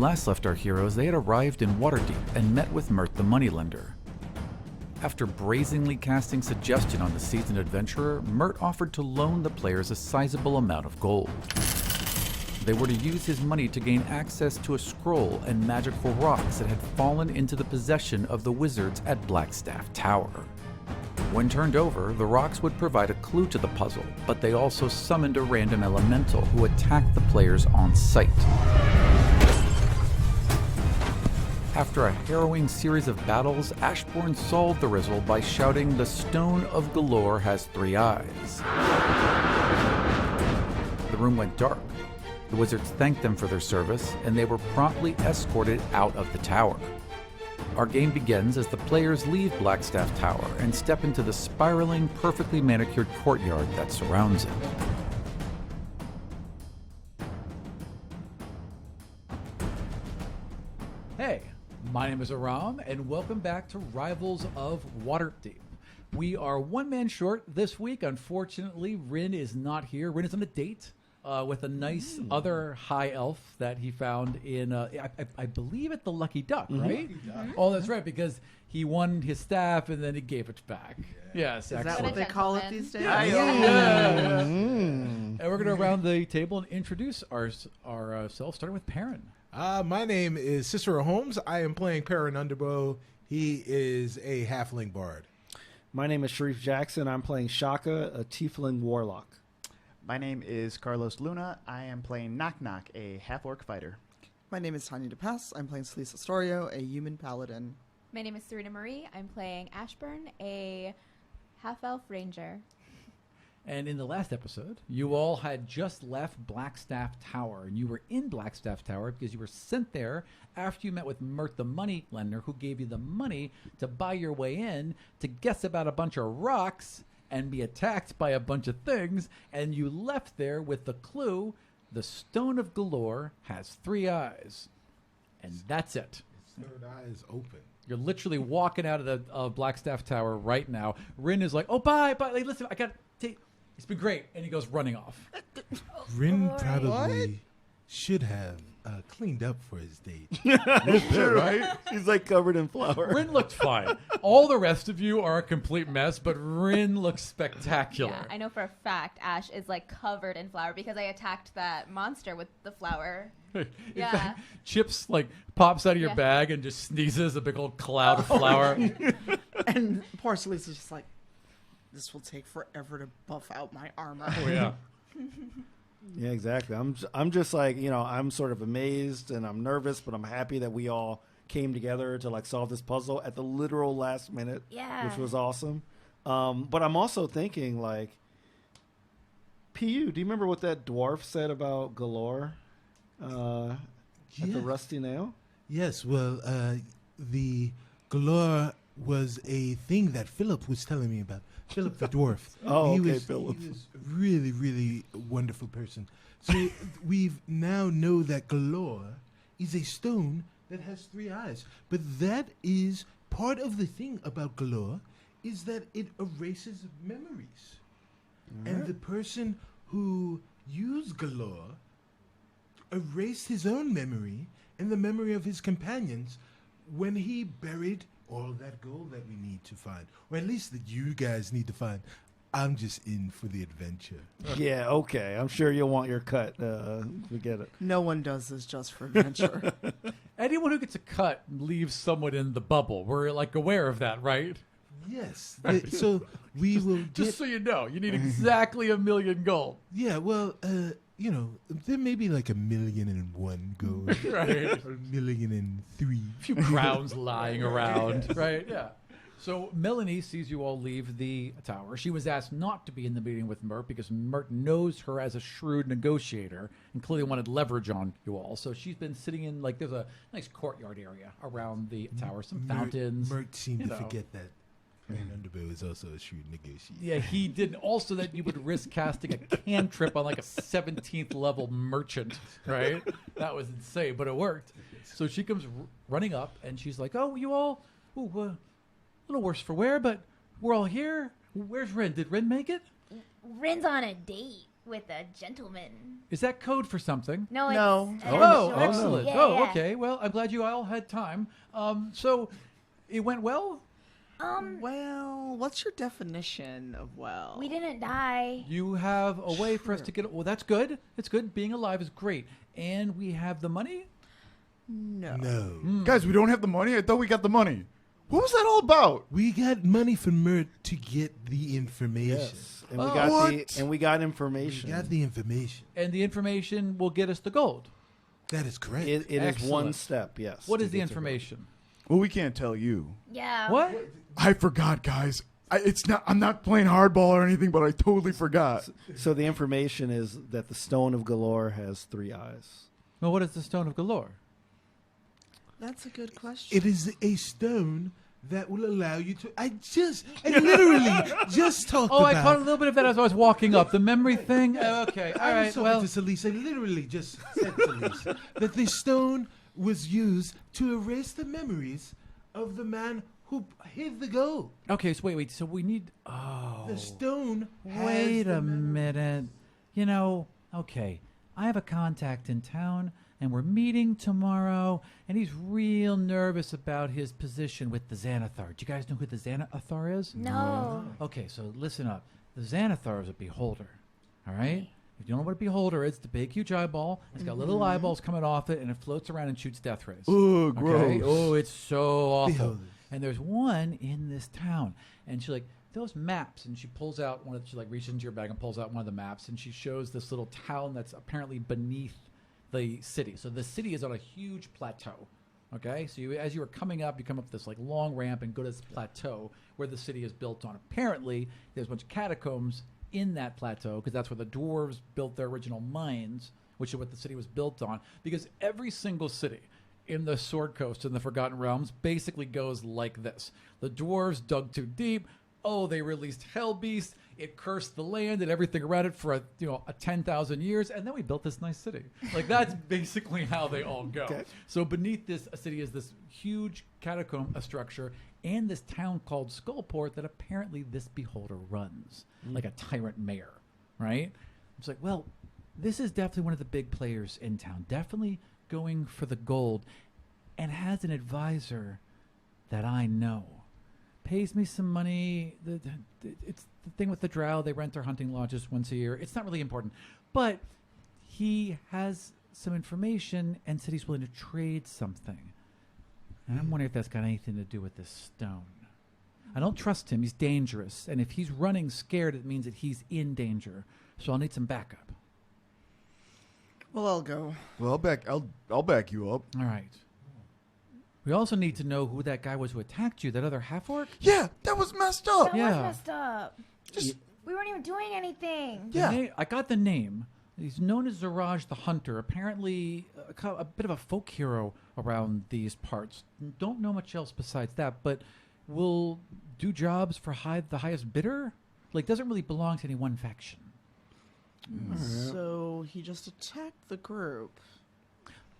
last left our heroes, they had arrived in Waterdeep and met with Mert the moneylender. After brazenly casting suggestion on the seasoned adventurer, Mert offered to loan the players a sizable amount of gold. They were to use his money to gain access to a scroll and magical rocks that had fallen into the possession of the wizards at Blackstaff Tower. When turned over, the rocks would provide a clue to the puzzle, but they also summoned a random elemental who attacked the players on sight. After a harrowing series of battles, Ashbourne solved the riddle by shouting, "The Stone of Galore has 3 eyes." The room went dark. The wizards thanked them for their service, and they were promptly escorted out of the tower. Our game begins as the players leave Blackstaff Tower and step into the spiraling, perfectly manicured courtyard that surrounds it. Hey, my name is Aram, and welcome back to Rivals of Waterdeep. We are one man short this week. Unfortunately, Rin is not here. Rin is on a date with a nice other high elf that he found in, I believe, at the Lucky Duck, right? Lucky Duck. Oh, that's right, because he won his staff and then he gave it back. Yeah. Yes, is that what they call it these days? Yeah. And we're going to round the table and introduce ourselves, starting with Perrin. My name is Cicero Holmes. I am playing Perrin Underbow. He is a halfling bard. My name is Sharif Jackson. I'm playing Shaka, a tiefling warlock. My name is Carlos Luna. I am playing Knock Knock, a half-orc fighter. My name is Tanya DePass. I'm playing Celise Astorio, a human paladin. My name is Serena Marie. I'm playing Ashburn, a half-elf ranger. And in the last episode, you all had just left Blackstaff Tower, and you were in Blackstaff Tower because you were sent there after you met with Mert the moneylender, who gave you the money to buy your way in to guess about a bunch of rocks and be attacked by a bunch of things, and you left there with the clue, the Stone of Galore has 3 eyes. And that's it. His third eye is open. You're literally walking out of the Blackstaff Tower right now. Rin is like, "Oh, bye. Like, listen, I got to take... It's been great." And he goes running off. Rin probably should have cleaned up for his date. Sure, right? He's like covered in flour. Rin looked fine. All the rest of you are a complete mess, but Rin looks spectacular. Yeah, I know for a fact Ash is like covered in flour because I attacked that monster with the flour. Yeah. Fact, Chips like pops out of your bag and just sneezes a big old cloud of flour. And poor Celise is just like, this will take forever to buff out my armor. Oh, yeah. Yeah, exactly. I'm just like, I'm sort of amazed and I'm nervous, but I'm happy that we all came together to like solve this puzzle at the literal last minute, which was awesome. But I'm also thinking like, PU, do you remember what that dwarf said about Galore at the Rusty Nail? Yes, well, the Galore was a thing that Philip was telling me about. Philip the dwarf. Philip. He was really, really a wonderful person. So we now know that Galore is a stone that has 3 eyes. But that is part of the thing about Galore is that it erases memories. Right. And the person who used Galore erased his own memory and the memory of his companions when he buried all that gold that we need to find, or at least that you guys need to find. I'm just in for the adventure. Yeah, okay. I'm sure you'll want your cut. We get it. No one does this just for adventure. Anyone who gets a cut leaves someone in the bubble. We're like aware of that, right? Yes. So we will get... Just so you know, you need exactly 1,000,000 gold. Yeah, well, there may be like 1,000,001 gold. Right. Or 1,000,003. A few crowns lying around, right? Yeah. So Melanie sees you all leave the tower. She was asked not to be in the meeting with Mert because Mert knows her as a shrewd negotiator and clearly wanted leverage on you all. So she's been sitting in, like, there's a nice courtyard area around the tower, some fountains. Mert seemed to forget that Underbow is also a shrewd negotiator. Yeah, he did. Also that you would risk casting a cantrip on like a 17th level merchant, right? That was insane, but it worked. So she comes running up and she's like, "Oh, you all, a little worse for wear, but we're all here. Where's Rin? Did Rin make it?" Rin's on a date with a gentleman. Is that code for something? No, No. it's Oh, short. excellent. Yeah, Oh, yeah. okay. Well, I'm glad you all had time. So it went well? Well, what's your definition of well? We didn't die. You have a way for us to get... Well, that's good. It's good. Being alive is great. And we have the money? No. No. Guys, we don't have the money? I thought we got the money. What was that all about? We got money from Mert to get the information. Yes, and What? we got We information. got the information. And the information will get us the gold. That is correct. It is one Excellent. step. Yes. What to is the get to information? Well, we can't tell you. Yeah. What? I forgot, guys. I'm not playing hardball or anything, but I totally forgot. So the information is that the Stone of Galore has 3 eyes. Well, what is the Stone of Galore? That's a good question. It is a stone that will allow you to. I literally just talked Oh, about. I caught a little bit of that as I was walking up. The memory thing? Okay. All I right. was talking Well, to Celise. I literally just said to Celise that the stone was used to erase the memories of the man who hid the gold. okay. So wait. So we need... Oh. The stone. has Wait the a memory. minute. You know, okay. I have a contact in town, and we're meeting tomorrow, and he's real nervous about his position with the Xanathar. Do you guys know who the Xanathar is? No. Okay, so listen up. The Xanathar is a beholder, all right? If you don't know what a beholder is, it's the big, huge eyeball. It's got little eyeballs coming off it, and it floats around and shoots death rays. Ugh, gross. Okay? Oh, it's so awful. Beholders. And there's one in this town, and she like those maps, and she pulls out one of. She like reaches into your bag and pulls out one of the maps, and she shows this little town that's apparently beneath the city. So the city is on a huge plateau. Okay, so as you are coming up, you come up this like long ramp and go to this plateau where the city is built on. Apparently, there's a bunch of catacombs in that plateau because that's where the dwarves built their original mines, which is what the city was built on. Because every single city in the Sword Coast and the Forgotten Realms basically goes like this: the dwarves dug too deep. Oh, they released Hell Beast. It cursed the land and everything around it for a 10,000 years, and then we built this nice city. Like that's basically how they all go. Okay. So beneath this city is this huge catacomb structure and this town called Skullport that apparently this beholder runs, like a tyrant mayor, right? It's like, well, this is definitely one of the big players in town, definitely going for the gold, and has an advisor that I know. Pays me some money. It's the thing with the drow. They rent their hunting lodges once a year. It's not really important. But he has some information and said he's willing to trade something. And I'm wondering if that's got anything to do with this stone. I don't trust him. He's dangerous. And if he's running scared, it means that he's in danger. So I'll need some backup. Well, I'll go. Well, I'll back you up. All right. We also need to know who that guy was who attacked you, that other half-orc. Yeah, that was messed up. That Yeah. was messed up. We weren't even doing anything. Yeah. I got the name. He's known as Zaraj the Hunter. Apparently, a bit of a folk hero around these parts. Don't know much else besides that, but will do jobs for the highest bidder. Like, doesn't really belong to any one faction. So he just attacked the group.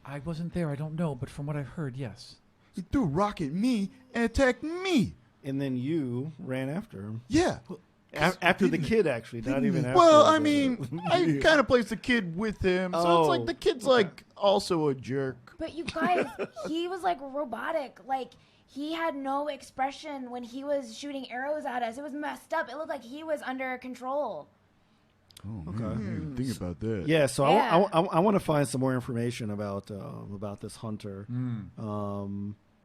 I wasn't there. I don't know, but from what I've heard, yes. He threw a rock at me and attacked me. And then you ran after him. Yeah. After the kid, actually, not even after. Well, I the- mean, I kind of placed the kid with him, so it's like the kid's like also a jerk. But you guys, he was like robotic. Like he had no expression when he was shooting arrows at us. It was messed up. It looked like he was under control. Oh, okay. I didn't even think about that. Yeah, so Yeah. I want to find some more information about this hunter.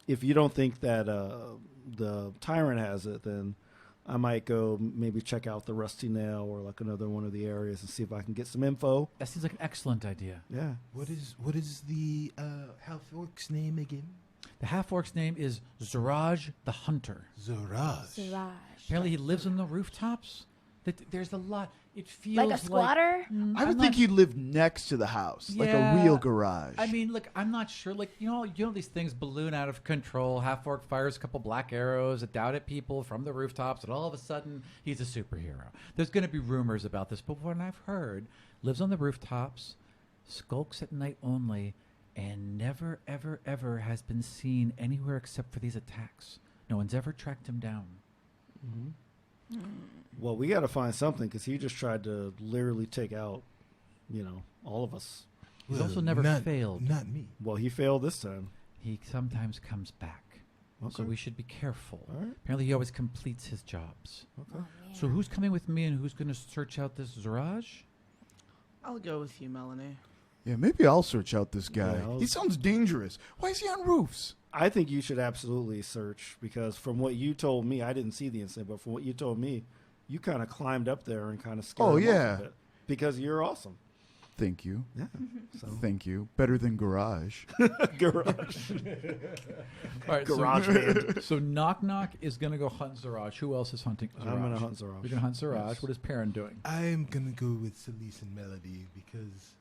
If you don't think that the tyrant has it, then I might go maybe check out the Rusty Nail or like another one of the areas and see if I can get some info. That seems like an excellent idea. Yeah. What is the half-orc's name again? The half-orc's name is Zaraj the Hunter. Zoraj. Siraj. Apparently, he lives on the rooftops. There's a lot. It feels Like a squatter? I would think he'd live next to the house, like a real garage. I mean, look, I'm not sure. Like, you know, these things balloon out of control. Half-orc fires a couple black arrows at people from the rooftops, and all of a sudden, he's a superhero. There's going to be rumors about this, but what I've heard, lives on the rooftops, skulks at night only, and never, ever, ever has been seen anywhere except for these attacks. No one's ever tracked him down. Well, we got to find something because he just tried to literally take out, all of us. He's also never failed. Not me. Well, he failed this time. He sometimes comes back. So Okay. we should be careful. All right. Apparently he always completes his jobs. Okay. So who's coming with me and who's going to search out this Zaraj? I'll go with you, Melanie. Yeah, maybe I'll search out this guy. Yeah, He sounds dangerous. Why is he on roofs? I think you should absolutely search because from what you told me, I didn't see the incident, but from what you told me, you kind of climbed up there and kind of scared Oh, him yeah. off a bit because you're awesome. Thank you. Yeah. So Thank you. Better than Garage. garage, All right, garage band. So Knock Knock is going to go hunt Zaraj. Who else is hunting Zaraj? I'm gonna hunt Zaraj. You're going to hunt Zaraj. Yes. What is Perrin doing? I'm gonna go with Celise and Melody because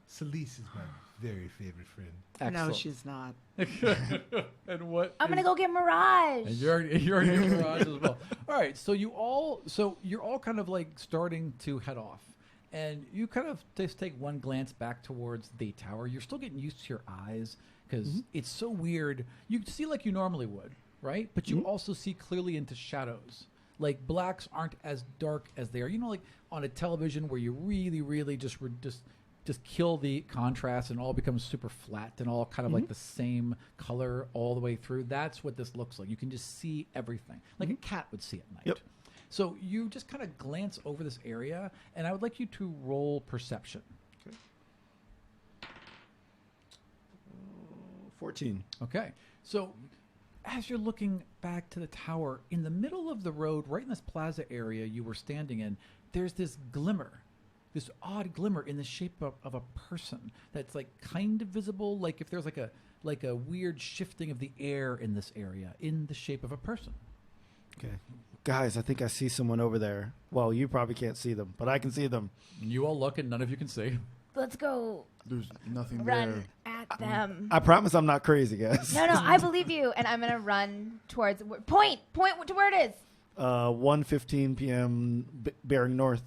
Celise is my very favorite friend. No, she's not. And what? I'm gonna go get Mirage. And you're in Mirage as well. All right, so you're all kind of like starting to head off, and you kind of just take one glance back towards the tower. You're still getting used to your eyes because it's so weird. You see like you normally would, right? But you also see clearly into shadows. Like blacks aren't as dark as they are. Like on a television where you really, really just kill the contrast and all becomes super flat and all kind of like the same color all the way through. That's what this looks like. You can just see everything like a cat would see at night. Yep. So you just kind of glance over this area, and I would like you to roll perception. 14. Okay. So as you're looking back to the tower, in the middle of the road, right in this plaza area you were standing in, there's this glimmer. This odd glimmer in the shape of a person that's like kind of visible, like if there's like a weird shifting of the air in this area in the shape of a person. Okay. Guys, I think I see someone over there. Well, you probably can't see them, but I can see them. You all look and none of you can see. Let's go There's nothing run there. at them. I promise I'm not crazy, guys. No, I believe you, and I'm gonna run towards point to where it is. 1:15 p.m. Bearing north.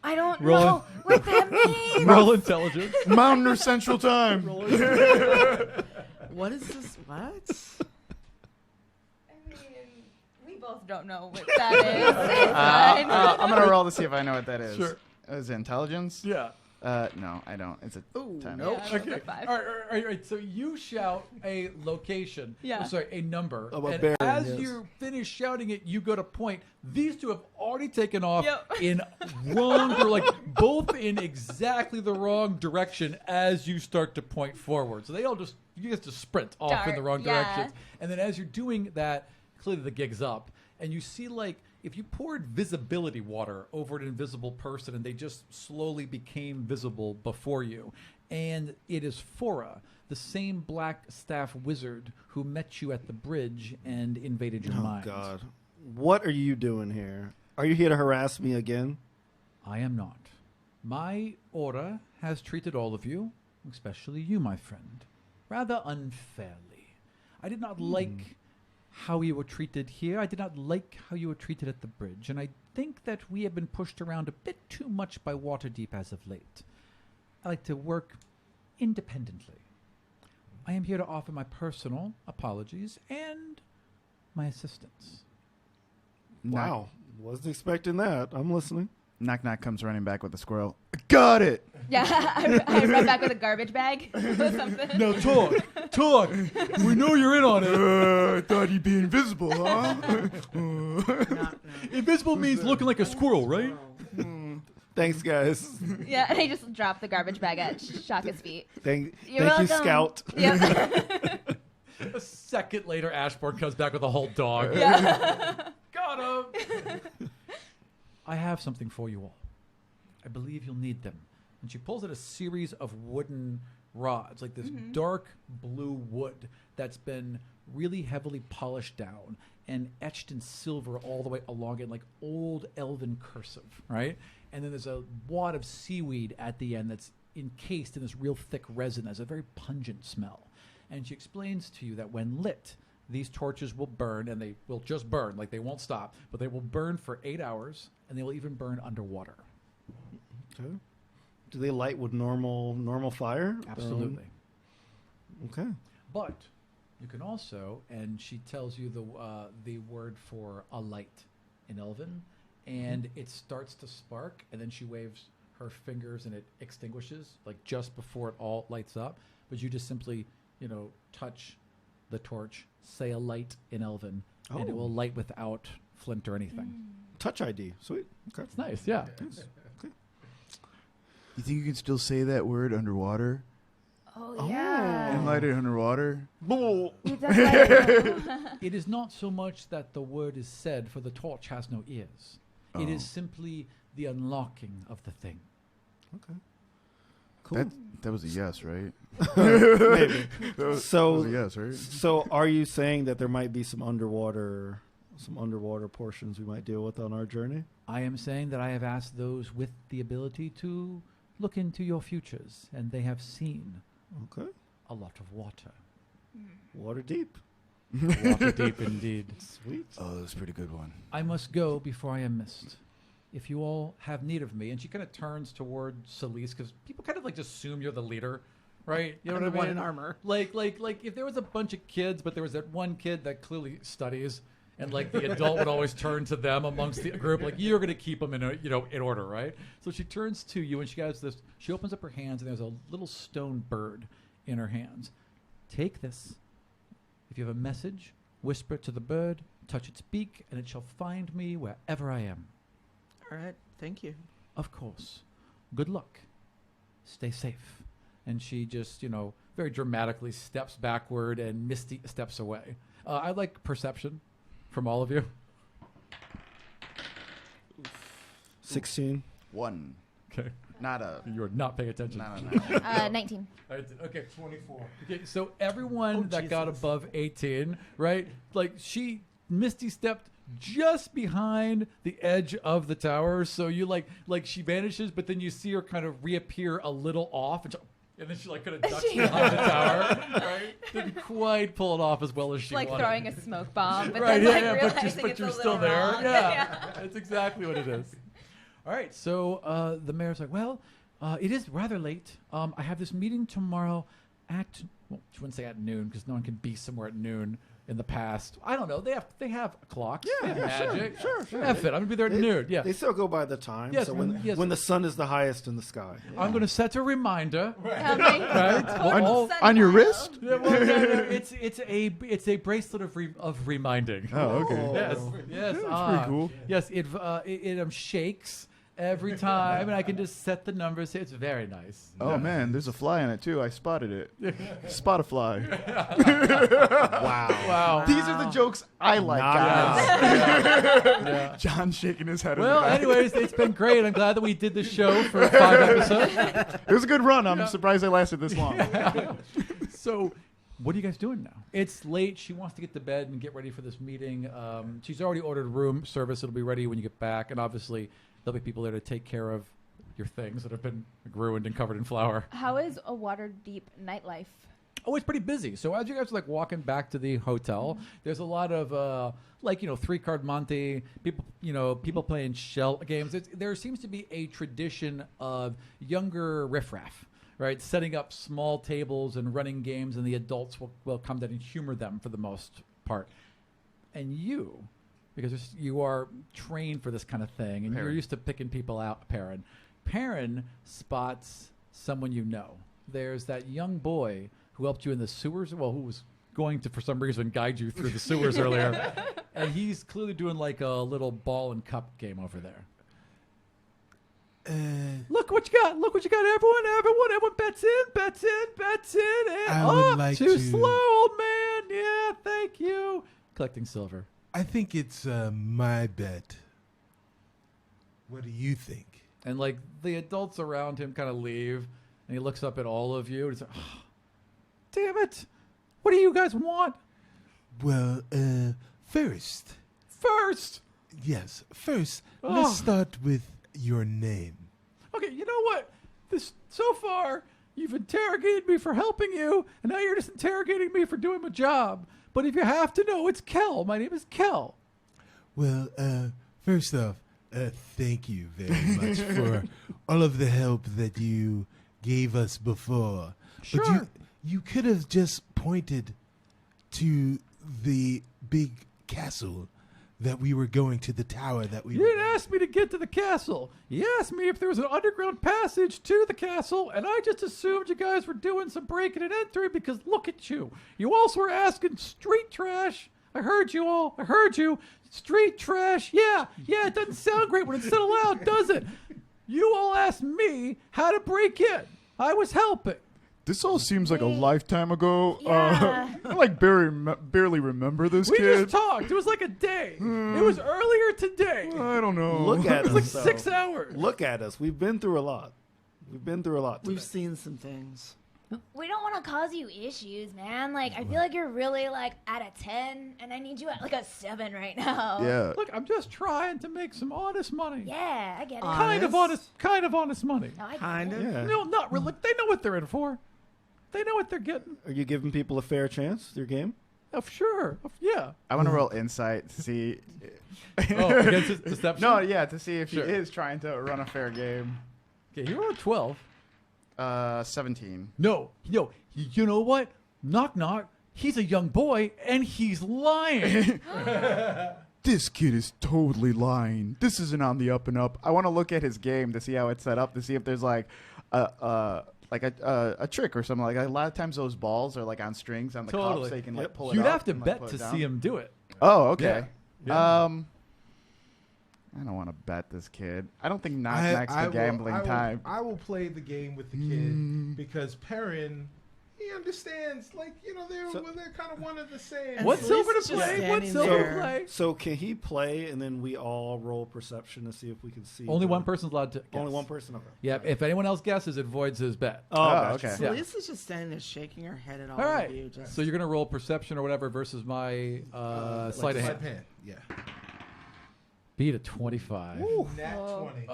I don't Roll know what that means. Roll intelligence. Mountain or Central Time. What is this? What? I mean, we both don't know what that is. It's fine. I'm gonna roll to see if I know what that is. Sure. Is it intelligence? Yeah. No, I don't. It's a Ooh, 10. nope. Yeah, Okay. that's a 5. All right. So you shout a location. Yeah. Sorry, a number. Of a and bearing, as yes. you finish shouting it, you go to point. These two have already taken off Yep. in wrong, or like both in exactly the wrong direction as you start to point forward. So you guys just sprint off in the wrong yeah. directions. And then as you're doing that, clearly the gig's up, and you see like if you poured visibility water over an invisible person and they just slowly became visible before you. And it is Fora, the same black staff wizard who met you at the bridge and invaded your Oh, mind. God. What are you doing here? Are you here to harass me again? I am not. My aura has treated all of you, especially you, my friend, rather unfairly. I did not like how you were treated here. I did not like how you were treated at the bridge, and I think that we have been pushed around a bit too much by Waterdeep as of late. I like to work independently. I am here to offer my personal apologies and my assistance. Wow. Wasn't expecting that. I'm listening. Knock Knock comes running back with a squirrel. Got it. Yeah, I run back with a garbage bag or something. Now talk. We know you're in on it. I thought he'd be invisible, huh? Invisible means looking like a squirrel, right? Thanks, guys. Yeah, and I just drop the garbage bag at Shaka's feet. Thank You're you, welcome. Scout. Yep. A second later, Ashbourne comes back with a whole dog. Yeah. Got him. I have something for you all. I believe you'll need them. And she pulls out a series of wooden rods, like this dark blue wood that's been really heavily polished down and etched in silver all the way along it, like old elven cursive, right? And then there's a wad of seaweed at the end that's encased in this real thick resin that has a very pungent smell. And she explains to you that when lit, these torches will burn, and they will just burn, like they won't stop, but they will burn for 8 hours, and they will even burn underwater. Okay. Do they light with normal fire? Absolutely. Okay. But you can also, and she tells you the word for a light, in Elven, and it starts to spark, and then she waves her fingers and it extinguishes, like just before it all lights up. But you just simply, touch the torch, say a light in Elven, and it will light without flint or anything. Touch ID. Sweet. Okay. It's nice, yeah. Okay. You think you can still say that word underwater? Oh, yeah. And light it underwater? He does like- It is not so much that the word is said, for the torch has no ears. It is simply the unlocking of the thing. Okay. Cool. That was a yes, right? Maybe. That was So, a yes, right? so are you saying that there might be some underwater portions we might deal with on our journey? I am saying that I have asked those with the ability to look into your futures, and they have seen Okay. a lot of water. Waterdeep. Water deep indeed. Sweet. Oh, that's a pretty good one. I must go before I am missed. If you all have need of me, and she kind of turns toward Celise, because people kind of like just assume you're the leader, right? You know I'm what I the one mean? in armor. Like if there was a bunch of kids, but there was that one kid that clearly studies, and like the adult would always turn to them amongst the group, like you're going to keep them in order, right? So she turns to you, and she has this. She opens up her hands, and there's a little stone bird in her hands. Take this. If you have a message, whisper it to the bird, touch its beak, and it shall find me wherever I am. All right, thank you. Of course. Good luck. Stay safe. And she just, very dramatically steps backward, and Misty steps away. I'd like perception from all of you. 16. 1. Okay. Not a. You are not paying attention. No. 19. Okay. 24. Okay, so everyone that got above 18, right? Like Misty stepped just behind the edge of the tower. So you like she vanishes, but then you see her kind of reappear a little off, and then she like kind of ducks behind the tower, right? Didn't quite pull it off as well as she like wanted. throwing a smoke bomb, but Right, then yeah, like yeah, realizing but it's you're a still little there. wrong. Yeah, that's exactly what it is. All right, so the mayor's like, well, it is rather late. I have this meeting tomorrow she wouldn't say at noon, because no one can be somewhere at noon in the past. I don't know. They have clocks. Yeah, they have magic. sure. F it. I'm gonna be there at noon. Yeah. They still go by the time. Yes, so yes. when the sun is the highest in the sky. I'm gonna set a reminder. Coming. Right? Total On your sundial. wrist? Yeah, well, no, it's a bracelet of reminding. Oh, okay. Yes. That's pretty cool. Yes, it shakes every time, and I can just set the numbers. It's very nice. Oh, man, there's a fly on it, too. I spotted it. Spot a fly. Wow. These are the jokes I like, Nice. guys. Yeah. John shaking his head. Well, in the back. anyways, it's been great. I'm glad that we did this show for 5 episodes. It was a good run. I'm surprised I lasted this long. So, what are you guys doing now? It's late. She wants to get to bed and get ready for this meeting. She's already ordered room service. It'll be ready when you get back. And obviously, there'll be people there to take care of your things that have been ruined and covered in flour. How is a Waterdeep nightlife? Oh, it's pretty busy. So as you guys are like walking back to the hotel, there's a lot of 3-card Monte, people playing shell games. There seems to be a tradition of younger riffraff, right, setting up small tables and running games, and the adults will come down and humor them for the most part. And you, because you are trained for this kind of thing, and you're used to picking people out, Perrin spots someone you know. There's that young boy who helped you in the sewers, who was going to, for some reason, guide you through the sewers earlier. And he's clearly doing like a little ball and cup game over there. Look what you got. Look what you got, everyone bets in. And I would like too to- slow, old man. Yeah, thank you. Collecting silver. I think it's my bet. What do you think? And like the adults around him kind of leave, and he looks up at all of you and he's like, oh, damn it. What do you guys want? Well, first, let's start with your name. Okay, you know what? So far, you've interrogated me for helping you, and now you're just interrogating me for doing my job. But if you have to know, it's Kel. My name is Kel. Well, first off, thank you very much for all of the help that you gave us before. Sure. But you could have just pointed to the big castle that we were going to the tower that we You were didn't ask me to get to the castle. You asked me if there was an underground passage to the castle, and I just assumed you guys were doing some breaking and entering because look at you. You also were asking street trash. I heard you all. I heard you. Street trash. Yeah, it doesn't sound great when it's said aloud, does it? You all asked me how to break in. I was helping. This all seems like a lifetime ago. Yeah. I like barely remember this We kid. just talked. It was like a day. It was earlier today. I don't know. Look at It was us. like though. 6 hours. Look at us. We've been through a lot. We've today. seen some things. We don't want to cause you issues, man. Like, I feel like you're really, like, at a 10, and I need you at, like, a 7 right now. Yeah. Look, I'm just trying to make some honest money. Yeah, I get it. Kind of honest money. No, I get Kind it. of. Yeah. No, not really. They know what they're in for. They know what they're getting. Are you giving people a fair chance with your game? Sure. Yeah. I want to roll insight to see. Oh, against his deception? No, yeah, to see if Sure. he is trying to run a fair game. Okay, he rolled 12. 17. No, you know what? Knock, knock. He's a young boy, and he's lying. This kid is totally lying. This isn't on the up and up. I want to look at his game to see how it's set up, to see if there's like a trick or something. Like a lot of times those balls are like on strings on the cup, so you can like pull it You'd up have to and, like, bet pull to it down. see him do it. Oh, okay. Yeah. I don't want to bet this kid. I don't think knock's the gambling time. I will play the game with the kid because Perrin, he understands. Like, they're kind of one of the same. And What Felice silver is to just play? What standing silver to there. play? So can he play and then we all roll perception to see if we can see? Only one person's allowed to guess. Only one person. Okay. Yeah, if anyone else guesses, it voids his bet. Oh, gotcha. okay. Yeah. Felice just standing there shaking her head at all All right. of you. Just So you're going to roll perception or whatever versus my sleight of hand. Yeah. Beat a 25. Nat 20. Oh!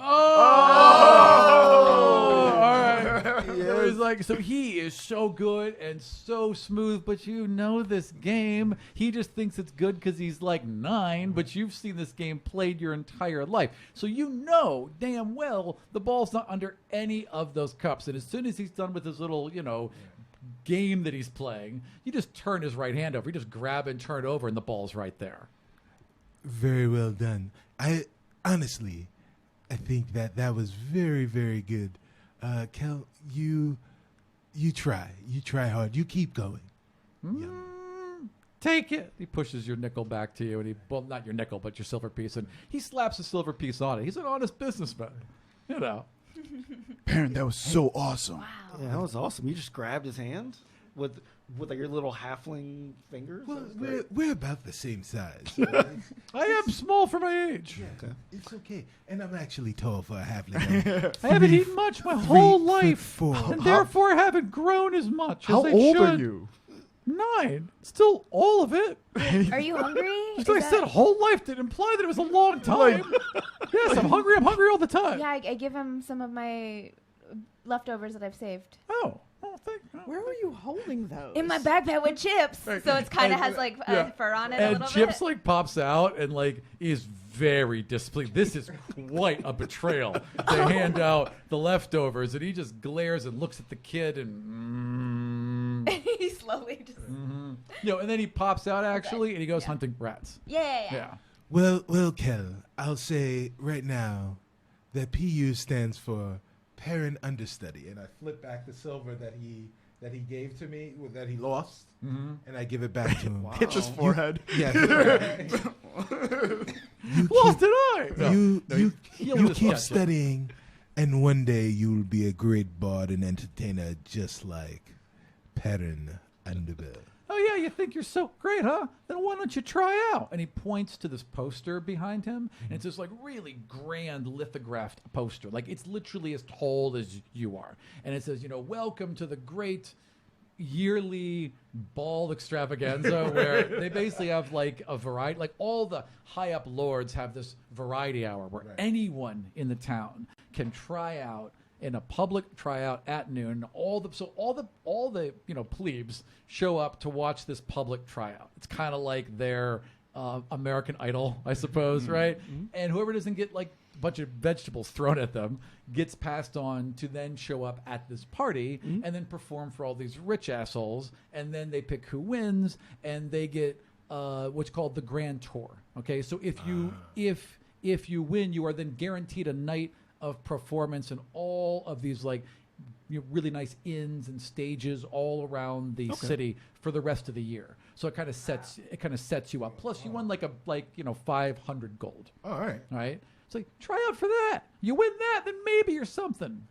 All right. So he's like, so he is so good and so smooth, but you know this game. He just thinks it's good because he's like 9, but you've seen this game played your entire life. So you know damn well the ball's not under any of those cups. And as soon as he's done with his little, game that he's playing, you just turn his right hand over. You just grab and turn it over, and the ball's right there. Very well done. I think that was very, very good. Kel, you try hard. You keep going. Take it. He pushes your nickel back to you, and well, not your nickel, but your silver piece, and he slaps a silver piece on it. He's an honest businessman, Perrin, that was so awesome. Wow. Yeah, that was awesome. You just grabbed his hand with like your little halfling fingers. Well, That was great. we're about the same size. I am small for my age. Okay. It's okay. And I'm actually tall for a halfling. I haven't eaten much my whole life, 3'4". and therefore haven't grown as much How as I old should. are you? 9. Still all of it. Are you hungry? Just Is like I said, that- whole life didn't imply that it was a long time. Yes, I'm hungry. I'm hungry all the time. Yeah, I give him some of my leftovers that I've saved. Oh, where are you holding those? In my backpack with chips. Right. So it's kind of And- has like yeah. fur on it a And little Chips bit. like pops out and like is very displeased. This is quite a betrayal to hand out the leftovers, and he just glares and looks at the kid and He slowly just. and then he pops out actually, and he goes hunting rats. Yeah. Yeah. Well, Kel, I'll say right now that PU stands for Perrin Understudy, and I flip back the silver that he gave to me, that he lost, and I give it back to him. Hits his forehead. Yeah. Lost an eye. You just keep catch it. studying, and one day you'll be a great bard and entertainer just like Perrin Underbill. Oh yeah, you think you're so great, huh? Then why don't you try out? And he points to this poster behind him, and it's this like really grand lithographed poster. Like it's literally as tall as you are. And it says, welcome to the great yearly ball extravaganza where they basically have like a variety, like all the high up lords have this variety hour where anyone in the town can try out in a public tryout at noon. All the plebes show up to watch this public tryout. It's kind of like their American Idol, I suppose, right? And whoever doesn't get like a bunch of vegetables thrown at them gets passed on to then show up at this party and then perform for all these rich assholes. And then they pick who wins, and they get what's called the Grand Tour. Okay, so if you win, you are then guaranteed a night of performance in all of these really nice inns and stages all around the city for the rest of the year. So it kind of sets you up. Plus, you won 500 gold. All right. All right. It's like, try out for that. You win that, then maybe you're something.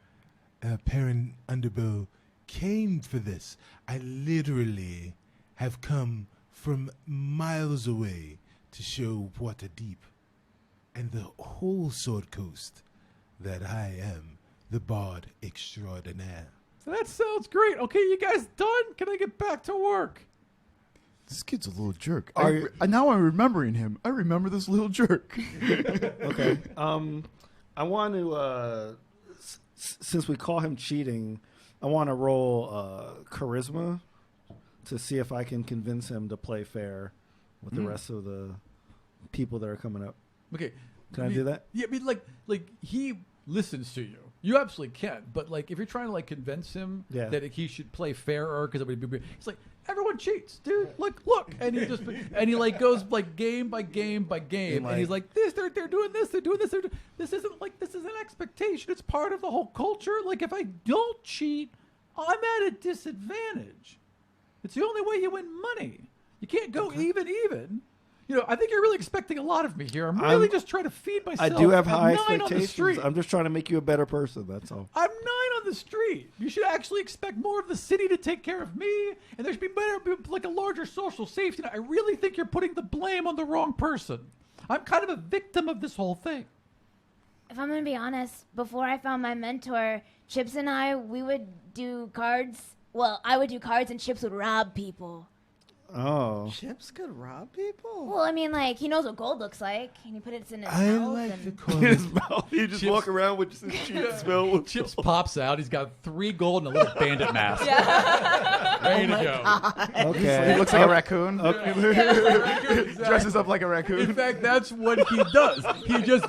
Perrin Underbow came for this. I literally have come from miles away to show Waterdeep and the whole Sword Coast that I am the bard extraordinaire. That sounds great. Okay, you guys done? Can I get back to work? This kid's a little jerk. Now I'm remembering him. I remember this little jerk. Okay. I want to, since we call him cheating, I want to roll charisma to see if I can convince him to play fair with the rest of the people that are coming up. Okay. Can I do that? Yeah, I mean, like he listens to you. You absolutely can. But if you're trying to convince him that he should play fairer, because he's like, everyone cheats, dude. Look, and he just goes game by game by game, and he's like, this, they're doing this, they're doing this, this isn't an expectation. It's part of the whole culture. If I don't cheat, I'm at a disadvantage. It's the only way you win money. You can't go even. I think you're really expecting a lot of me here. I'm really just trying to feed myself. I do have high I'm 9 expectations. I'm just trying to make you a better person. That's all. I'm 9 on the street. You should actually expect more of the city to take care of me, and there should be a larger social safety net. I really think you're putting the blame on the wrong person. I'm kind of a victim of this whole thing. If I'm going to be honest, before I found my mentor, Chips and we would do cards. Well, I would do cards, and Chips would rob people. Oh. Chips could rob people? Well, I mean, he knows what gold looks like, and he put it in his I mouth. like the In his mouth. You just walk around with just his cheeks filled with Chips pops out. He's got 3 gold and a little bandit mask. Ready to go. Okay. He looks like a raccoon. Exactly. Dresses up like a raccoon. In fact, that's what he does.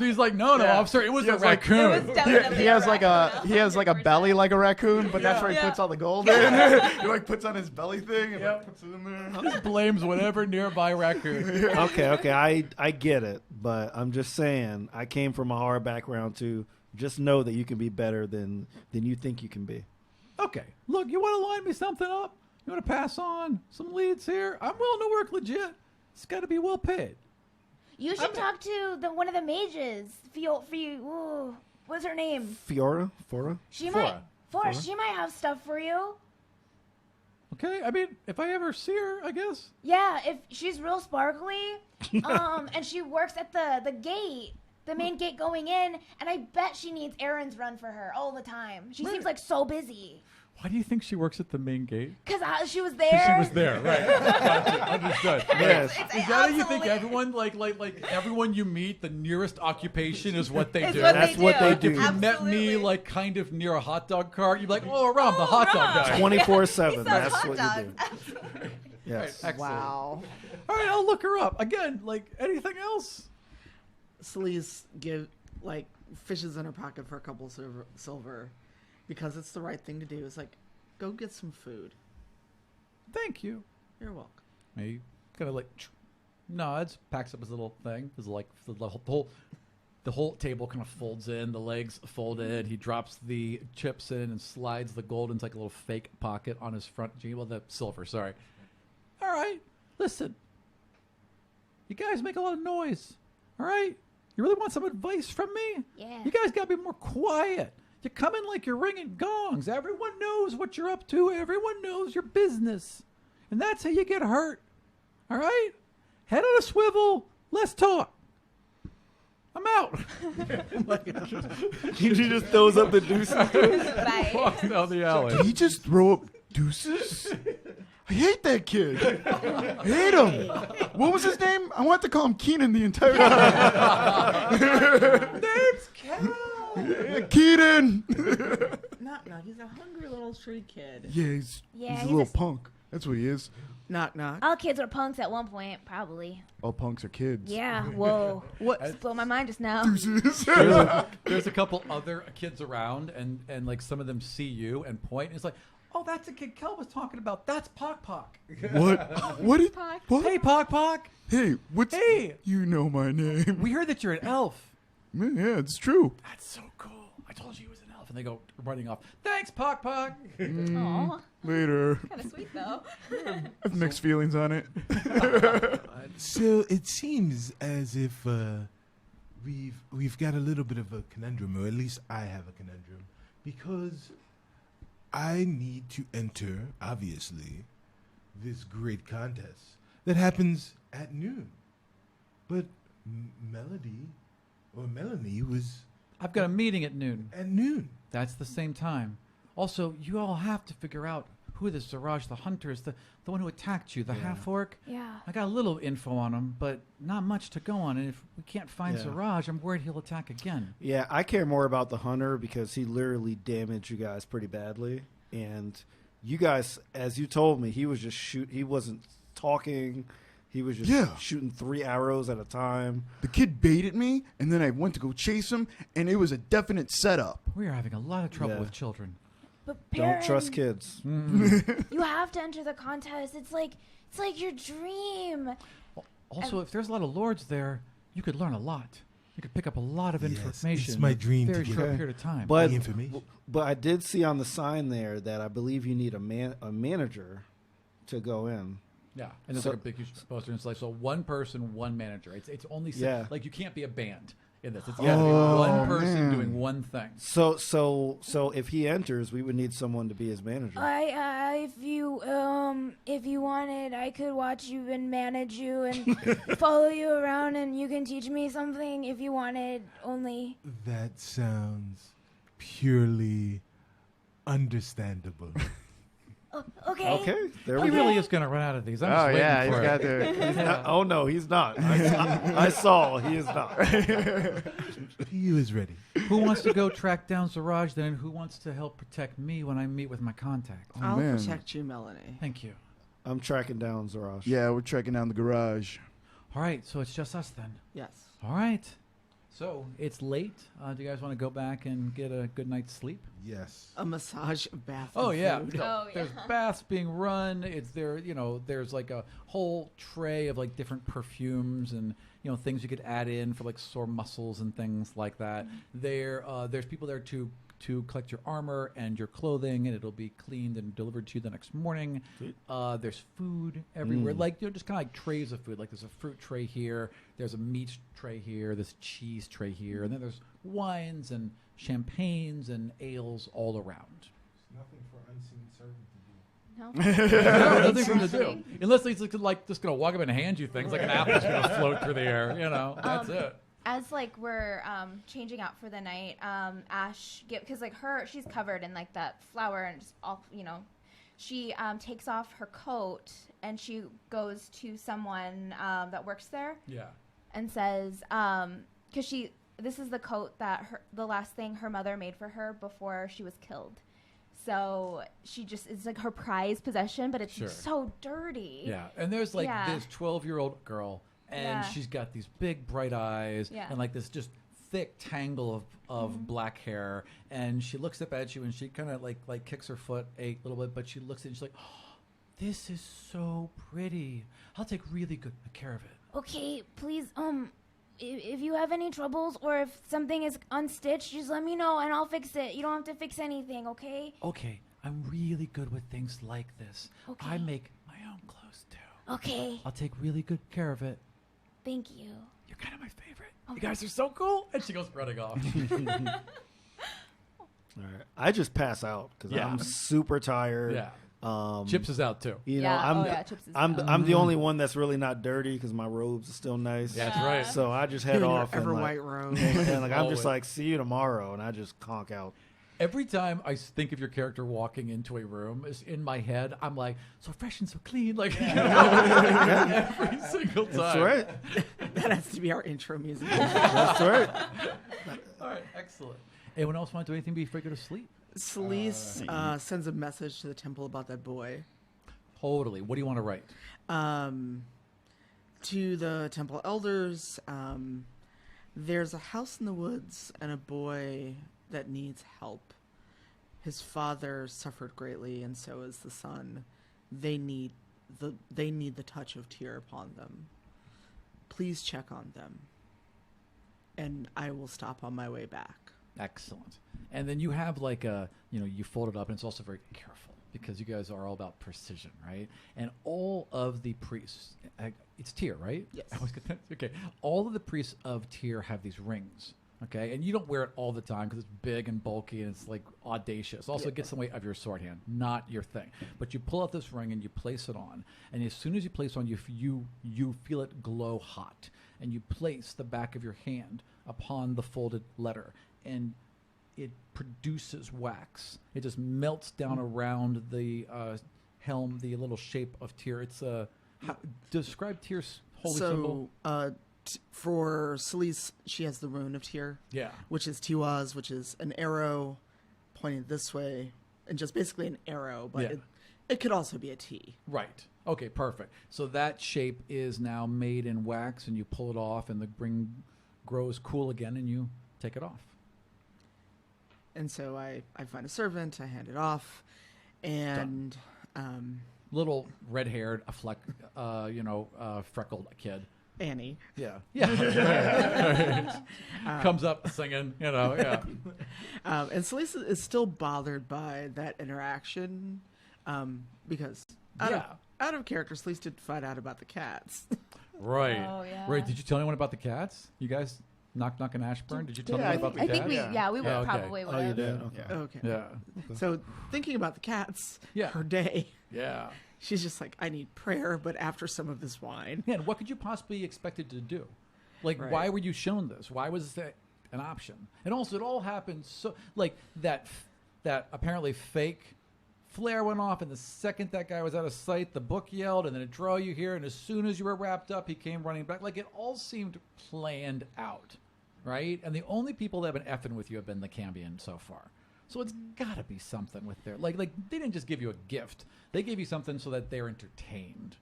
He's like, no, officer, it was a raccoon. He has a belly like a raccoon, but that's where he puts all the gold in. He puts on his belly thing and puts it in there. Just blames whatever nearby raccoon. Okay, I get it, but I'm just saying I came from a hard background too. Just know that you can be better than you think you can be. Okay, look, you want to line me something up? You want to pass on some leads here? I'm willing to work legit. It's got to be well paid. You should talk to one of the mages. What's her name? Fora? She might have stuff for you. Okay, I mean, if I ever see her, I guess. Yeah, if she's real sparkly, and she works at the gate, the main gate going in, and I bet she needs errands run for her all the time. She seems so busy. Why do you think she works at the main gate? Because she was there. She was there, right? Gotcha. Understood. Yes. Is that how you think everyone, everyone you meet, the nearest occupation is what they do? That's what they do. If you met me, kind of near a hot dog cart, you'd be like, oh, Rob, the hot dog guy. 24/7. That's what you do. Yes. Excellent. Wow. All right, I'll look her up. Again, anything else? Sleaze fishes in her pocket for a couple of silver because it's the right thing to do. It's go get some food. Thank you. You're welcome. He kind of nods, packs up his little thing. His the whole table kind of folds in, the legs fold in. He drops the chips in and slides the gold into a little fake pocket on his front jean. Well, the silver, sorry. All right, listen. You guys make a lot of noise. All right? You really want some advice from me? Yeah. You guys got to be more quiet. You come in like you're ringing gongs. Everyone knows what you're up to. Everyone knows your business. And that's how you get hurt. All right? Head on a swivel. Let's talk. I'm out. He just throws up the deuces. Bye. Walks down the alley. Did he just throw up deuces? I hate that kid. I hate him. What was his name? I want to call him Keenan the entire time. Name's Cal. Keenan. Knock knock. He's a hungry little street kid. Yeah, he's a little punk. That's what he is. Knock knock. All kids were punks at one point, probably. All punks are kids. Yeah. Whoa. What? Blew my mind just now. There's a couple other kids around, and some of them see you and point. And it's like, Oh, that's a kid Kel was talking about. That's Pock Pock. What? What did? What? Hey, Pock Pock. Hey, what's? Hey. You know my name. We heard that you're an elf. Yeah, it's true. That's so cool. I told you he was an elf. And they go running off. Thanks, Pock Pock. Aw, Later. kind of sweet though. I have mixed feelings on it. So it seems as if we've got a little bit of a conundrum, or at least I have a conundrum, because I need to enter, obviously, this great contest that happens at noon. But Melanie was I've got a meeting at noon. at noon. That's the same time. Also, you all have to figure out who this Zaraj the Hunter is, the one who attacked you, the half-orc. Yeah. I got a little info on him, but not much to go on. And if we can't find Yeah. Zaraj, I'm worried he'll attack again. Yeah, I care more about the hunter because he literally damaged you guys pretty badly. And you guys, as you told me, he was just he wasn't talking. He was just shooting 3 arrows at a time. The kid baited me, and then I went to go chase him, and it was a definite setup. We are having a lot of trouble Yeah. with children. But Don't trust Perrin, kids. you have to enter the contest. It's like your dream. Also, if there's a lot of lords there, you could learn a lot. You could pick up a lot of Yes, information. it's my in a dream to very get short Okay. period of time. But The information. but I did see on the sign there that I believe you need a manager to go in. yeah, and there's So- like a big huge poster, and it's like, so one person, one manager. It's only Yeah. like you can't be a band in this. It's Yeah. got to be one Oh, person man. doing one thing. So if he enters, we would need someone to be his manager. If you wanted, I could watch you and manage you and follow you around, and you can teach me something if you wanted. Only That sounds purely understandable. okay. Okay, there He we really go. is going to run out of these. I'm Oh just waiting yeah, for he's it. got to. Oh no, he's not. I saw he is not. He is ready. Who wants to go track down Zaraj then? Who wants to help protect me when I meet with my contact? Oh, I'll man. protect you, Melanie. Thank you. I'm tracking down Zarash. Yeah, we're checking down the garage. All right, so it's just us then. Yes. All right. So it's late. Do you guys want to go back and get a good night's sleep? Yes. A massage, a bath. Oh and yeah. food. No, Oh, there's yeah. baths being run. It's there. There's like a whole tray of like different perfumes and things you could add in for like sore muscles and things like that. There's people there to collect your armor and your clothing, and it'll be cleaned and delivered to you the next morning. There's food everywhere, like just kind of like trays of food. Like there's a fruit tray here, there's a meat tray here, there's cheese tray here, and then there's wines and champagnes and ales all around. Nothing for unseen servant to do. No. Nothing for him to do, unless he's like just gonna walk up and hand you things, like an apple's gonna float through the air. That's it. As like we're changing out for the night, Ash because like she's covered in like that flour and just all she takes off her coat and she goes to someone that works there Yeah. and says because this is the coat that the last thing her mother made for her before she was killed. So she just it's like her prized possession, but it's Sure. so dirty. Yeah, and there's like Yeah. this 12-year-old girl, and Yeah. she's got these big bright eyes Yeah. and like this just thick tangle of black hair, and she looks up at you and she kind of like kicks her foot a little bit, but she looks at it and she's like, oh, this is so pretty. I'll take really good care of it. Okay, please, if you have any troubles or if something is unstitched, just let me know and I'll fix it. You don't have to fix anything, okay? Okay, I'm really good with things like this. Okay. I make my own clothes too. Okay, I'll take really good care of it. thank you. You're kind of my favorite. You guys are so cool. And she goes running off. All right. I just pass out because Yeah. I'm super tired. Yeah. Um, Chips is out too. You know, Yeah. Chips is out. I'm the only one that's really not dirty because my robes are still nice. Yeah, that's right. So I just You head and your off and ever like, white robe. and like I'm Always. just like, see you tomorrow, and I just conk out. Every time I think of your character walking into a room, is in my head, I'm like, so fresh and so clean, like every single time. That's right. That has to be our intro music. That's right. All right, excellent. Anyone else want to do anything before you go to sleep? Celeste sends a message to the temple about that boy. Totally. What do you want to write? To the temple elders, there's a house in the woods and a boy that needs help. His father suffered greatly, and so is the son. They need the touch of Tyr upon them. Please check on them, and I will stop on my way back. Excellent. And then you have like you fold it up, and it's also very careful because you guys are all about precision, right? And all of the priests, it's Tyr, right? Yes. Okay. All of the priests of Tyr have these rings. Okay, and you don't wear it all the time because it's big and bulky and it's like audacious. Also, it gets in the way of your sword hand, not your thing. But you pull out this ring and you place it on, and as soon as you place it on, you feel it glow hot, and you place the back of your hand upon the folded letter, and it produces wax. It just melts down around the helm, the little shape of Tyr. It's describe Tyr's holy symbol. For Celise, she has the rune of Tyr. Yeah. Which is Tiwaz, which is an arrow pointed this way, and just basically an arrow, but it could also be a T. Right. Okay, perfect. So that shape is now made in wax, and you pull it off, and the ring grows cool again, and you take it off. And so I find a servant, I hand it off, and little red-haired, freckled kid. Annie. Yeah. Comes up singing, yeah. And Celise is still bothered by that interaction because out of character, Celise did find out about the cats. Right. Oh, yeah. Right. Did you tell anyone about the cats? You guys knock and Ashburn? Did you tell anyone about the cats? I think we would probably would have. Oh, you did? Okay. Yeah. So thinking about the cats, her day. Yeah. She's just like, I need prayer, but after some of this wine. Yeah, and what could you possibly expect it to do? Like, why were you shown this? Why was that an option? And also, it all happened so, like, that apparently fake flare went off, and the second that guy was out of sight, the book yelled, and then it drew you here, and as soon as you were wrapped up, he came running back. Like, it all seemed planned out, right? And the only people that have been effing with you have been the Cambion so far. So it's got to be something with their... Like, they didn't just give you a gift. They gave you something so that they're entertained.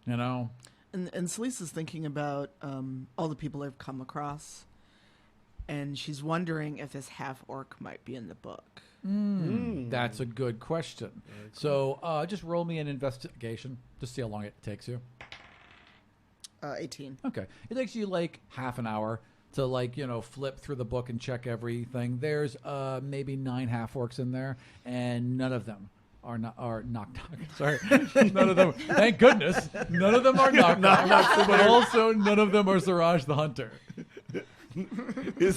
You know? And Celise is thinking about all the people they've come across. And she's wondering if this half-orc might be in the book. That's a good question. Cool. So just roll me an investigation. Just see how long it takes you. 18. Okay. It takes you like half an hour to flip through the book and check everything. There's maybe 9 half-orcs in there, and none of them are knock. Sorry, none of them. Thank goodness, none of them are knock. But also none of them are Siraj the Hunter. It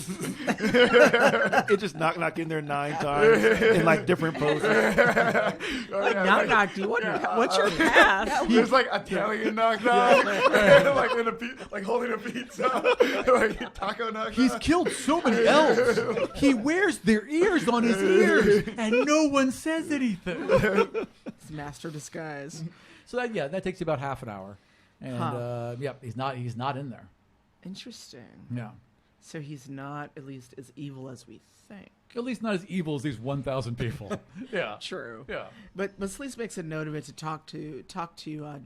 just knock in there 9 times in like different poses. Knock. Do you want what's your path? There's like Italian knock, like in like holding a pizza, like taco knock. He's killed so many elves. He wears their ears on his ears, and no one says anything. It's master disguise. So that takes you about half an hour, and he's not in there. Interesting. Yeah. So he's not at least as evil as we think. At least not as evil as these 1,000 people. Yeah. True. Yeah. But Celise makes a note of it to talk to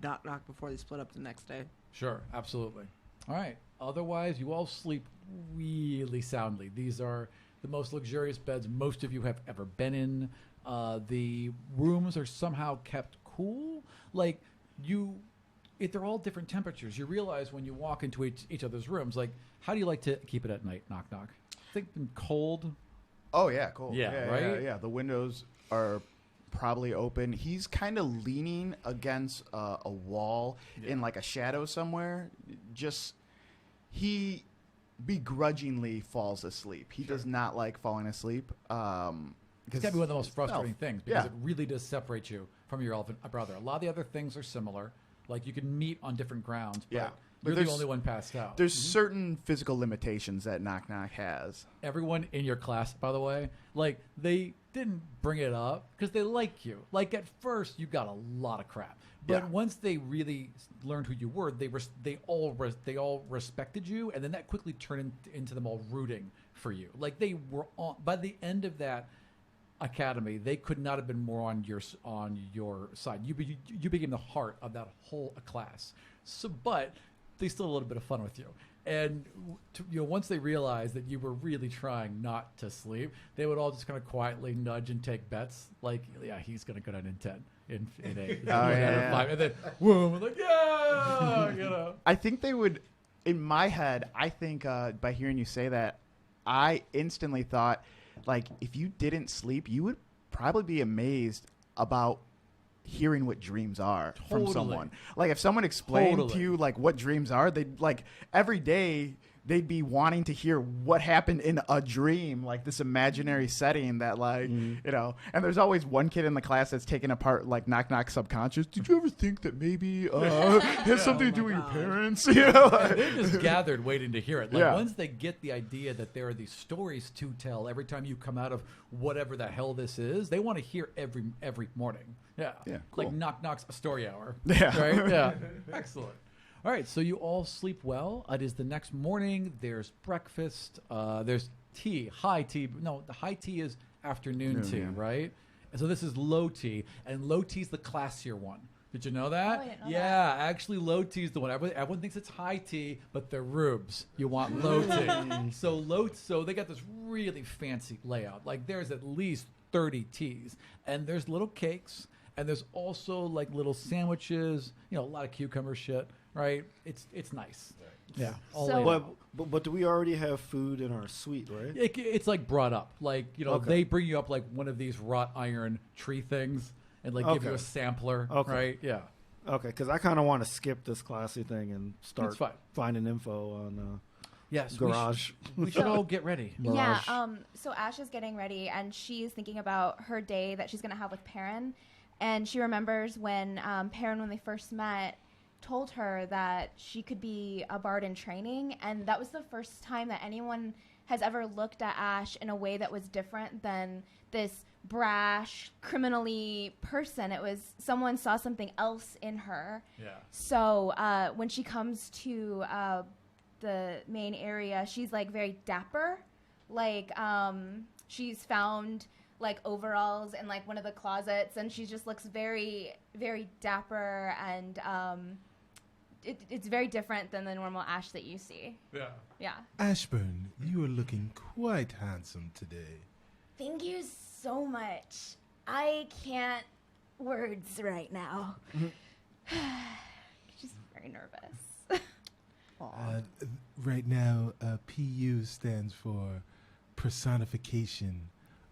Knock before they split up the next day. Sure. Absolutely. All right. Otherwise, you all sleep really soundly. These are the most luxurious beds most of you have ever been in. The rooms are somehow kept cool. Like they're all different temperatures. You realize when you walk into each other's rooms, like, how do you like to keep it at night? Knock. Think cold. Oh yeah, cool. Yeah, right? Yeah. The windows are probably open. He's kind of leaning against a wall in like a shadow somewhere. He begrudgingly falls asleep. He does not like falling asleep. It's got to be one of the most frustrating things because it really does separate you from your elven brother. A lot of the other things are similar. Like, you can meet on different grounds, but you're the only one passed out. There's certain physical limitations that Knock has. Everyone in your class, by the way, like, they didn't bring it up because they like you. Like, at first, you got a lot of crap. But once they really learned who you were, they all respected you, and then that quickly turned into them all rooting for you. Like, they were by the end of that academy, they could not have been more on your side. You became the heart of that whole class. So, but they still had a little bit of fun with you. And once they realized that you were really trying not to sleep, they would all just kind of quietly nudge and take bets. Like, yeah, he's going to go down in 10, in 8, yeah. 5. And then, boom, like, yeah, I think they would, in my head, I think by hearing you say that, I instantly thought, like, if you didn't sleep, you would probably be amazed about hearing what dreams are from someone. Like, if someone explained to you like what dreams are, they'd like every day they'd be wanting to hear what happened in a dream, like this imaginary setting that like you know. And there's always one kid in the class that's taking apart like knock knock subconscious. Did you ever think that maybe it has something to do with your parents? You know, they're just gathered waiting to hear it. Like once they get the idea that there are these stories to tell every time you come out of whatever the hell this is, they want to hear every morning. Yeah, cool. Like knock knocks a story hour. Yeah, right. Yeah, excellent. All right, so you all sleep well. It is the next morning. There's breakfast. There's tea, high tea. No, the high tea is afternoon tea, right? And so this is low tea, and low tea is the classier one. Did you know that? Oh, I didn't know that. Actually, low tea is the one. Everyone thinks it's high tea, but they're rubes. You want low tea. So they got this really fancy layout. Like there's at least 30 teas, and there's little cakes, and there's also like little sandwiches. You know, a lot of cucumber shit. Right, it's nice. Yeah. But do we already have food in our suite, right? It's like brought up, like they bring you up like one of these wrought iron tree things and like give you a sampler. Right? Yeah. Okay, because I kind of want to skip this classy thing and start finding info on. Yes, garage. We should all get ready. Yeah. So Ash is getting ready, and she's thinking about her day that she's gonna have with Perrin, and she remembers when Perrin, when they first met, told her that she could be a bard in training, and that was the first time that anyone has ever looked at Ash in a way that was different than this brash, criminally person. It was someone saw something else in her. Yeah. So when she comes to the main area, she's like very dapper. Like she's found like overalls in like one of the closets, and she just looks very, very dapper, and it's very different than the normal Ash that you see. Yeah. Yeah. Ashburn, you are looking quite handsome today. Thank you so much. I can't words right now. She's very nervous. Right now, PU stands for personification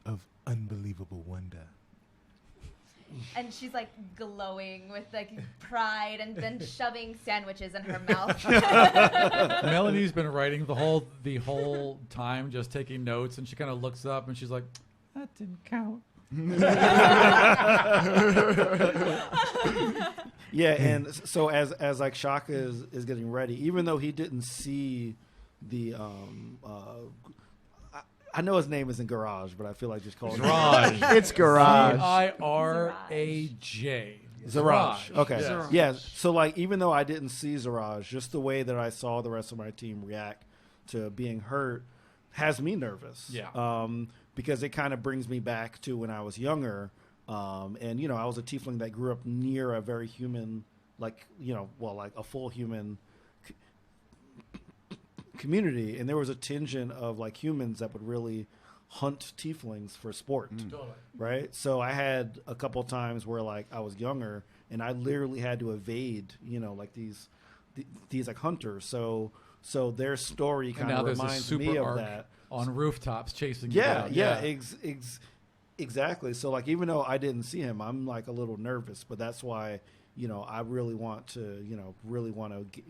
of unbelievable wonder. And she's like glowing with like pride, and then shoving sandwiches in her mouth. Melanie's been writing the whole time, just taking notes, and she kind of looks up and she's like, "That didn't count." Yeah, and so as like Shaka is getting ready, even though he didn't see the I know his name isn't Garage, but I feel like just call it Garage. It's Garage. Ziraj. Ziraj. Okay. Yes. Yeah. So like, even though I didn't see Ziraj, just the way that I saw the rest of my team react to being hurt has me nervous. Yeah. Because it kind of brings me back to when I was younger. And I was a tiefling that grew up near a very human, like a full human community, and there was a tinge of like humans that would really hunt tieflings for sport, right? So I had a couple times where like I was younger and I literally had to evade, like these like hunters. So their story kind of reminds me of that. On rooftops chasing you down. Exactly. So like, even though I didn't see him, I'm like a little nervous, but that's why I really want to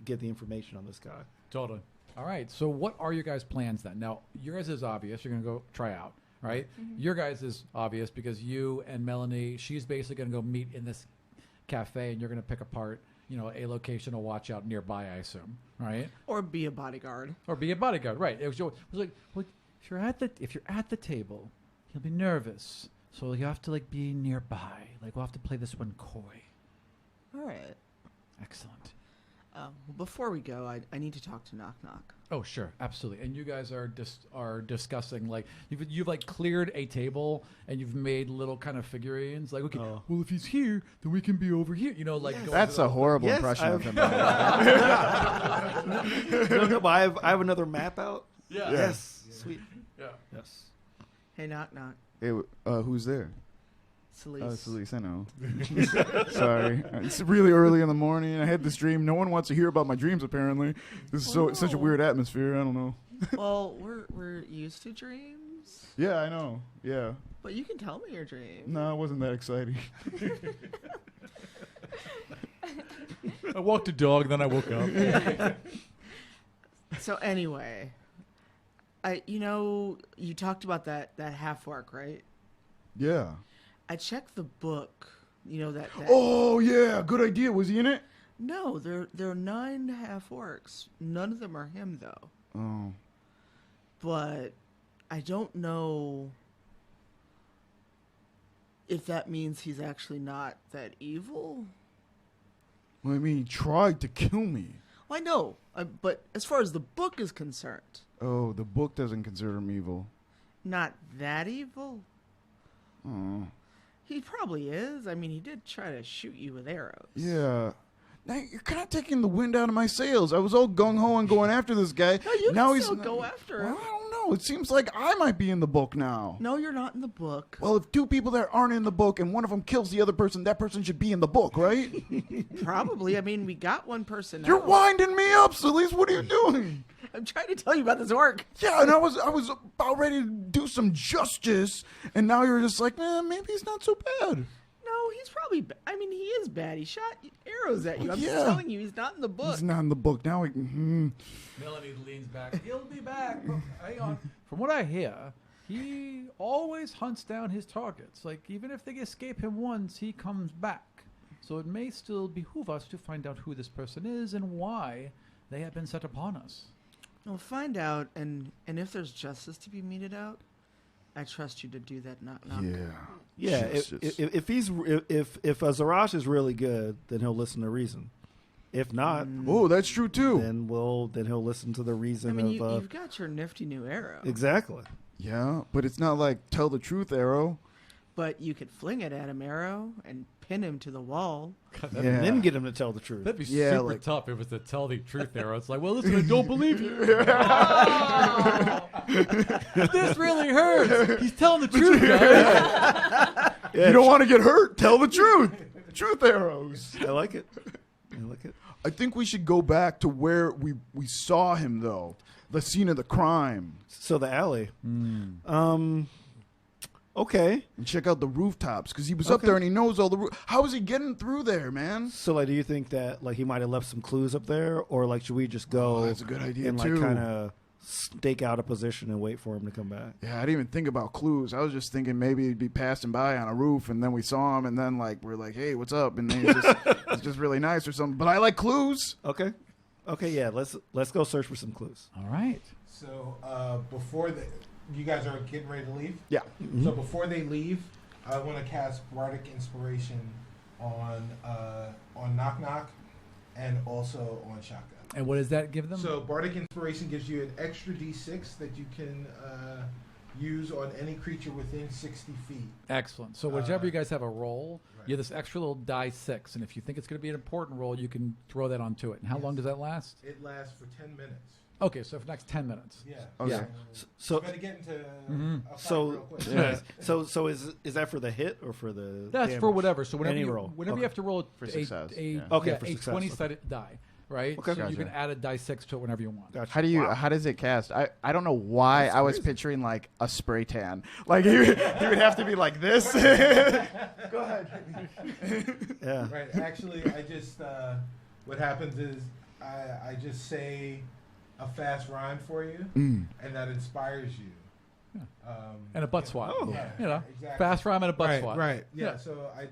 get the information on this guy. Totally. All right. So what are your guys' plans then? Now, yours is obvious. You're going to go try out, right? Mm-hmm. Your guys is obvious because you and Melanie, she's basically going to go meet in this cafe, and you're going to pick apart, a location to watch out nearby, I assume, right? Or be a bodyguard. Right. It was like, well, if you're at the table, you'll be nervous. So you have to like be nearby. Like we'll have to play this one coy. All right. Excellent. Well, before we go, I need to talk to Knock Knock. Oh, sure, absolutely. And you guys are discussing like you've like cleared a table and you've made little kind of figurines. Like, okay, well if he's here, then we can be over here. Like that's a horrible impression of him. No, but I have another map out. Yeah. Yes. Sweet. Yeah. Yes. Hey, knock knock. Hey, who's there? Celise. Celise, I know. Sorry. It's really early in the morning. I had this dream. No one wants to hear about my dreams, apparently. This is such a weird atmosphere. I don't know. Well, we're used to dreams. Yeah, I know. Yeah. But you can tell me your dream. No, it wasn't that exciting. I walked a dog, then I woke up. So anyway, you talked about that half orc, right? Yeah. I checked the book. That. Oh, yeah. Good idea. Was he in it? No, there are 9 half orcs. None of them are him, though. Oh. But I don't know if that means he's actually not that evil. Well, I mean, he tried to kill me. Well, I know, but as far as the book is concerned, Oh, the book doesn't consider him evil. not that evil. Oh. He probably is. I mean, he did try to shoot you with arrows. Yeah. Now you're kind of taking the wind out of my sails. I was all gung-ho and going after this guy. No, you now can he's still go after Well, him. I don't know. It seems like I might be in the book now. No, you're not in the book. Well, if 2 people that aren't in the book and one of them kills the other person, that person should be in the book, right? Probably. I mean, we got one person. You're out. winding me up, Celise. What are you doing? I'm trying to tell you about this orc. Yeah, and I was about ready to do some justice, and now you're just like, maybe he's not so bad. No, he's probably. I mean, he is bad. He shot arrows at you. I'm Yeah. just telling you, he's not in the book. He's not in the book now. Melanie leans back. He'll be back. Oh, hang on. From what I hear, he always hunts down his targets. Like, even if they escape him once, he comes back. So it may still behoove us to find out who this person is and why they have been set upon us. We'll find out, and if there's justice to be meted out, I trust you to do that. Knock knock. Yeah. If Azarash is really good, then he'll listen to reason. If not, Oh, that's true too. then he'll listen to the reason I mean, of you've got your nifty new arrow. exactly. Yeah, but it's not like tell the truth arrow. But you could fling it at him, arrow, and pin him to the wall. Yeah. And then get him to tell the truth. That'd be Yeah, super like- tough if it was to tell the truth arrow. It's like, well, listen, I don't believe you. This really hurts. He's telling the truth, guys. You don't want to get hurt. Tell the truth. Truth arrows. I like it. I like it. I think we should go back to where we saw him, though. The scene of the crime. So the alley. Okay. And check out the rooftops, because he was up there and he knows all the How is he getting through there, man? So like, do you think that like he might have left some clues up there, or like should we just go? Oh, that's a good idea, and too. like kind of stake out a position and wait for him to come back. Yeah, I didn't even think about clues. I was just thinking maybe he'd be passing by on a roof, and then we saw him, and then like we're like, hey, what's up? And then it's just really nice or something. But I like clues. Okay. Okay. Yeah. Let's go search for some clues. All right. So before you guys are getting ready to leave. Yeah. So before they leave, I want to cast Bardic Inspiration on Knock Knock, and also on Shotgun. And what does that give them? So Bardic Inspiration gives you an extra D6 that you can use on any creature within 60 feet. Excellent. So whichever you guys have a roll, you have this extra little die 6, and if you think it's going to be an important roll, you can throw that onto it. And how long does that last? It lasts for 10 minutes. Okay, so for the next 10 minutes. Yeah. Okay. Yeah. So better get into a fight real quick. Yeah. So is that for the hit or for the? That's damage? for whatever. So whenever Any you, roll. whenever Okay. you have to roll For success, yeah. Okay, for a success, 20-sided die, right? Okay. So you can Gotcha. add a die 6 to it whenever you want. Gotcha. How does it cast? I don't know why I was picturing like a spray tan. Like he would have to be like this. Go ahead. Yeah. Right. Actually, I just what happens is I just say a fast rhyme for you, and that inspires you. And a butt swat. Yeah, You know, exactly. fast rhyme and a butt Right. swat. Right. Yeah. Yeah. So I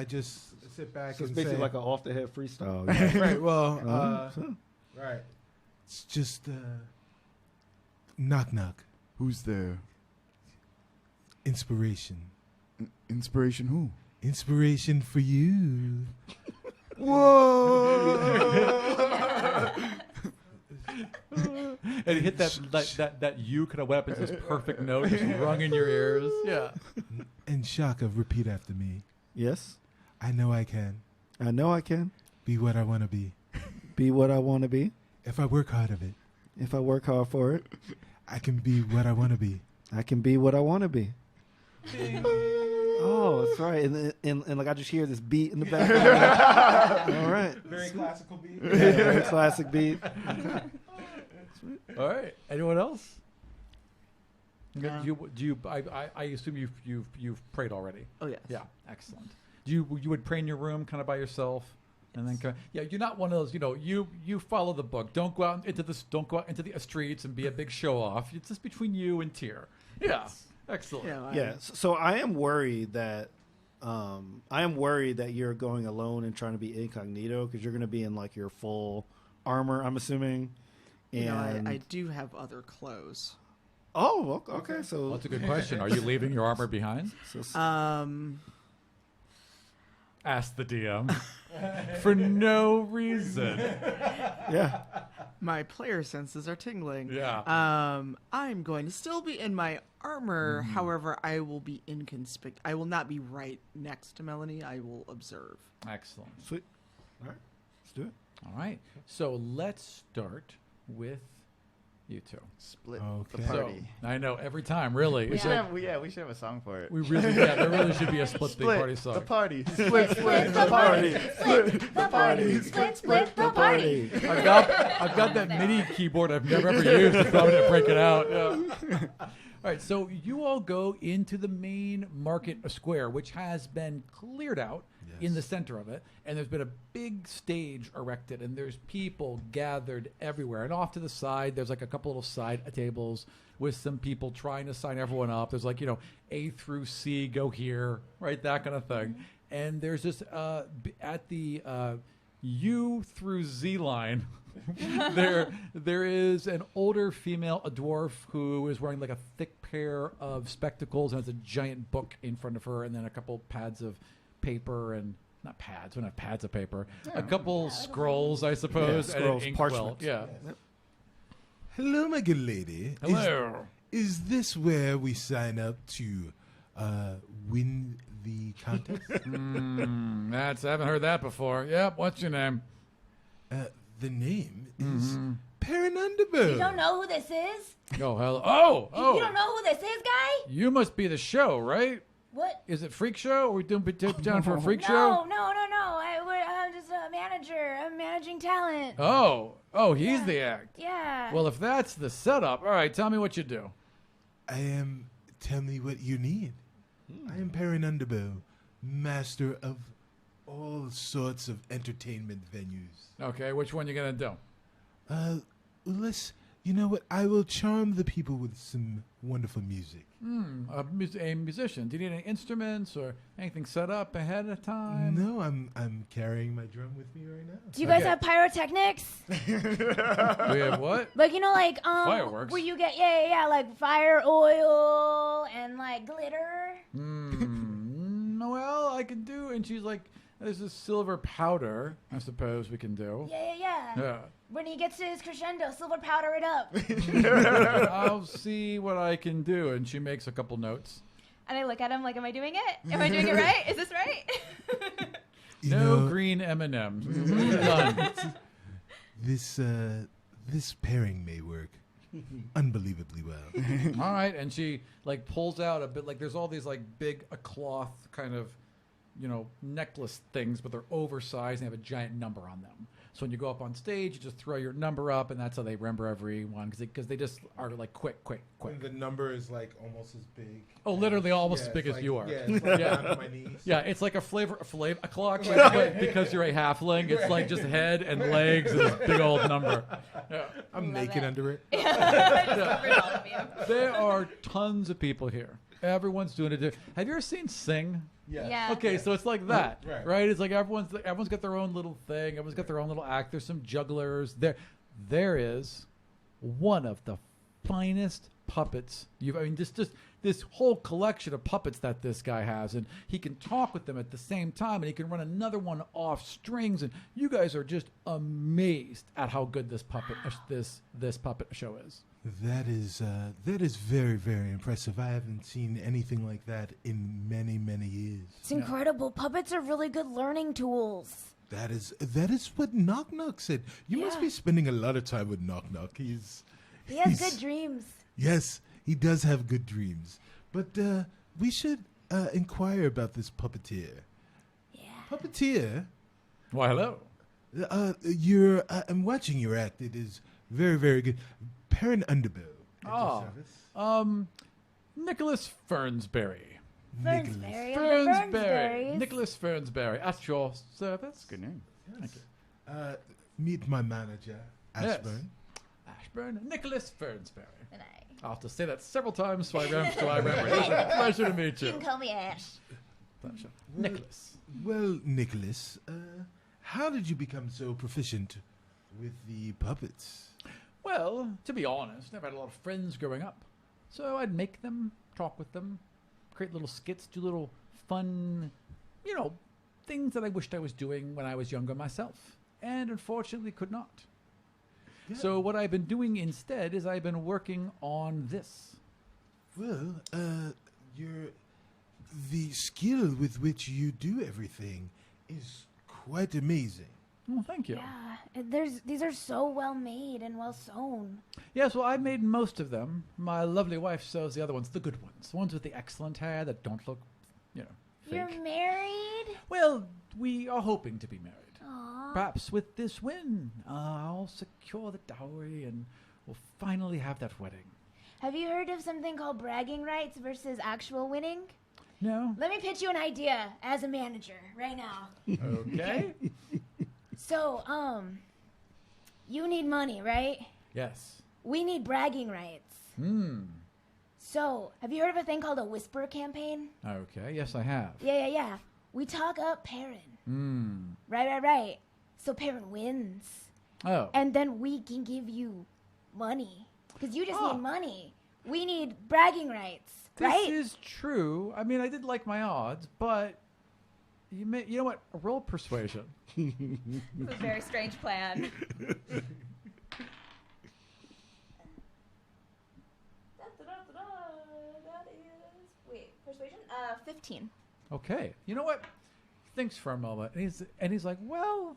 just sit back So it's and basically say, like an off the head freestyle. right. Well, So- right. It's just knock knock. Who's there? Inspiration. Inspiration who? Inspiration for you. Whoa! And you hit that you kind of went up into this perfect note, just rung in your ears. Yeah. And Shaka, repeat after me. Yes, I know I can I know I can be what I want to be. be what I want to be. If I work hard of it, If I work hard for it, I can be what I want to be. I can be what I want to be. Oh, that's right. And like I just hear this beat in the background. All right. Very classical beat. Yeah, very classic beat. All right. Anyone else? No. I assume you've prayed already. Oh yes. Yeah, excellent. You would pray in your room, kind of by yourself, and then you're not one of those. You follow the book. Don't go out into the streets and be a big show off. It's just between you and Tyr. Yeah, excellent. Yeah. So I am worried that you're going alone and trying to be incognito because you're going to be in like your full armor. I'm assuming. And I do have other clothes. Oh, okay. So Well, that's a good question. Are you leaving your armor behind? Ask the DM. For no reason. Yeah. My player senses are tingling. Yeah. I'm going to still be in my armor. However, I will be inconspicuous. I will not be right next to Melanie. I will observe. Excellent. Sweet. All right. Let's do it. All right. So let's start with you two. Split Okay. the party. So, I know every time, really. we It's should like- have, we should have a song for it. we really, there really should be a split the party song. the party. Split the party. Split the party. Split the party. I've got that MIDI keyboard I've never ever used. It's probably to break it out. Yeah. All right, so you all go into the main market square, which has been cleared out in the center of it, and there's been a big stage erected, and there's people gathered everywhere. And off to the side, there's like a couple little side tables with some people trying to sign everyone up. There's like, A through C, go here, right, that kind of thing. And there's just at the U through Z line. there is an older female, a dwarf, who is wearing like a thick pair of spectacles and has a giant book in front of her, and then a couple pads of paper and not pads. We don't have pads of paper. A couple scrolls, I suppose, Yeah, and scrolls, an ink parchment. Yeah. Hello, my good lady. Hello. Is this where we sign up to win the contest? I haven't heard that before. Yep. What's your name? The name is Perrin Underbow. You don't know who this is? Oh, hello. Oh. You don't know who this is, guy? You must be the show, right? What? Is it Freak Show? Are we doing down for a Freak Show? No. I'm just a manager. I'm managing talent. Oh, he's the act. Yeah. Well, if that's the setup, all right, tell me what you do. Tell me what you need. I am Perrin Underbow, master of all sorts of entertainment venues. Okay, which one you gonna do? You know what? I will charm the people with some wonderful music. A musician. Do you need any instruments or anything set up ahead of time? No, I'm carrying my drum with me right now. Do you guys Okay. have pyrotechnics? We have what? Like Fireworks. where you get like fire oil and like glitter. Well, I can do. And she's like, there's this silver powder, I suppose we can do. Yeah. When he gets to his crescendo, silver powder it up. I'll see what I can do. And she makes a couple notes. And I look at him like, am I doing it? Am I doing it right? Is this right? No green M&Ms. None. This pairing may work unbelievably well. All right, and she like pulls out a bit like there's all these like big cloth kind of necklace things, but they're oversized and have a giant number on them. So when you go up on stage, you just throw your number up, and that's how they remember everyone because they just are like quick. And the number is like almost as big. Oh, literally almost as big it's as you are. Yeah, it's like down to my knees. Yeah, it's like a clock, but because you're a halfling, it's like just head and legs and this big old number. Yeah. I'm naked under it. There are tons of people here. Everyone's doing it. Have you ever seen Sing? Yeah. Okay, so it's like that, Right. right? It's like everyone's got their own little thing. Everyone's got their own little act. There's some jugglers. There is one of the finest puppets just this whole collection of puppets that this guy has, and he can talk with them at the same time, and he can run another one off strings, and you guys are just amazed at how good this puppet show is. That is very, very impressive. I haven't seen anything like that in many, many years. It's incredible. Puppets are really good learning tools. That is what Knock Knock said. You must be spending a lot of time with Knock Knock. He has good dreams. Yes, he does have good dreams. But we should inquire about this puppeteer. Yeah. Puppeteer. Why, hello. I'm watching your act. It is very, very good. Perrin Underbow. At your service. Nicholas Fernsberry. Fernsberry. Nicholas Fernsberry at your service. Good name. Thank you. Meet my manager, Ashburn. Yes. Ashburn. Nicholas Fernsberry. And I'll have to say that several times so I remember. It was a pleasure to meet you you. can call me Ash. Pleasure. Nicholas. Well, Nicholas, how did you become so proficient with the puppets? Well, to be honest, never had a lot of friends growing up. So I'd make them, talk with them, create little skits, do little fun, things that I wished I was doing when I was younger myself. And unfortunately could not. Yeah. So what I've been doing instead is I've been working on this. Well, the skill with which you do everything is quite amazing. Well, thank you. Yeah, these are so well made and well sewn. Yes, well, I made most of them. My lovely wife sews the other ones, the good ones, the ones with the excellent hair that don't look, fake. You're married? Well, we are hoping to be married. Aww. Perhaps with this win, I'll secure the dowry and we'll finally have that wedding. Have you heard of something called bragging rights versus actual winning? No. Let me pitch you an idea as a manager right now. Okay. So, you need money, right? Yes. We need bragging rights. So, have you heard of a thing called a whisper campaign? Okay, yes, I have. Yeah. We talk up Perrin. Right. So Perrin wins. Oh. And then we can give you money. Because you just need money. We need bragging rights, right? This is true. I mean, I did like my odds, but you know what? Roll persuasion. It's a very strange plan. That is... Wait, persuasion? 15. Okay. You know what? Thinks for a moment, and he's like, well,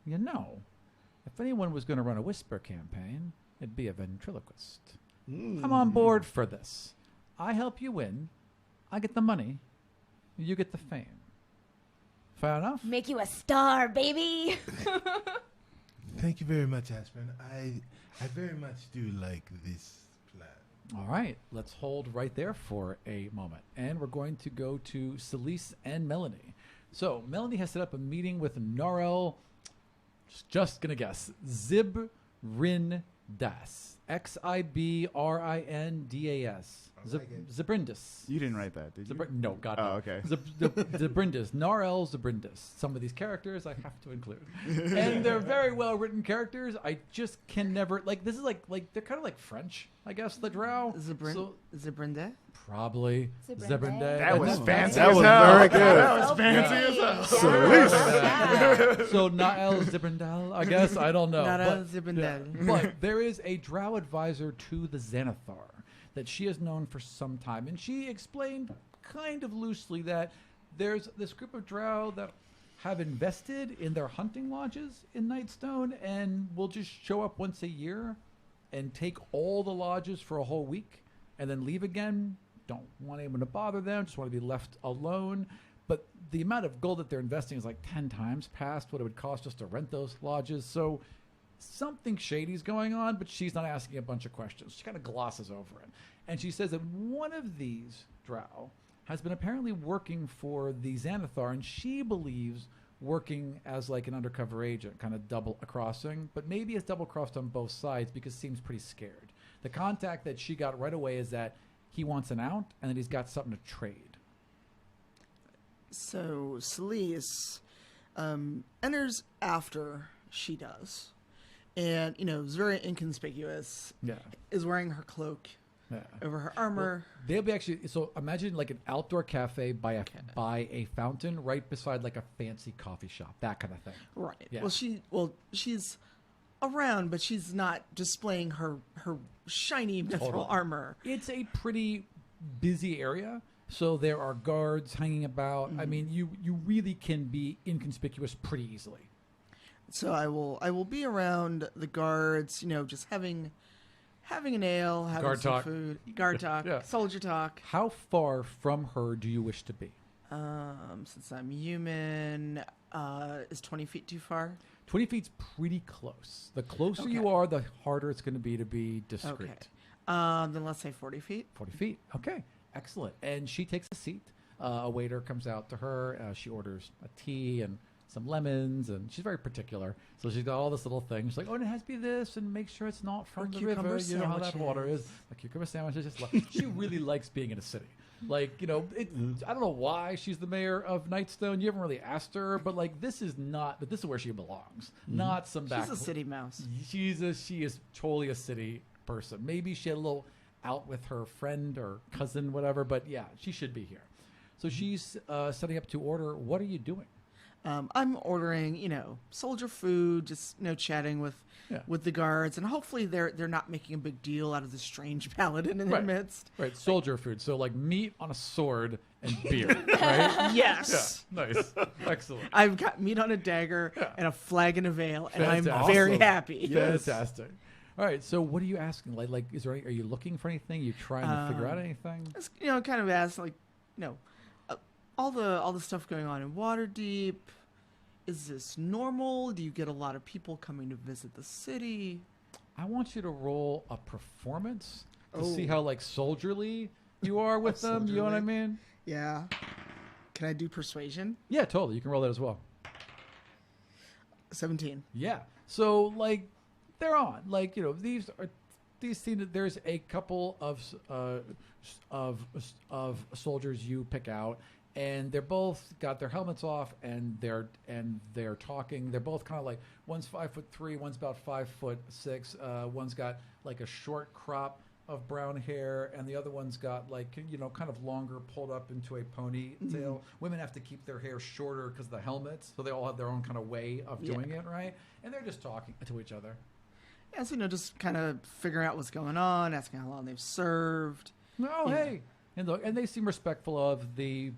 if anyone was going to run a whisper campaign, it'd be a ventriloquist. I'm on board for this. I help you win. I get the money. You get the fame. Fair enough? Make you a star, baby. Thank you very much, Ashburn. I very much do like this plan. All right. Let's hold right there for a moment. And we're going to go to Celise and Melanie. So Melanie has set up a meeting with Norel, just going to guess, Zibrindas. Xibrindas. Zibrindas. You didn't write that, did you? No, God, no. Oh, okay. Zibrindas. Narel Zibrindas. Some of these characters I have to include. And they're very well written characters. I just can never, this is like they're kind of like French, I guess, the drow. Zibrinde? Probably. Zibrinde. That was fancy That as was hell. very good. That was fancy as hell. So Nael Zibrindal, I guess. I don't know. Nara Zibrindel. But there is a drow advisor to the Xanathar that she has known for some time. And she explained kind of loosely that there's this group of drow that have invested in their hunting lodges in Nightstone and will just show up once a year and take all the lodges for a whole week and then leave again. Don't want anyone to bother them, just want to be left alone. But the amount of gold that they're investing is like 10 times past what it would cost just to rent those lodges. So something shady's going on, but she's not asking a bunch of questions. She kind of glosses over it. And she says that one of these drow has been apparently working for the Xanathar, and she believes working as like an undercover agent, kind of double crossing, but maybe it's double crossed on both sides because seems pretty scared. The contact that she got right away is that he wants an out and that he's got something to trade. So Celise enters after she does. And, is very inconspicuous. Yeah. Is wearing her cloak over her armor. Well, they'll be actually, so imagine like an outdoor cafe by a fountain right beside like a fancy coffee shop, that kind of thing. Right. Yeah. She's around, but she's not displaying her shiny mithril armor. It's a pretty busy area, so there are guards hanging about. I mean, you really can be inconspicuous pretty easily. So I will be around the guards, just having an ale, having Guard some talk. food, guard talk, Yeah. soldier talk. How far from her do you wish to be? Since I'm human, is 20 feet too far? 20 feet's pretty close. The closer you Okay. are, the harder it's going to be discreet. Okay. Then let's say 40 feet. 40 feet. Okay. Excellent. And she takes a seat. A waiter comes out to her. She orders a tea and some lemons, and she's very particular. So she's got all this little thing. She's like, oh, and it has to be this, and make sure it's not from the river. cucumber You know how that water is. sandwiches. The cucumber sandwiches. She really likes being in a city. Like, I don't know why she's the mayor of Nightstone. You haven't really asked her, but this is where she belongs. Not some back. She's a city mouse. She is totally a city person. Maybe she had a little out with her friend or cousin, whatever, but yeah, she should be here. So she's setting up to order. What are you doing? I'm ordering, soldier food, just chatting with the guards, and hopefully they're not making a big deal out of this strange paladin in their midst. Right, soldier food. So meat on a sword and beer, right? Yes. Yeah, nice. Excellent. I've got meat on a dagger and a flag and a veil, and I'm Fantastic. very Awesome. happy. Fantastic. All right, so what are you asking? Like, are you looking for anything? Are you trying to figure out anything? Just, kind of ask, all the stuff going on in Waterdeep. Is this normal? Do you get a lot of people coming to visit the city? I want you to roll a performance to see Oh. how soldierly you are with them. You know what I mean? Yeah. Can I do persuasion? Yeah, totally. You can roll that as well. 17. Yeah. So they're on. These scenes. There's a couple of soldiers you pick out, and they're both got their helmets off, and they're talking. They're both kind of one's 5'3", one's about 5'6". One's got a short crop of brown hair, and the other one's got kind of longer, pulled up into a ponytail. Women have to keep their hair shorter because of the helmets, so they all have their own kind of way of doing it, right? And they're just talking to each other. Yeah, so, just kind of figuring out what's going on, asking how long they've served. Oh, hey. And they seem respectful of the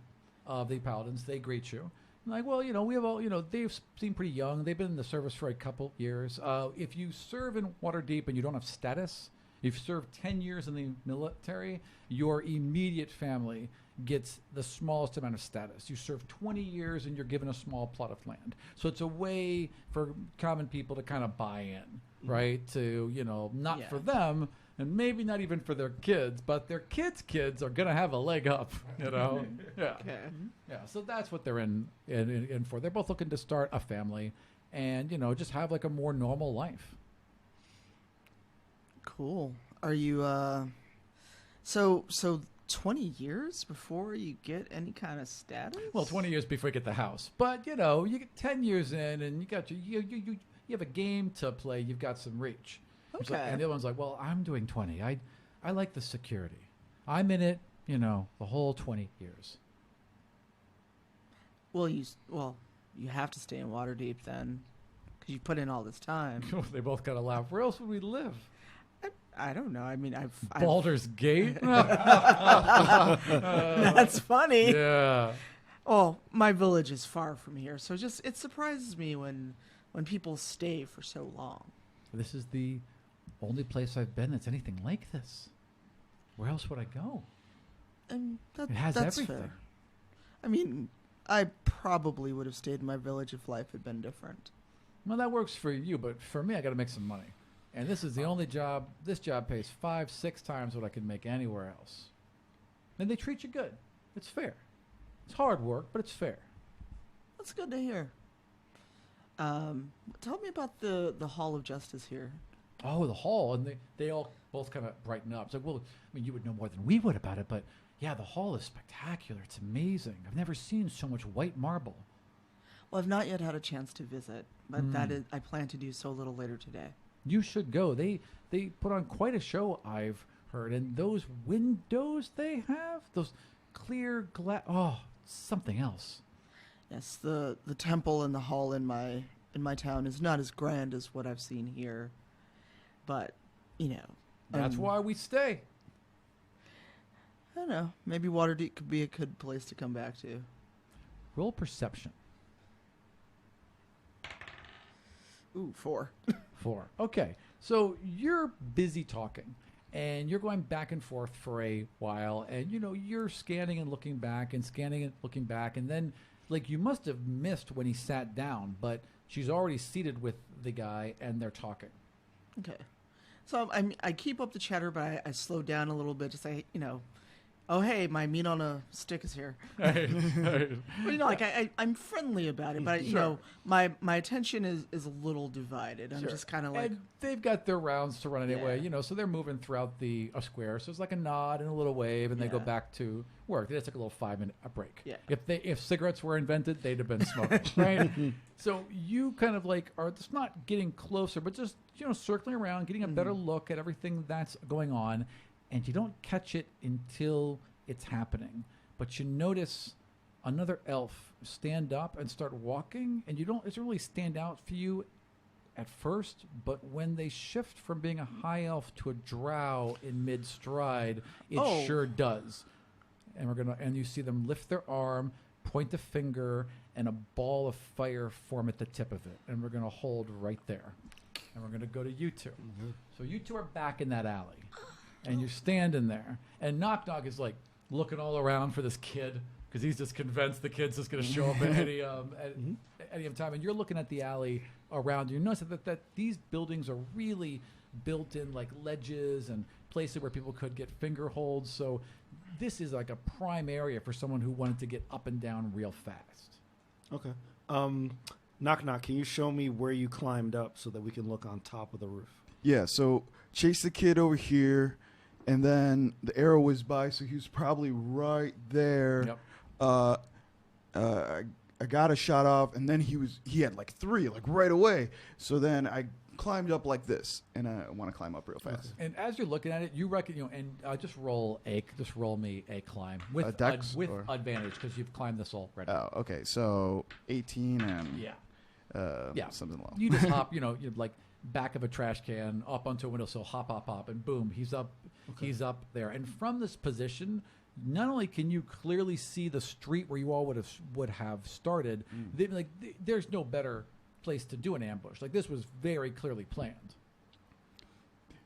paladins. They greet you. Well, we have all, they seem pretty young. They've been in the service for a couple years. If you serve in Waterdeep and you don't have status, if you serve 10 years in the military, your immediate family gets the smallest amount of status. You serve 20 years and you're given a small plot of land. So it's a way for common people to kind of buy in, right? To, not for them, and maybe not even for their kids, but their kids' are going to have a leg up, Yeah. Okay. Yeah, so that's what they're in for. They're both looking to start a family and, just have a more normal life. Cool. Are you, so 20 years before you get any kind of status? Well, 20 years before you get the house. But, you get 10 years in and you got you have a game to play. You've got some reach. Okay. And the other one's like, well, I'm doing 20. I like the security. I'm in it, the whole 20 years. Well, you have to stay in Waterdeep then, because you put in all this time. They both kind of laugh. Where else would we live? I don't know. I mean, I've Baldur's Gate? That's funny. Yeah. Oh, my village is far from here, so it surprises me when people stay for so long. This is the only place I've been that's anything like this. Where else would I go? And It has that's everything. fair. I mean, I probably would have stayed in my village if life had been different. Well, that works for you, but for me, I got to make some money. And this is the only job. This job pays 5-6 times what I could make anywhere else. And they treat you good. It's fair. It's hard work, but it's fair. That's good to hear. Tell me about the Hall of Justice here. Oh, the hall. And they all both kind of brighten up. It's like, well, I mean, you would know more than we would about it, but yeah, the hall is spectacular. It's amazing. I've never seen so much white marble. Well, I've not yet had a chance to visit, but I plan to do so a little later today. You should go. They put on quite a show, I've heard. And those windows they have, those clear glass, oh, something else. Yes, the temple and the hall in my town is not as grand as what I've seen here, but That's why we stay. I don't know. Maybe Waterdeep could be a good place to come back to. Roll perception. Ooh, 4. 4. Okay. So you're busy talking. And you're going back and forth for a while, and you're scanning and looking back and scanning and looking back, and then you must have missed when he sat down, but she's already seated with the guy and they're talking. Okay. So I keep up the chatter, but I slow down a little bit to say, oh, hey, my meat on a stick is here. But, I'm friendly about it, but, Sure. my attention is a little divided. I'm Sure. just kind of like... And they've got their rounds to run anyway, Yeah. so they're moving throughout a square. So it's like a nod and a little wave, and they go Yeah. back to work. They just took a little 5-minute break. Yeah. If cigarettes were invented, they'd have been smoking, right? So you kind of are just not getting closer, but just, circling around, getting a better look at everything that's going on. And you don't catch it until it's happening. But you notice another elf stand up and start walking, and it doesn't really stand out for you at first, but when they shift from being a high elf to a drow in mid-stride, it sure does. And you see them lift their arm, point the finger, and a ball of fire form at the tip of it. And we're going to hold right there. And we're going to go to you two. So you two are back in that alley. And you're standing there. And Knock Knock is looking all around for this kid because he's just convinced the kid's just going to show up at any time. And you're looking at the alley around you. Notice that these buildings are really built in ledges and places where people could get finger holds. So this is a prime area for someone who wanted to get up and down real fast. Okay. Knock Knock, can you show me where you climbed up so that we can look on top of the roof? Yeah, so chase the kid over here, and then the arrow was by, so he was probably right there. Yep. I got a shot off, and then he had 3 right away. So then I climbed up like this, and I want to climb up real fast. And as you're looking at it, you reckon, just roll me a climb with dex with or? advantage because you've climbed this already. Oh, okay. So 18 and yeah, something low. You just hop, you're back of a trash can up onto a windowsill, hop, and boom, he's up. Okay. He's up there, and from this position, not only can you clearly see the street where you all would have started, there's no better place to do an ambush. This was very clearly planned.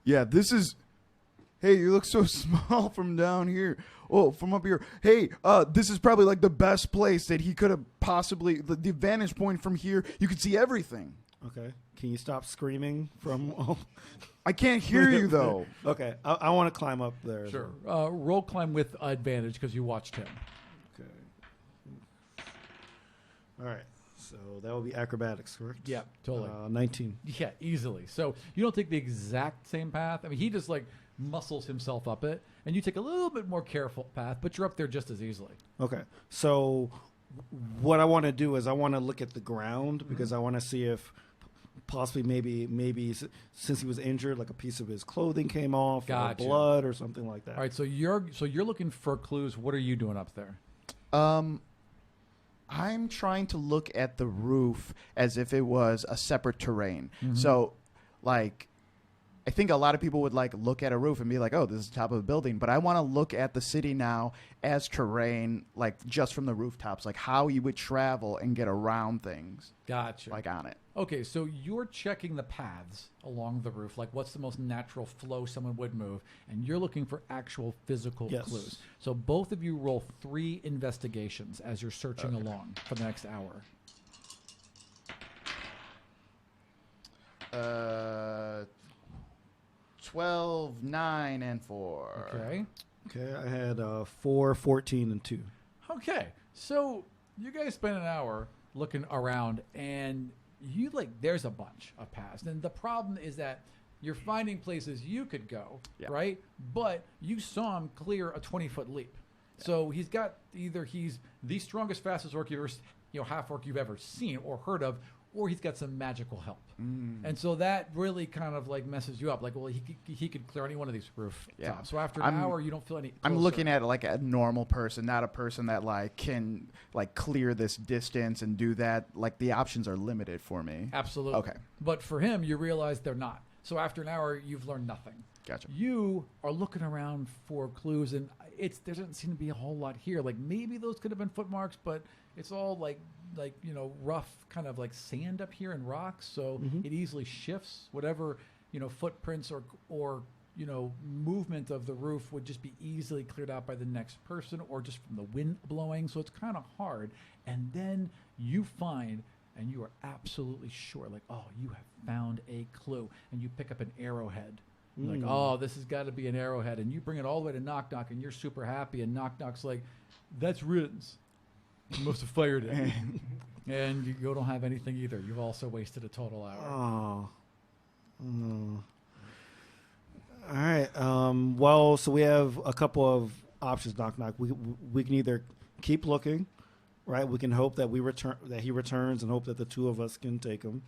Yeah, this is. Hey, you look so small from down here. Oh, from up here. Hey, this is probably the best place that he could have possibly. The vantage point from here, you could see everything. Okay. Can you stop screaming from? I can't hear you though. Okay, I want to climb up there. Sure. Roll climb with advantage because you watched him. Okay. All right. So that will be acrobatics, correct? Yeah, totally. 19. Yeah, easily. So you don't take the exact same path. I mean, he just muscles himself up it, and you take a little bit more careful path, but you're up there just as easily. Okay. So what I want to do is I want to look at the ground because I want to see if possibly maybe since he was injured, a piece of his clothing came off, Gotcha. or blood or something like that. All right. So you're looking for clues. What are you doing up there? I'm trying to look at the roof as if it was a separate terrain. Mm-hmm. So, I think a lot of people would look at a roof and be like, "Oh, this is the top of a building." But I want to look at the city now as terrain, just from the rooftops, how you would travel and get around things. Gotcha. On it. Okay, so you're checking the paths along the roof, what's the most natural flow someone would move, and you're looking for actual physical clues. So both of you roll 3 investigations as you're searching along for the next hour. 12, 9, and 4. Okay. Okay, I had 4, 14, and 2. Okay, so you guys spend an hour looking around, and you there's a bunch of paths. And the problem is that you're finding places you could go, right? But you saw him clear a 20-foot leap. Yeah. So he's the strongest, fastest orc you've ever, half orc you've ever seen or heard of, or he's got some magical help. And so that really kind of messes you up. He could clear any one of these roof tops. So after an hour, you don't feel any closer. I'm looking at a normal person, not a person that can clear this distance and do that. The options are limited for me. Absolutely. Okay. But for him, you realize they're not. So after an hour, you've learned nothing. Gotcha. You are looking around for clues, and there doesn't seem to be a whole lot here. Maybe those could have been footmarks, but it's all like rough kind of like sand up here and rocks, so it easily shifts. Whatever footprints or movement of the roof would just be easily cleared out by the next person or just from the wind blowing. So it's kind of hard. And then you find, and you are absolutely sure, like, oh, you have found a clue, and you pick up an arrowhead. You're like, oh, this has got to be an arrowhead, and you bring it all the way to Knock Knock, and you're super happy, and Knock Knock's like, that's riddance. You must have fired it. And you don't have anything either. You've also wasted a total hour. Oh. All right. Well, so we have a couple of options, Knock Knock. We can either keep looking, right? We can hope that he returns, and hope that the two of us can take him.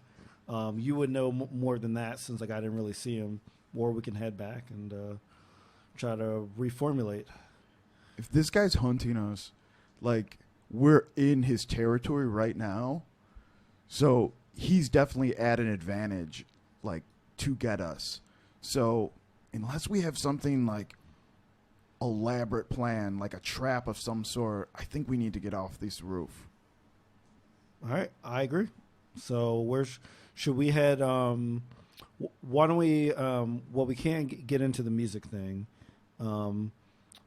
You would know more than that, since I didn't really see him. Or we can head back and try to reformulate. If this guy's hunting us, like, we're in his territory right now, so he's definitely at an advantage, like, to get us. So unless we have something like elaborate plan, like a trap of some sort, I think we need to get off this roof. All right, I agree. So where should we head? Why don't we? Well, we can't get into the music thing.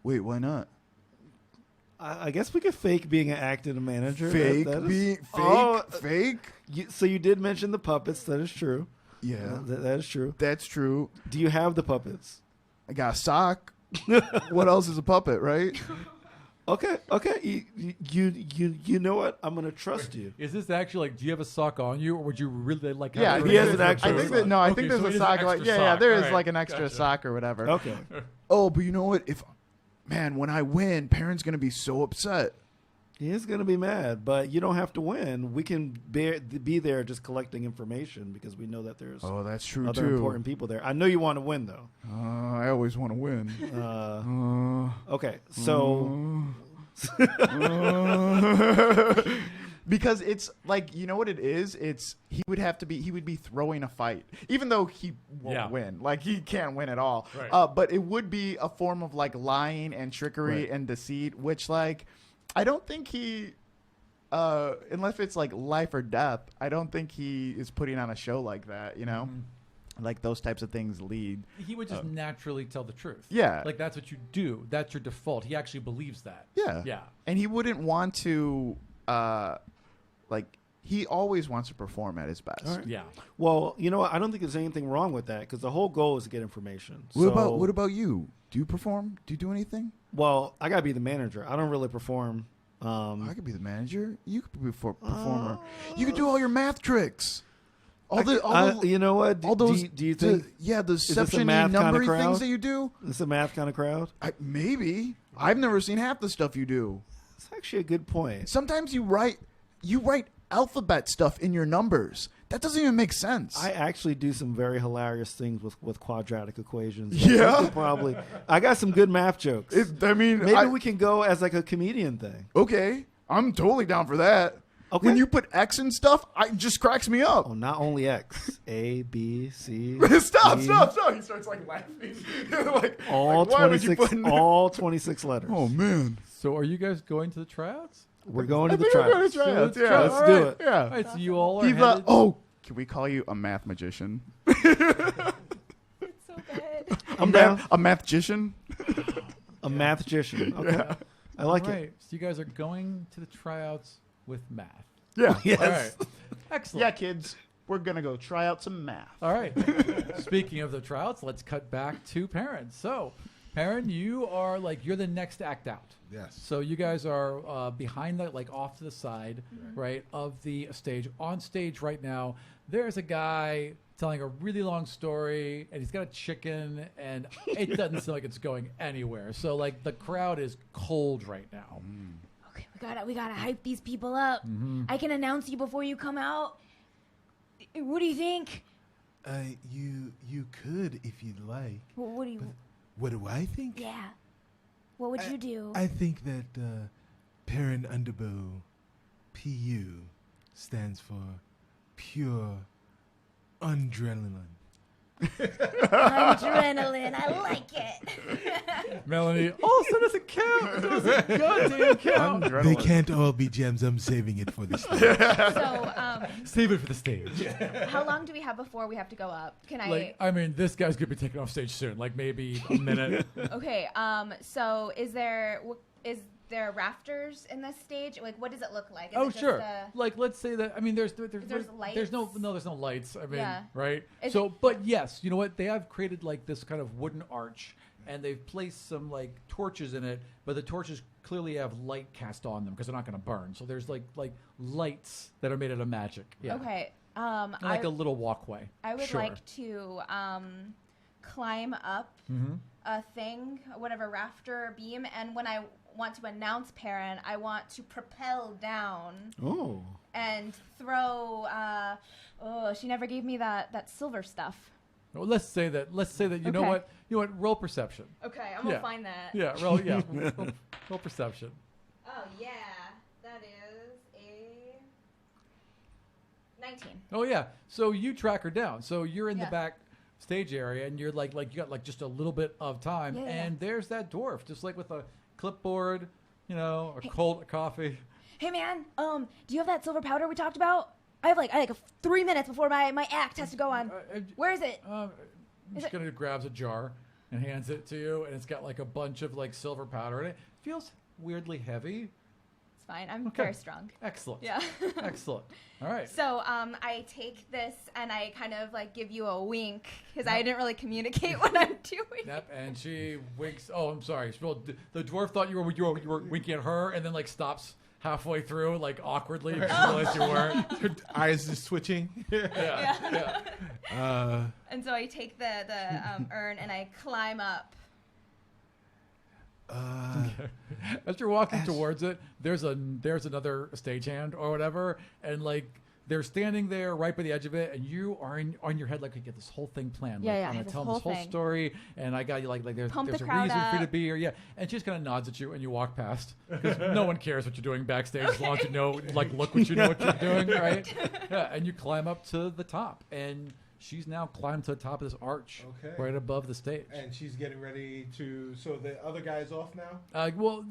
Wait, why not? I guess we could fake being an actor and a manager. Fake? So you did mention the puppets. That is true. Yeah. That is true. That's true. Do you have the puppets? I got a sock. What else is a puppet, right? Okay. You know what? I'm gonna trust you. Is this actually like? Do you have a sock on you, or would you really like? Yeah, he has an extra. I think that no. I Okay, think there's so a it is sock. an Like, extra yeah, sock. there is All right, like an extra gotcha. sock or whatever. Okay. Oh, but you know what? When I win, Perrin's gonna be so upset. He is going to be mad, but you don't have to win. We can be there just collecting information, because we know that there's That's true other important people there. I know you want to win, though. I always want to win. Okay, so... Because it's like, you know what it is? He would be throwing a fight, even though he won't win. Like, he can't win at all. Right. But it would be a form of like lying and trickery and deceit, which, like, I don't think he, unless it's like life or death, I don't think he is putting on a show like that, Like, those types of things lead. He would just naturally tell the truth. Yeah. Like, that's what you do. That's your default. He actually believes that. Yeah. Yeah. And he wouldn't want to, he always wants to perform at his best. All right. Yeah. Well, you know what? I don't think there's anything wrong with that, because the whole goal is to get information. What about you? Do you perform? Do you do anything? Well, I got to be the manager. I don't really perform. I could be the manager. You could be a performer. You could do all your math tricks. You know what? All those. Do you think? The deception math kinda numbery crowd? things that you do. It's a math kind of crowd. Maybe. I've never seen half the stuff you do. That's actually a good point. Sometimes you write alphabet stuff in your numbers. That doesn't even make sense. I actually do some very hilarious things with quadratic equations. Yeah? I got some good math jokes. Maybe we can go as like a comedian thing. Okay, I'm totally down for that. Okay. When you put X and stuff, it just cracks me up. Oh, not only X, A, B, C. Stop! D, He starts like laughing. all 26 letters. Oh man! So, are you guys going to the tryouts? We're going to the We're going to tryouts. tryouts. Yeah, Let's All do right. it. Yeah. All right. So you all are He's headed. can we call you a math magician? It's so good. I'm down. A mathmagician? A mathmagician. Okay. Yeah. I like All it. right. So you guys are going to the tryouts with math. Yeah. Yes. All right. Excellent. Yeah, kids. We're gonna go try out some math. All right. Speaking of the tryouts, let's cut back to Perrin. So, Perrin, you're the next act out. Yes. So you guys are behind the, off to the side, right, of the stage. On stage right now, there's a guy telling a really long story, and he's got a chicken, and it doesn't seem like it's going anywhere. So, the crowd is cold right now. Okay, we gotta hype these people up. I can announce you before you come out. What do you think? You could if you'd like. What do you? What do I think? Yeah. What would you do? I think that Perrin Underbow, PU, stands for pure adrenaline. Adrenaline. I like it. Melanie, oh, so doesn't count. It doesn't goddamn count. They can't all be gems. I'm saving it for the stage. So, Save it for the stage. how long do we have before we have to go up? Can Like, I mean, this guy's gonna be taken off stage soon. Like maybe a minute. Okay. So is there rafters in this stage? Like, what does it look like? Is Oh it just sure. a- Like let's say that. I mean, there's There's there's no lights. I mean, Yeah. right? Is So, it- but yes, you know what? They have created like this kind of wooden arch, and they've placed some like torches in it. But the torches clearly have light cast on them because they're not going to burn. So there's like lights that are made out of magic. Yeah. Okay. Like a little walkway. I would Sure. like to climb up Mm-hmm. a thing, whatever rafter or beam, and when I want to announce Perrin, I want to propel down Oh. and throw. She never gave me that silver stuff. Well, let's say that. You know Okay. what? You know what? Roll perception. Okay, I'm gonna Yeah. find that. Yeah. Roll. Yeah. roll perception. Oh yeah, that is a 19. Oh yeah. So you track her down. So you're in the Yeah. back stage area, and you're like you got like just a little bit of time, Yeah, yeah. and there's that dwarf, just like with a clipboard, you know, a cold coffee. Hey man, do you have that silver powder we talked about? I have like 3 minutes before my act has to go on. Where is it? Just gonna grabs a jar and hands it to you, and it's got like a bunch of like silver powder in it. Feels weirdly heavy. It's fine. I'm Okay. very strong. Excellent. Yeah. Excellent. All right. So I take this and I kind of like give you a wink because I didn't really communicate what I'm doing. Yep, and she winks. Oh, I'm sorry. Well, the dwarf thought you were winking at her, and then like stops halfway through, like awkwardly. Because she realized you weren't. Her eyes just switching. Yeah. And so I take the urn and I climb up. As you're walking towards it, there's another stagehand or whatever, and like they're standing there right by the edge of it, and you are on your head like you get this whole thing planned. Yeah, like, yeah, I'm gonna this tell whole this whole thing. story, and I got you like there's Pump a the crowd reason for you to up. be here. Yeah, and she just kind of nods at you, and you walk past because no one cares what you're doing backstage as long as you know, like look what you know what you're doing, right? Yeah, and you climb up to the top, and she's now climbed to the top of this arch, Okay. right above the stage. And she's getting ready to. So the other guy's off now. Well,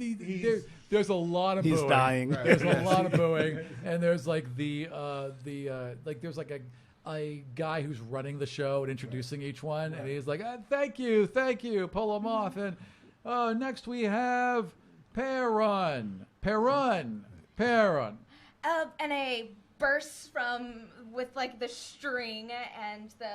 there's a lot of He's booing. dying. Right. There's a lot of booing, and there's like there's like a guy who's running the show and introducing each one, and he's like, thank you, pull them off, and next we have Perrin. And I burst with like the string and the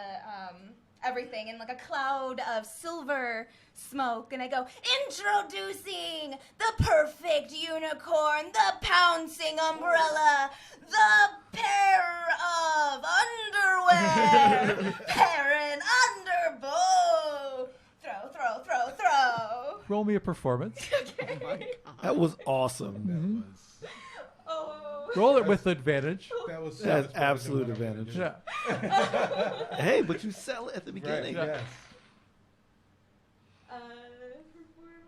everything and like a cloud of silver smoke, and I go, introducing the perfect unicorn, the pouncing umbrella, the pair of underwear, Perrin Underbow. Throw. Roll me a performance. That was awesome. Oh. Roll it with advantage. That was That's probably absolute the one I'm advantage. gonna Yeah. Hey, but you sell it at the do. beginning. Right, yes. Performance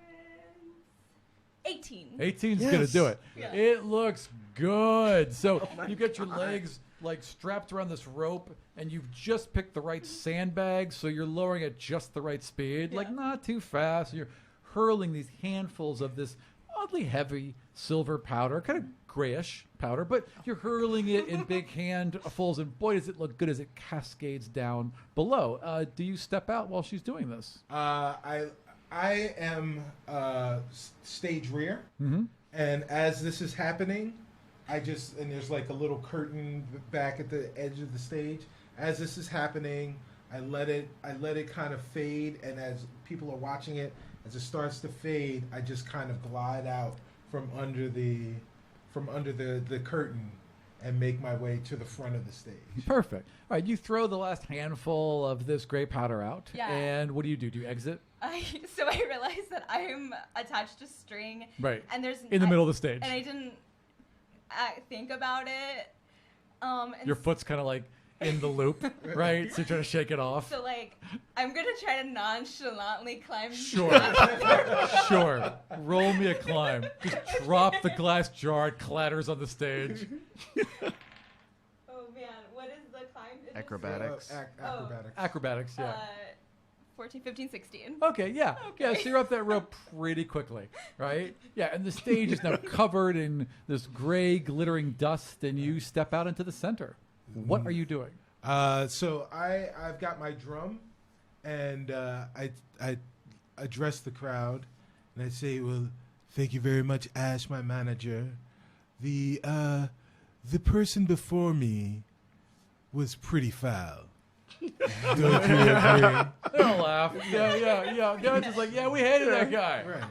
18. 18's Yes. gonna do it. Yeah. It looks good. So you get your legs like strapped around this rope, and you've just picked the right sandbags, so you're lowering at just the right speed, like not too fast. You're hurling these handfuls of this oddly heavy silver powder, kind of grayish powder, but you're hurling it in big handfuls, and boy, does it look good as it cascades down below. Do you step out while she's doing this? I am stage rear, Mm-hmm. and as this is happening, and there's like a little curtain back at the edge of the stage. As this is happening, I let it kind of fade, and as people are watching it, as it starts to fade, I just kind of glide out from under the curtain and make my way to the front of the stage. Perfect. All right, you throw the last handful of this gray powder out, Yeah. and what do? Do you exit? So I realized that I'm attached to string. Right. And there's In the middle of the stage. And I didn't think about it. And Your foot's kind of like in the loop, right? So you're trying to shake it off. So like, I'm gonna try to nonchalantly climb. Sure. Sure. Roll me a climb. Just drop the glass jar. It clatters on the stage. Oh man, what is the climb? Is it Acrobatics. Acrobatics. Acrobatics, yeah. 14, 15, 16. Okay, yeah. Yeah, so you're up that rope pretty quickly, right? Yeah, and the stage is now covered in this gray, glittering dust, and you step out into the center. What are you doing? So I've got my drum, and I address the crowd, and I say, "Well, thank you very much, Ash, my manager. The person before me was pretty foul. Don't you agree?" They'll laugh. Yeah. They're just like, yeah, we hated that guy. Right.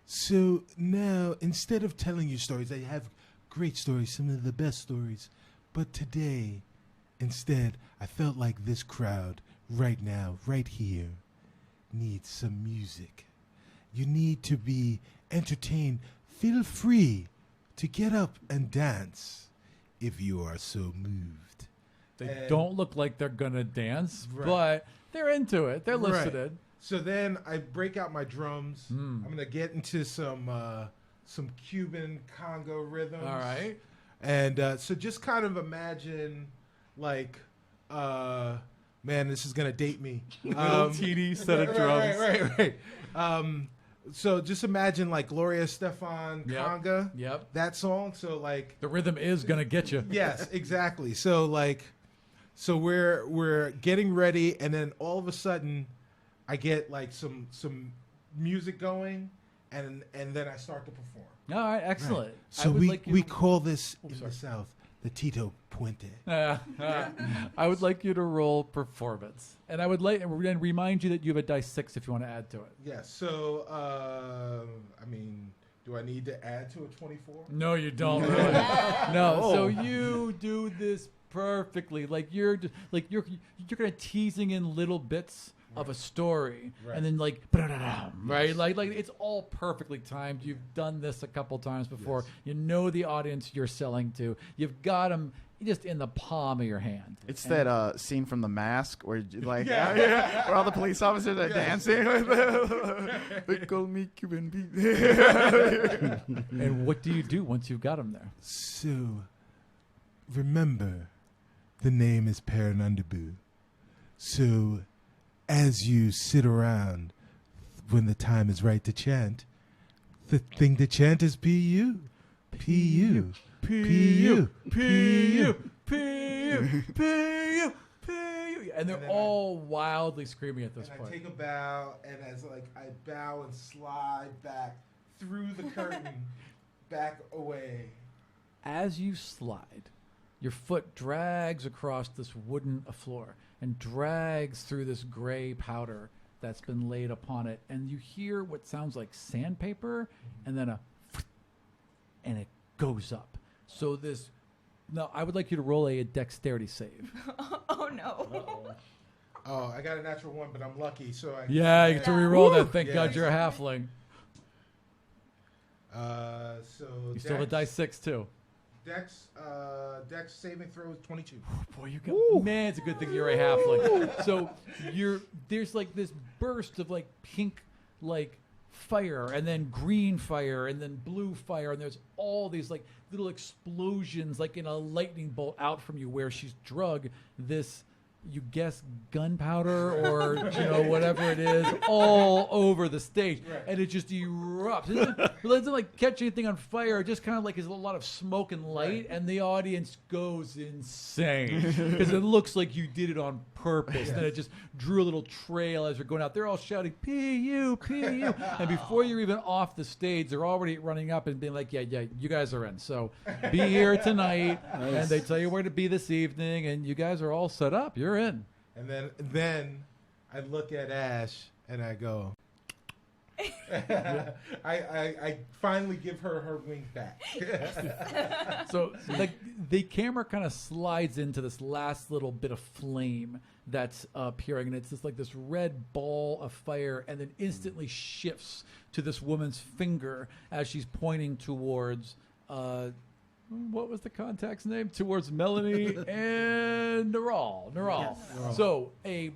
So now, instead of telling you stories, I have great stories, some of the best stories. But today, instead, I felt like this crowd, right now, right here, needs some music. You need to be entertained. Feel free to get up and dance if you are so moved. They don't look like they're going to dance, Right. but they're into it. They're Right. listening. So then I break out my drums. Mm. I'm gonna get into some Cuban Congo rhythms. All right. And so just kind of imagine, like, man, this is gonna date me. Little teeny set of drums. Right. So just imagine like Gloria Estefan, Yep. Conga. Yep. That song. So like, The rhythm is going to get you. yes, exactly. So like, so we're getting ready, and then all of a sudden, I get like some music going, and then I start to perform. All right, excellent. So I would we like you we to- call this in sorry. the South the Tito Puente. I would like you to roll performance. And I would like and remind you that you have a dice 6 if you want to add to it. Yes. So I mean, do I need to add to a 24? No, you don't. Really. No. So you do this perfectly. Like you're kind of teasing in little bits of a story, Right. and then like right, like it's all perfectly timed. You've done this a couple times before. Yes. You know the audience you're selling to. You've got them just in the palm of your hand. It's And- that scene from The Mask where like where all the police officers are dancing. They call me Cuban Pete. And what do you do once you've got them there? So remember, the name is Paranundabu. So as you sit around when the time is right to chant, the thing to chant is P-U. P-U. P-U. P-U. P-U. P-U. P-U. And they're all wildly screaming at this And I point. take a bow, and as like I bow and slide back through the curtain, back away. As you slide, your foot drags across this wooden floor and drags through this gray powder that's been laid upon it. And you hear what sounds like sandpaper, and then and it goes up. So this, now I would like you to roll a dexterity save. Oh no. Oh, I got a natural 1, but I'm lucky, so I. Yeah, you get to re-roll that. Thank Yeah. God you're a halfling. So You still have a dice 6 too. Dex saving throw is 22. Boy, you got man. It's a good thing you're a halfling. So there's like this burst of like pink, like fire, and then green fire, and then blue fire, and there's all these like little explosions, like in a lightning bolt out from you, where she's drug this. You guess gunpowder or whatever it is all over the stage, and it just erupts. It doesn't like catch anything on fire. It just kind of like is a lot of smoke and light, and the audience goes insane because it looks like you did it on purpose. And it just drew a little trail as you're going out. They're all shouting "P.U. P.U." and before you're even off the stage, they're already running up and being like, "Yeah, you guys are in. So be here tonight." And they tell you where to be this evening, and you guys are all set up. You're in. And then I look at Ash and I go. I finally give her wing back. So the camera kind of slides into this last little bit of flame that's appearing, and it's just like this red ball of fire, and then instantly shifts to this woman's finger as she's pointing towards what was the contact's name? Towards Melanie and Naral. Yes. So a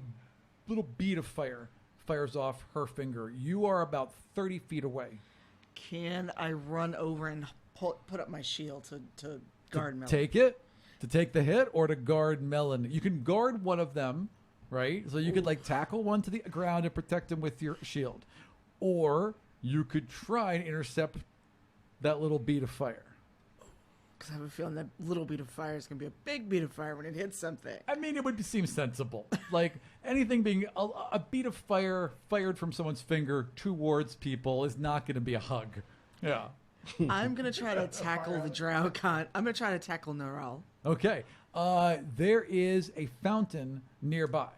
little bead of fire fires off her finger. You are about 30 feet away. Can I run over and put up my shield to guard Melanie? Take it, to take the hit, or to guard Melanie. You can guard one of them, right? So you could like tackle one to the ground and protect him with your shield. Or you could try and intercept that little bead of fire. Because I have a feeling that little bead of fire is going to be a big bead of fire when it hits something. I mean, it would seem sensible. Like anything being a bead of fire fired from someone's finger towards people is not going to be a hug. Yeah. I'm going to try to tackle the drow I'm going to try to tackle Noral. Okay. There is a fountain nearby.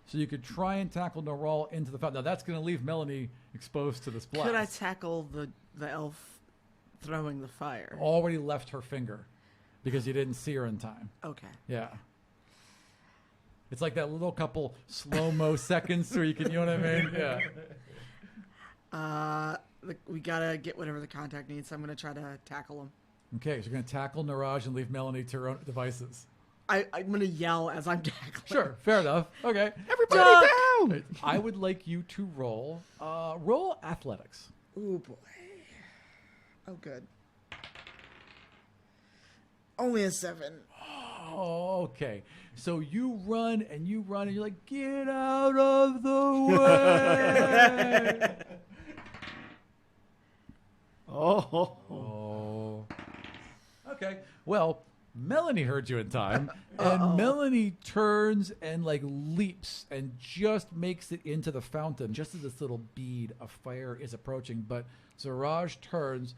So you could try and tackle Noral into the fountain. Now, that's going to leave Melanie exposed to this blast. Could I tackle the elf throwing the fire? Already left her finger because you didn't see her in time. Okay. Yeah. It's like that little couple slow-mo seconds where you can, you know what I mean? Yeah. We gotta get whatever the contact needs, so I'm gonna try to tackle him. Okay, so you're going to tackle Niraj and leave Melanie to her own devices. I'm gonna yell as I'm tackling. Sure, fair enough. Okay. Everybody down! I would like you to roll athletics. Ooh, boy. Oh, good. Only a 7. Oh, okay. So you run and you're like, get out of the way. Oh. Okay. Well, Melanie heard you in time, and Melanie turns and like leaps and just makes it into the fountain just as this little bead of fire is approaching. But Zaraj turns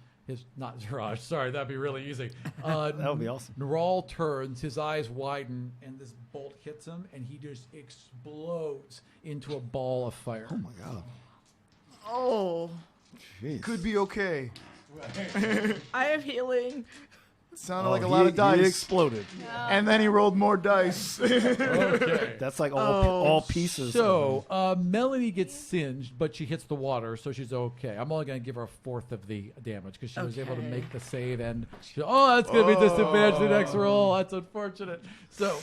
not Zaraj, sorry, that'd be really easy. That would be awesome. Naral turns, his eyes widen, and this bolt hits him, and he just explodes into a ball of fire. Oh my god. Oh. Jeez. Could be okay. I have healing. Sounded like a lot of dice. He exploded. And then he rolled more dice. Okay. That's like all pieces. So Melanie gets singed, but she hits the water, so she's okay. I'm only going to give her a fourth of the damage because she was able to make the save, and that's going to be disadvantage the next roll. That's unfortunate. So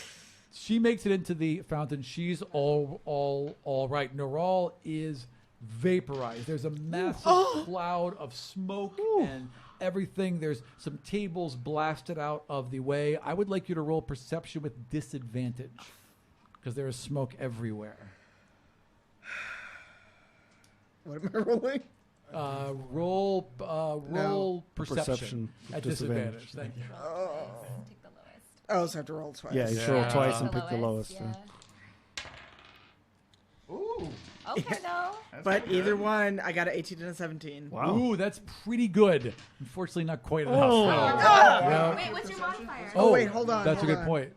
she makes it into the fountain. She's all right. Noral is vaporized. There's a massive cloud of smoke and everything. There's some tables blasted out of the way. I would like you to roll perception with disadvantage because there is smoke everywhere. What am I rolling? Roll perception Perception at disadvantage. disadvantage. Thank you. Take the lowest. Oh, so I have to roll twice. Yeah, you should roll twice and The pick the lowest. yeah. Ooh. Okay, though. But either one, I got an 18 and a 17. Wow. Ooh, that's pretty good. Unfortunately, not quite enough. Oh. Yeah. Wait, what's your modifier? Oh, wait, hold on, That's hold a good on. point.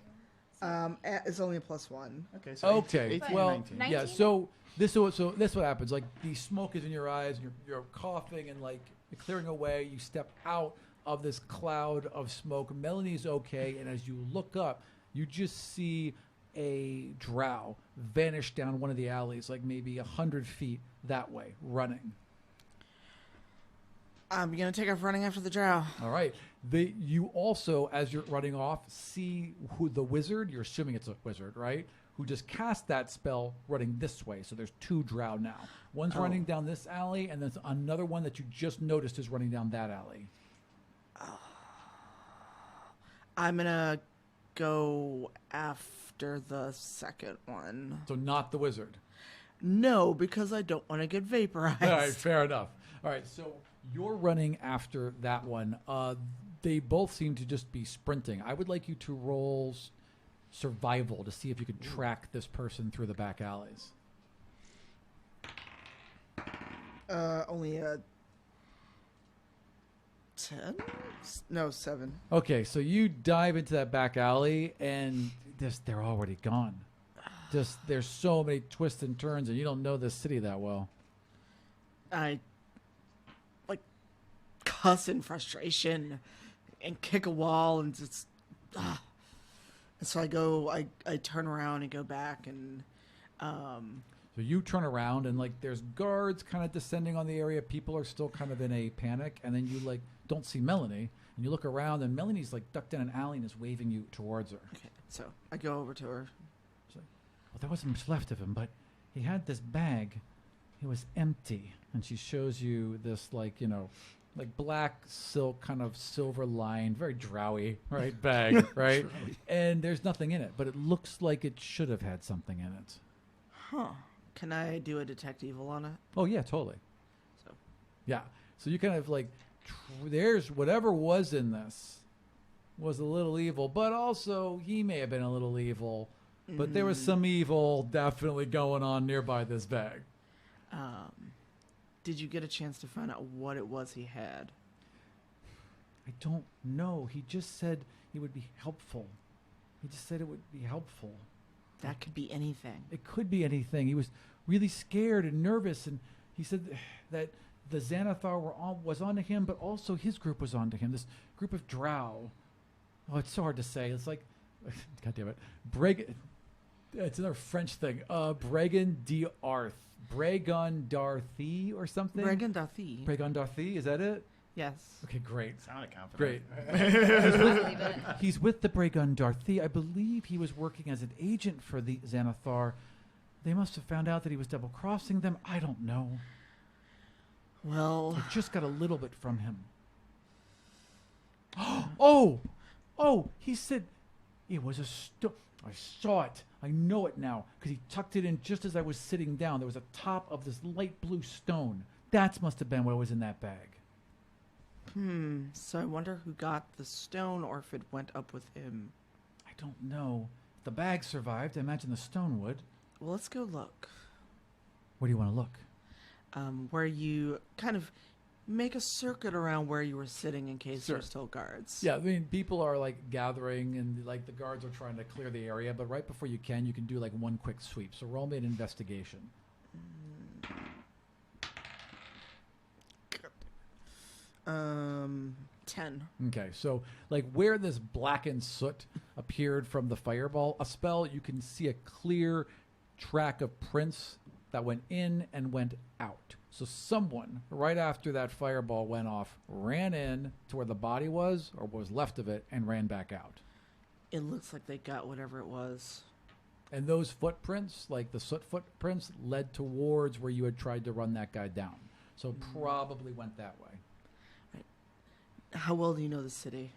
It's only a +1. Okay, so Okay, 18, well, 19. yeah. 19? So this what happens. Like the smoke is in your eyes, and you're coughing and like you're clearing away. You step out of this cloud of smoke. Melanie's okay, and as you look up, you just see a drow vanish down one of the alleys, like maybe 100 feet that way, running. I'm gonna take off running after the drow. All right. You also, as you're running off, see who the wizard, you're assuming it's a wizard, right? Who just cast that spell running this way. So there's 2 drow now. One's running down this alley, and there's another one that you just noticed is running down that alley. I'm gonna go after the second one. So not the wizard. No, because I don't want to get vaporized. All right, fair enough. All right, so you're running after that one. They both seem to just be sprinting. I would like you to roll survival to see if you can track this person through the back alleys. Only a 10? No, 7. Okay, so you dive into that back alley, and they're already gone. There's so many twists and turns, and you don't know this city that well. I cuss in frustration and kick a wall and just and so I turn around and go back and So you turn around, and like there's guards kind of descending on the area. People are still kind of in a panic, and then you like don't see Melanie, and you look around, and Melanie's like ducked in an alley and is waving you towards her. okay, so I go over to her. Well, there wasn't much left of him, but he had this bag. It was empty. And she shows you this, like, like black silk, kind of silver lined, very drowy, right, bag, right? And there's nothing in it, but it looks like it should have had something in it. Huh. Can I do a detect evil on it? Oh yeah, totally. So Yeah. So you kind of like, there's whatever was in this was a little evil, but also he may have been a little evil, but there was some evil definitely going on nearby this bag. Did you get a chance to find out what it was he had? I don't know. He just said it would be helpful. He just said it would be helpful. That could be anything. It could be anything. He was really scared and nervous, and he said that the Xanathar was onto him, but also his group was onto him. This group of drow. Oh, it's so hard to say. It's like, God damn it, it's another French thing. Bregan d'Arth, Bregan d'Arthy or something. Bregan d'Arthy. Bregan d'Arthy, is that it? Yes. Okay, great. Sounded confident. Great. He's with the Bregan d'Arthy. I believe he was working as an agent for the Xanathar. They must have found out that he was double-crossing them. I don't know. Well, I just got a little bit from him. Oh, he said it was a stone. I saw it. I know it now because he tucked it in just as I was sitting down. There was a top of this light blue stone. That must have been what was in that bag. So I wonder who got the stone or if it went up with him. I don't know. If the bag survived, I imagine the stone would. Well, let's go look. Where do you want to look? Where you kind of make a circuit around where you were sitting in case Sure. there's still guards. Yeah, I mean, people are like gathering and like the guards are trying to clear the area, but right before you can do like one quick sweep. So roll me an investigation. 10. Okay, so like where this blackened soot appeared from the fireball, a spell, you can see a clear track of prints that went in and went out. So someone, right after that fireball went off, ran in to where the body was, or what was left of it, and ran back out. It looks like they got whatever it was. And those footprints, like the soot footprints, led towards where you had tried to run that guy down. So probably went that way. How well do you know the city?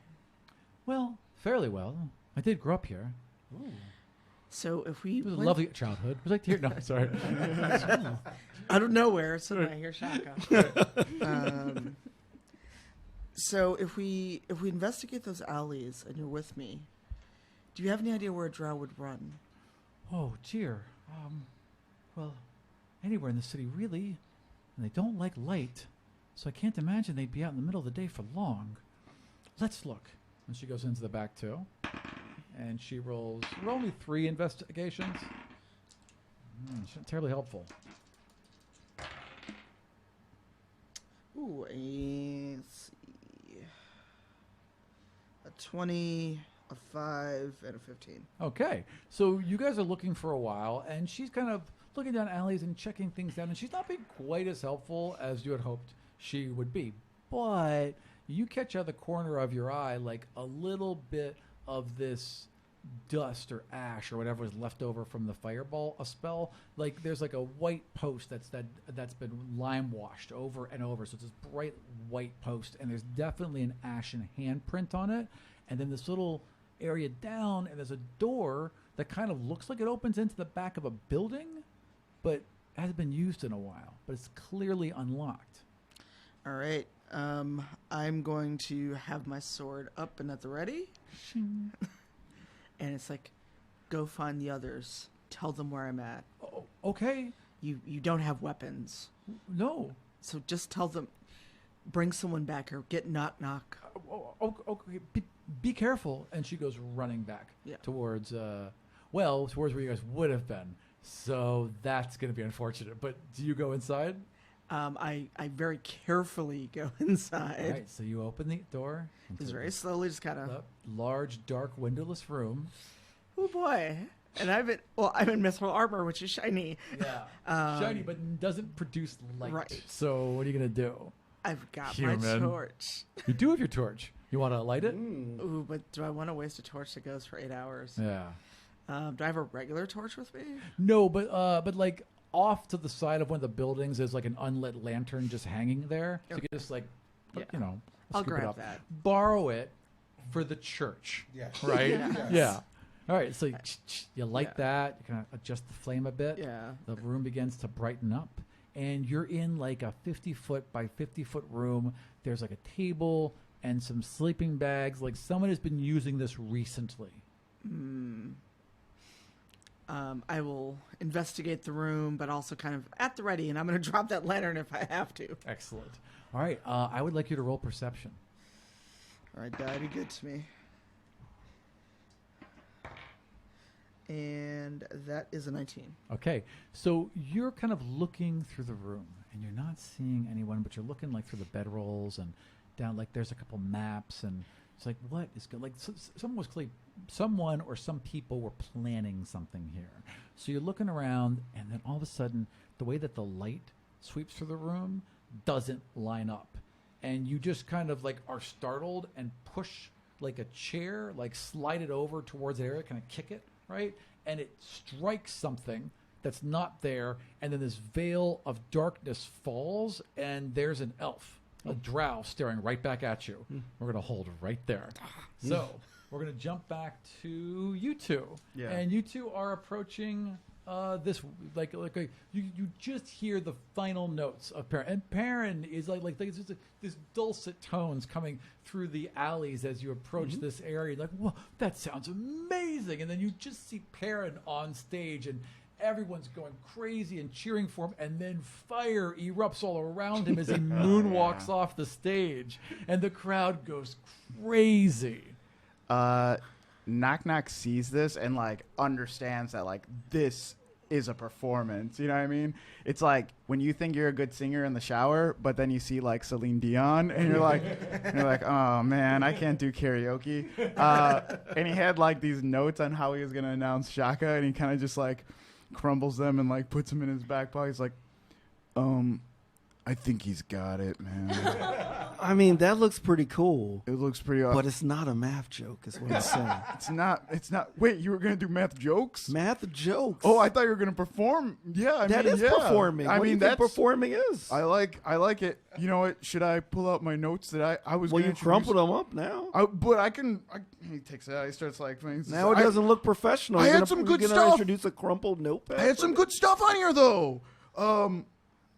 Well, fairly well. I did grow up here. So if we It was a went lovely childhood. It was like here. No, sorry. out of nowhere, suddenly I hear shotgun. So if we investigate those alleys and you're with me, do you have any idea where a drow would run? Oh, dear. Well, anywhere in the city, really. And they don't like light, so I can't imagine they'd be out in the middle of the day for long. Let's look. And she goes into the back, too. And she roll me 3 investigations. She's not terribly helpful. Ooh, let's see. A 20, a 5, and a 15. Okay, so you guys are looking for a while, and she's kind of looking down alleys and checking things out, and she's not being quite as helpful as you had hoped she would be. But you catch out of the corner of your eye, like a little bit of this dust or ash or whatever was left over from the fireball, a spell. Like there's like a white post that's been lime washed over and over. So it's this bright white post, and there's definitely an ashen handprint on it. And then this little area down, and there's a door that kind of looks like it opens into the back of a building, but hasn't been used in a while. But it's clearly unlocked. All right. I'm going to have my sword up and at the ready. And it's like, go find the others. Tell them where I'm at. Oh, okay. You don't have weapons. No. So just tell them, bring someone back here. Get knock knock. Okay. Be careful. And she goes running back towards, towards where you guys would have been. So that's going to be unfortunate. But do you go inside? I very carefully go inside. All right, so you open the door. Just very slowly, just kind of. Large, dark, windowless room. Oh boy! And I'm in mithril armor, which is shiny. Yeah, shiny, but doesn't produce light. Right. So what are you gonna do? I've got Human. my torch. You do have your torch. You want to light it? Ooh, but do I want to waste a torch that goes for 8 hours? Yeah. Do I have a regular torch with me? No, but like off to the side of one of the buildings is like an unlit lantern just hanging there. So you can just like, I'll scoop it grab up. that. Borrow it for the church. Yes. Right? Yes. Yeah. All right, so you light that. You kind of adjust the flame a bit. Yeah. The room begins to brighten up, and you're in like a 50-foot by 50-foot room. There's like a table and some sleeping bags. Like someone has been using this recently. I will investigate the room, but also kind of at the ready, and I'm going to drop that lantern if I have to. Excellent. All right, I would like you to roll perception. All right, die, be good to me. And that is a 19. Okay, so you're kind of looking through the room, and you're not seeing anyone, but you're looking like through the bedrolls and down. Like there's a couple maps, and it's like, what is good? Like someone was clearly, someone or some people were planning something here. So you're looking around, and then all of a sudden, the way that the light sweeps through the room doesn't line up, and you just kind of like are startled and push like a chair, like slide it over towards the area, kind of kick it. Right? And it strikes something that's not there, and then this veil of darkness falls, and there's an elf, a drow, staring right back at you. We're going to hold right there. So we're going to jump back to you two. Yeah. And you two are approaching this, like you just hear the final notes of Perrin. And Perrin is like this dulcet tones coming through the alleys as you approach this area. Like, whoa, that sounds amazing. And then you just see Perrin on stage, and everyone's going crazy and cheering for him. And then fire erupts all around him as he moonwalks off the stage. And the crowd goes crazy. Knock Knock sees this and like understands that like this is a performance. You know what I mean? It's like when you think you're a good singer in the shower, but then you see like Celine Dion, and you're like, oh man, I can't do karaoke. And he had like these notes on how he was gonna announce Shaka, and he kind of just like crumbles them and like puts them in his back pocket. He's like, I think he's got it, man. I mean, that looks pretty cool. It looks pretty awesome. But it's not a math joke, is what I'm saying. It's not. Wait, you were going to do math jokes? Math jokes. Oh, I thought you were going to perform. Yeah, that is performing. I what mean, do you that's think performing is. I like it. You know what? Should I pull out my notes that I was Well, going you to crumpled them up now. But I can. He takes it out. He starts like. Now it doesn't look professional. I You're had gonna, some you're good gonna stuff. Introduce a crumpled notepad. I had some good stuff on here though.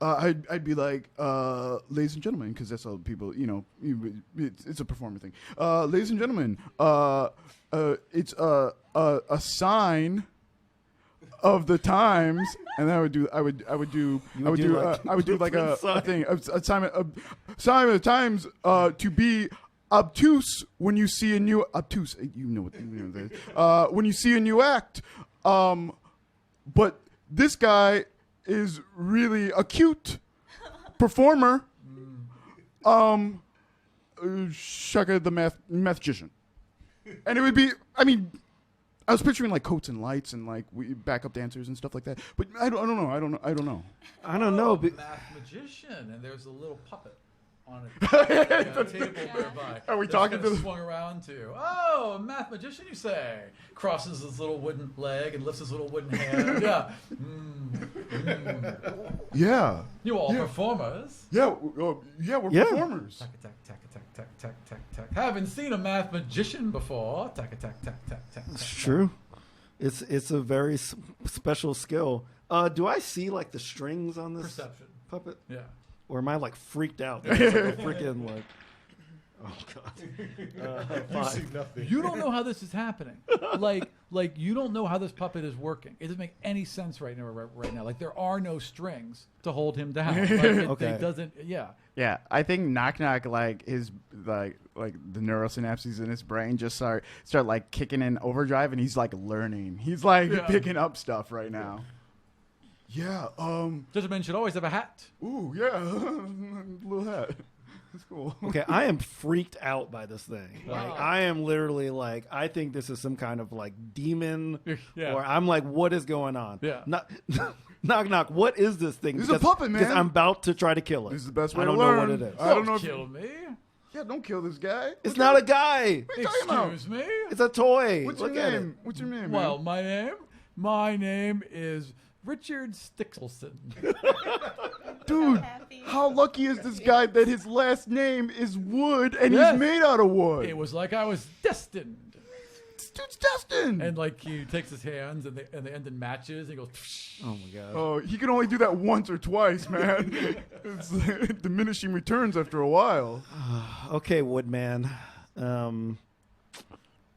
I'd be like, ladies and gentlemen, because that's how people, it's a performance thing. Ladies and gentlemen, it's a sign of the times, and I would do like a thing, a sign of the times to be obtuse when you see a new obtuse. You know what that is. When you see a new act, but this guy is really a cute performer. Shaka the magician. And it would be, I mean, I was picturing like coats and lights and like backup dancers and stuff like that. But I don't know. I don't know. Math magician, and there's a little puppet on a table nearby. Are we that's talking kinda to the- swung around to? Oh, a math magician, you say? Crosses his little wooden leg and lifts his little wooden hand. Yeah. Yeah. You all performers. Yeah. We're performers. Tack, tack, tack, tack, tack, tack, tack, tack. Haven't seen a math magician before. Tack, tack, tack, tack, tack. It's true. It's a very special skill. Do I see like the strings on this Perception. puppet? Yeah. Or am I like freaked out? It's like a freaking like, oh god. You see nothing. You don't know how this is happening. Like you don't know how this puppet is working. It doesn't make any sense right now. Like there are no strings to hold him down. Like, it doesn't. Yeah. Yeah, I think Knock Knock, like his like the neurosynapses in his brain just start like kicking in overdrive, and he's like learning. He's like picking up stuff right now. Yeah. Gentlemen should always have a hat. Ooh, yeah. Little hat. That's cool. Okay, I am freaked out by this thing. Like, I am literally like, I think this is some kind of like demon, or I'm like, what is going on? Yeah. Knock knock. What is this thing? This is a puppet, man. Because I'm about to try to kill it. This is the best way I to don't learn. know what it is. I don't know if Kill me. Yeah, don't kill this guy. It's not a guy. What are you talking about? Excuse me. It's a toy. What's Look your at name? it. What's your name? Well, man? my name is Richard Stickleson. Dude, how lucky is this guy that his last name is Wood and Yes. he's made out of wood? It was like I was destined. This dude's Destin. And like he takes his hands and they end in matches. And he goes. Oh my god. Oh, he can only do that once or twice, man. It's diminishing returns after a while. Okay, Woodman.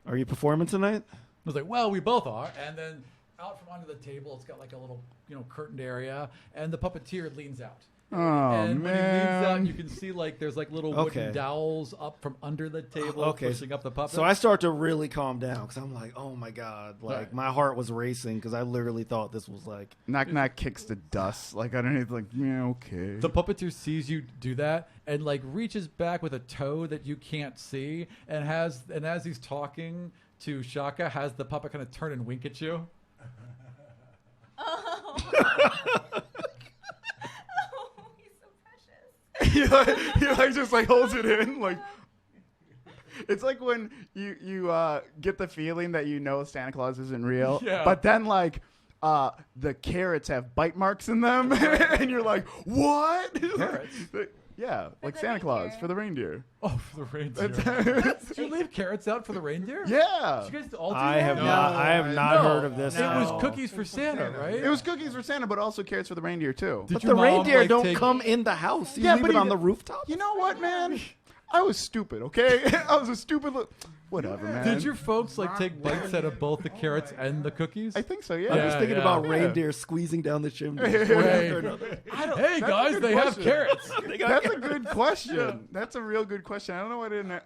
Are you performing tonight? I was like, well, we both are. And then out from under the table, it's got like a little, curtained area, and the puppeteer leans out. Oh, and when he leans man. out, you can see like there's like little wooden dowels up from under the table, pushing up the puppet. So I start to really calm down because I'm like, oh my god, like Right. my heart was racing because I literally thought this was like. Knock kicks the dust like underneath. Like yeah, okay. The puppeteer sees you do that and like reaches back with a toe that you can't see, and as he's talking to Shaka, has the puppet kind of turn and wink at you. Oh. he like just like holds it in like. It's like when you get the feeling that Santa Claus isn't real, Yeah. but then like the carrots have bite marks in them, and you're like, what? Carrots? Yeah, like the Santa Claus reindeer. for the reindeer. Oh, for the reindeer. Did you leave carrots out for the reindeer? Yeah. Did you guys all do I that? have not. I have not No. heard of this. It at was all. cookies for Santa, right? It was cookies for Santa, but also carrots for the reindeer too. Did But your the mom, reindeer like, don't take- come in the house. You Yeah, leave but it he on the did- rooftop. You know what, man? I was stupid, okay? I was a stupid whatever, man. Did your folks like take bites out of both the carrots and the cookies? I think so, I'm yeah. just thinking yeah. about Yeah. reindeer squeezing down the chimney. one Right. after another. Hey That's a guys, good they have question. carrots. That's a good question. That's a real good question. I don't know why I didn't.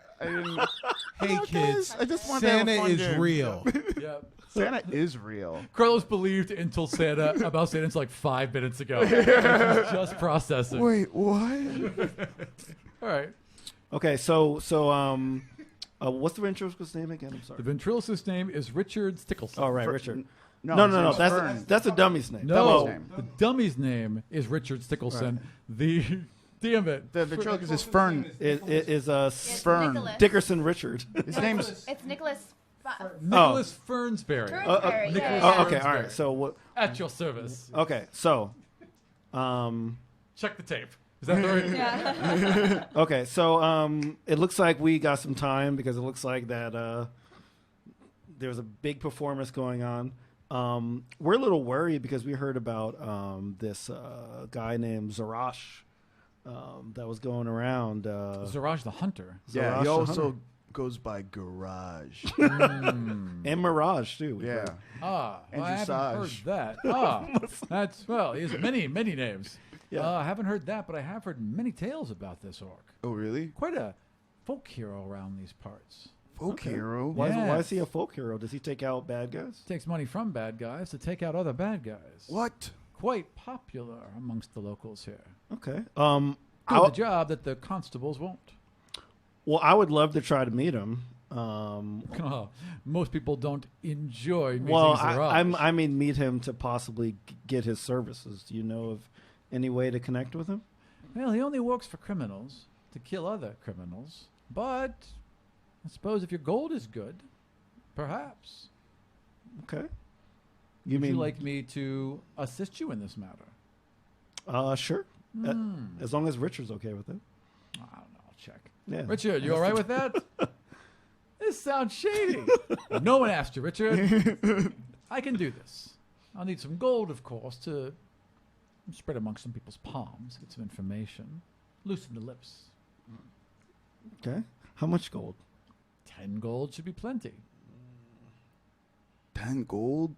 Hey, kids. I just want to have a Santa fun is game. real. Yeah. Santa is real. Carlos believed about Santa until like 5 minutes ago. He was just processing. Wait, what? All right. Okay, so what's the ventriloquist's name again? I'm sorry. The ventriloquist's name is Richard Stickleson. Oh right, Richard. No, No. his name's Fern. That's a dummy's name. No, name. the dummy's name is Richard Stickleson. Damn it. The ventriloquist is Fern. Is It's Fern. Nicholas. Dickerson Richard. His name's It's Nicholas. Nicholas Fernsberry. Fernsberry, Nicholas yeah. Oh, okay, all Fernsberry. right. So what? At your service. Okay, so, Check the tape. Is that the right? Yeah. okay, so it looks like we got some time because it looks like that there's a big performance going on. We're a little worried because we heard about this guy named Zarash that was going around. Zaraj the Hunter. yeah. Zarash He the also Hunter. goes by Garage. And Mirage too. we yeah. heard. Well, And I haven't heard Dressage. that. He has many names. Yeah. I haven't heard that, but I have heard many tales about this orc. Oh, really? Quite a folk hero around these parts. Folk hero. Why Yes. is he a folk hero? Does he take out bad guys? Takes money from bad guys to take out other bad guys. What? Quite popular amongst the locals here. Okay. Do I'll- the job that the constables won't. Well, I would love to try to meet him. Most people don't enjoy meeting Well, Zaraj. I mean, meet him to possibly get his services. Do you know of any way to connect with him? Well, he only works for criminals to kill other criminals. But I suppose if your gold is good, perhaps. Okay. Would you like me to assist you in this matter? Sure. As long as Richard's okay with it. I don't know. I'll check. Yeah. Richard, you all right with that? This sounds shady. No one asked you, Richard. I can do this. I'll need some gold, of course, to spread amongst some people's palms, get some information, loosen the lips. Okay. How much gold? 10 gold should be plenty. 10 gold?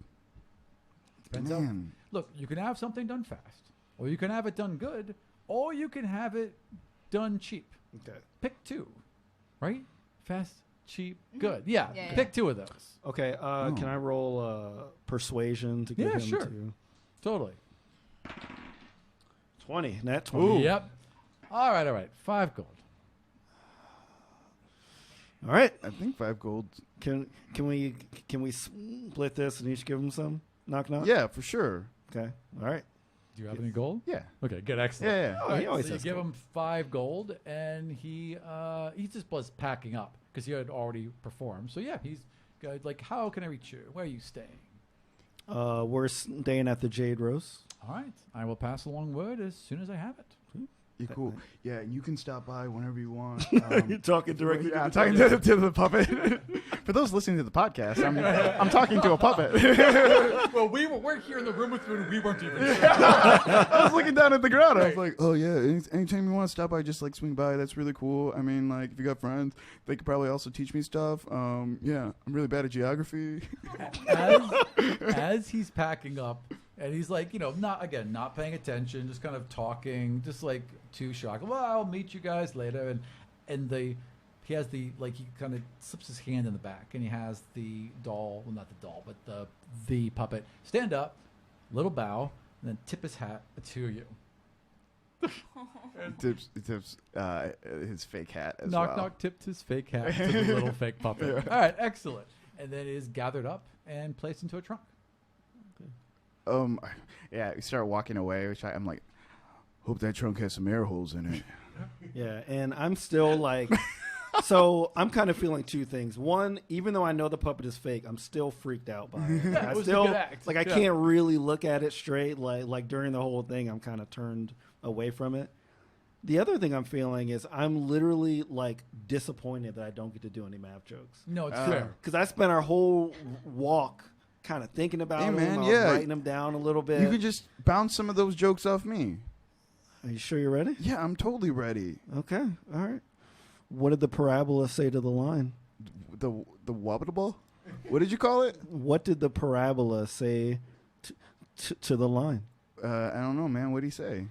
Depends on. Man. Look, you can have something done fast, or you can have it done good, or you can have it done cheap. Okay. Pick two, right? Fast, cheap, good. Yeah, Yeah, pick two of those. Okay. Can I roll persuasion to get Yeah, him sure. to Totally. 20? Nat 20. Yep. All right. 5 gold. All right. I think 5 gold. Can we split this and each give him some? Knock knock. Yeah, for sure. Okay. All right. Do you have any gold? Yeah. Okay, good, excellent. Yeah, yeah. Oh, All he right, always so you has give gold. him 5 gold, and he just was packing up because he had already performed. So yeah, he's good. Like, how can I reach you? Where are you staying? We're staying at the Jade Rose. All right, I will pass along word as soon as I have it. Yeah, cool. Yeah, you can stop by whenever you want. You're talking directly. Yeah, I'm talking to the puppet. For those listening to the podcast, I'm talking to a puppet. Well, we're here in the room with you, and we weren't even. I was looking down at the ground. I was like, oh yeah, anytime you want to stop by, just like swing by. That's really cool. I mean, like if you got friends, they could probably also teach me stuff. Yeah, I'm really bad at geography. As he's packing up, and he's like, not paying attention, just kind of talking, just like too shocked. Well, I'll meet you guys later, and he has he kind of slips his hand in the back, and he has the doll, well, not the doll, but the puppet stand up, little bow, and then tip his hat to you. Tips his fake hat as Knock well. knock tipped his fake hat to the little fake puppet. Yeah. All right, excellent. And then it is gathered up and placed into a trunk. Yeah, we start walking away, which I'm like, hope that trunk has some air holes in it. Yeah, and I'm still like, so I'm kind of feeling two things. One, even though I know the puppet is fake, I'm still freaked out by it. Yeah, I it was a still good act. I can't really look at it straight. Like during the whole thing, I'm kind of turned away from it. The other thing I'm feeling is I'm literally like disappointed that I don't get to do any math jokes. No, it's fair. Because I spent our whole walk kind of thinking about them. Man, I was writing them down a little bit. You can just bounce some of those jokes off me. Are you sure you're ready? Yeah, I'm totally ready. Okay, all right. What did the parabola say to the line? The wobbitable? What did you call it? What did the parabola say to the line? I don't know, man. What did he say?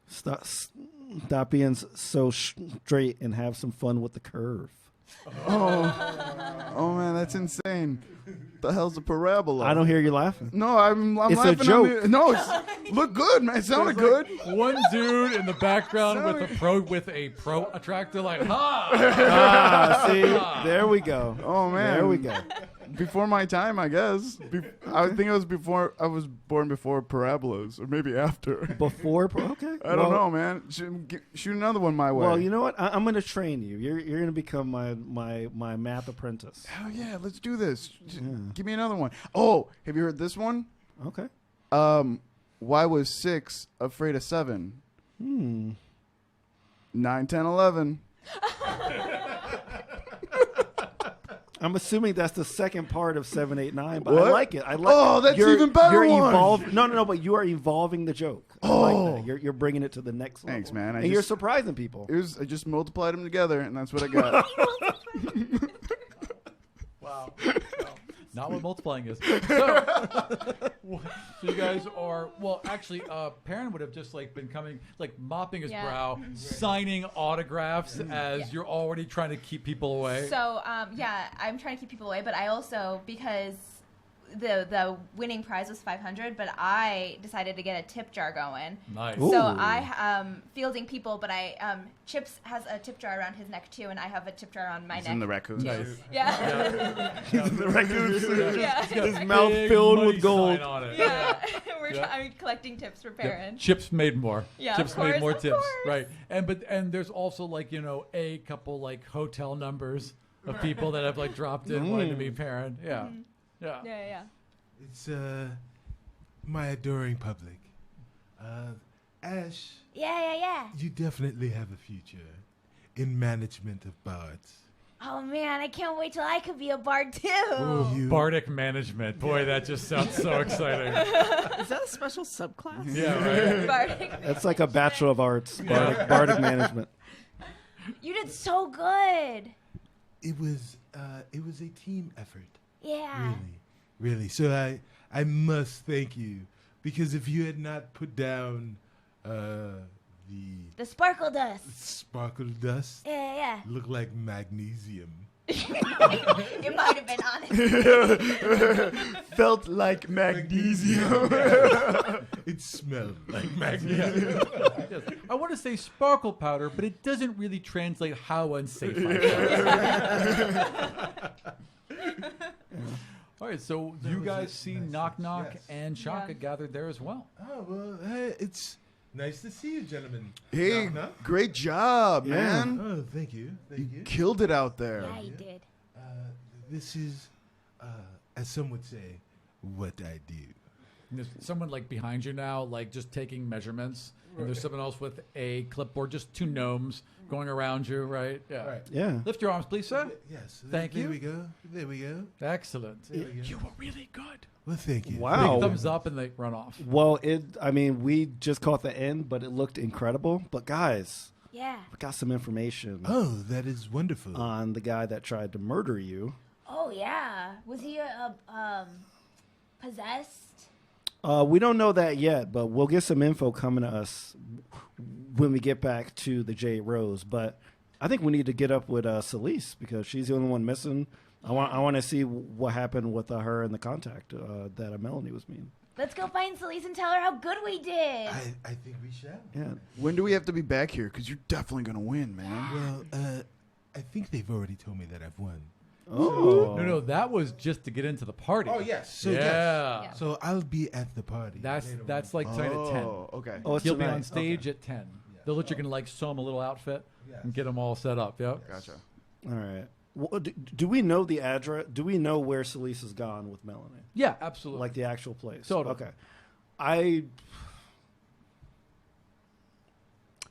Stop being so straight and have some fun with the curve. Oh man, that's insane. The hell's a parabola? I don't hear you laughing. No, I'm It's laughing. a joke. No, look good, man. It sounded good. One dude in the background with a protractor, like, ha! See, there we go. Oh man, There we go. Before my time, I guess. I think it was before I was born before parabolas, or maybe after. Okay. I don't know, man. Shoot another one my way. Well, you know what? I'm going to train you. You're going to become my math apprentice. Hell yeah, let's do this. Give me another one. Oh, have you heard this one? Okay. Why was 6 afraid of 7? 9, 10, 11. I'm assuming that's the second part of 7, 8, 9, but What? I like it. Oh, that's even better one. No, but you are evolving the joke. I like that. You're bringing it to the next level. Thanks, man. You're surprising people. I just multiplied them together, and that's what I got. Wow. Not what multiplying is. So you guys are, well, actually, Perrin would have just been coming, mopping his brow, signing autographs as you're already trying to keep people away. So, I'm trying to keep people away, but I also, because the winning prize was 500, but I decided to get a tip jar going. Nice. So I fielding people, but Chips has a tip jar around his neck too, and I have a tip jar on my neck. In the raccoon. Nice. Yeah. He's in the raccoon suit. Yeah. His mouth filled with gold. On it. Yeah. I'm collecting tips for Perrin. Chips made more. Yeah, Chips of course, made more of tips. course. Right. And there's also a couple hotel numbers of people that have dropped in wanting to meet Perrin. Yeah. Mm-hmm. Yeah. Yeah. It's my adoring public. Ash, Yeah. you definitely have a future in management of bards. Oh man, I can't wait till I could be a bard too. You- Bardic management. Boy, that just sounds so exciting. Is that a special subclass? Yeah, right. Bardic. That's like a Bachelor of Arts, bardic management. You did so good. It was a team effort. Yeah. Really. So I must thank you, because if you had not put down The sparkle dust. sparkle dust, Yeah. looked like magnesium. It might have been honest. Felt like magnesium. It smelled like magnesium. Yes. I want to say sparkle powder, but it doesn't really translate how unsafe I feel. All right, so you guys see Knock Knock and Shaka gathered there as well. Oh, well, hey, it's nice to see you, gentlemen. Hey, Knock, knock. great job, man. Oh, thank you. Thank you. Killed it out there. Yeah, you did. This is, as some would say, what I do. And there's someone like behind you now, like just taking measurements. And there's someone else with a clipboard, just 2 gnomes going around you, right? Yeah. Right. Yeah. Lift your arms, please, sir. Yes. Thank you. There we go. There we go. Excellent. There we go. You were really good. Well, thank you. Wow. Big thumbs up, and they run off. Well, I mean, we just caught the end, but it looked incredible. But guys, Yeah. we got some information Oh, that is wonderful. on the guy that tried to murder you. Oh yeah. Was he possessed? We don't know that yet, but we'll get some info coming to us when we get back to the Jade Rose. But I think we need to get up with Celise because she's the only one missing. I want to see what happened with her and the contact that Melanie was meeting. Let's go find Celise and tell her how good we did. I think we shall. Yeah. When do we have to be back here? Because you're definitely going to win, man. Well, I think they've already told me that I've won. Oh. No, that was just to get into the party. Oh, yes. So, yeah. yes. So I'll be at the party. That's like tonight at 10. Oh, okay. Oh, it's He'll be tonight. on stage at 10. They'll let you can like sew him a little outfit and get him all set up. Yep. Gotcha. All right. Well, do we know the address? Do we know where Celise has gone with Melanie? Yeah, absolutely. Like the actual place? Totally. Okay.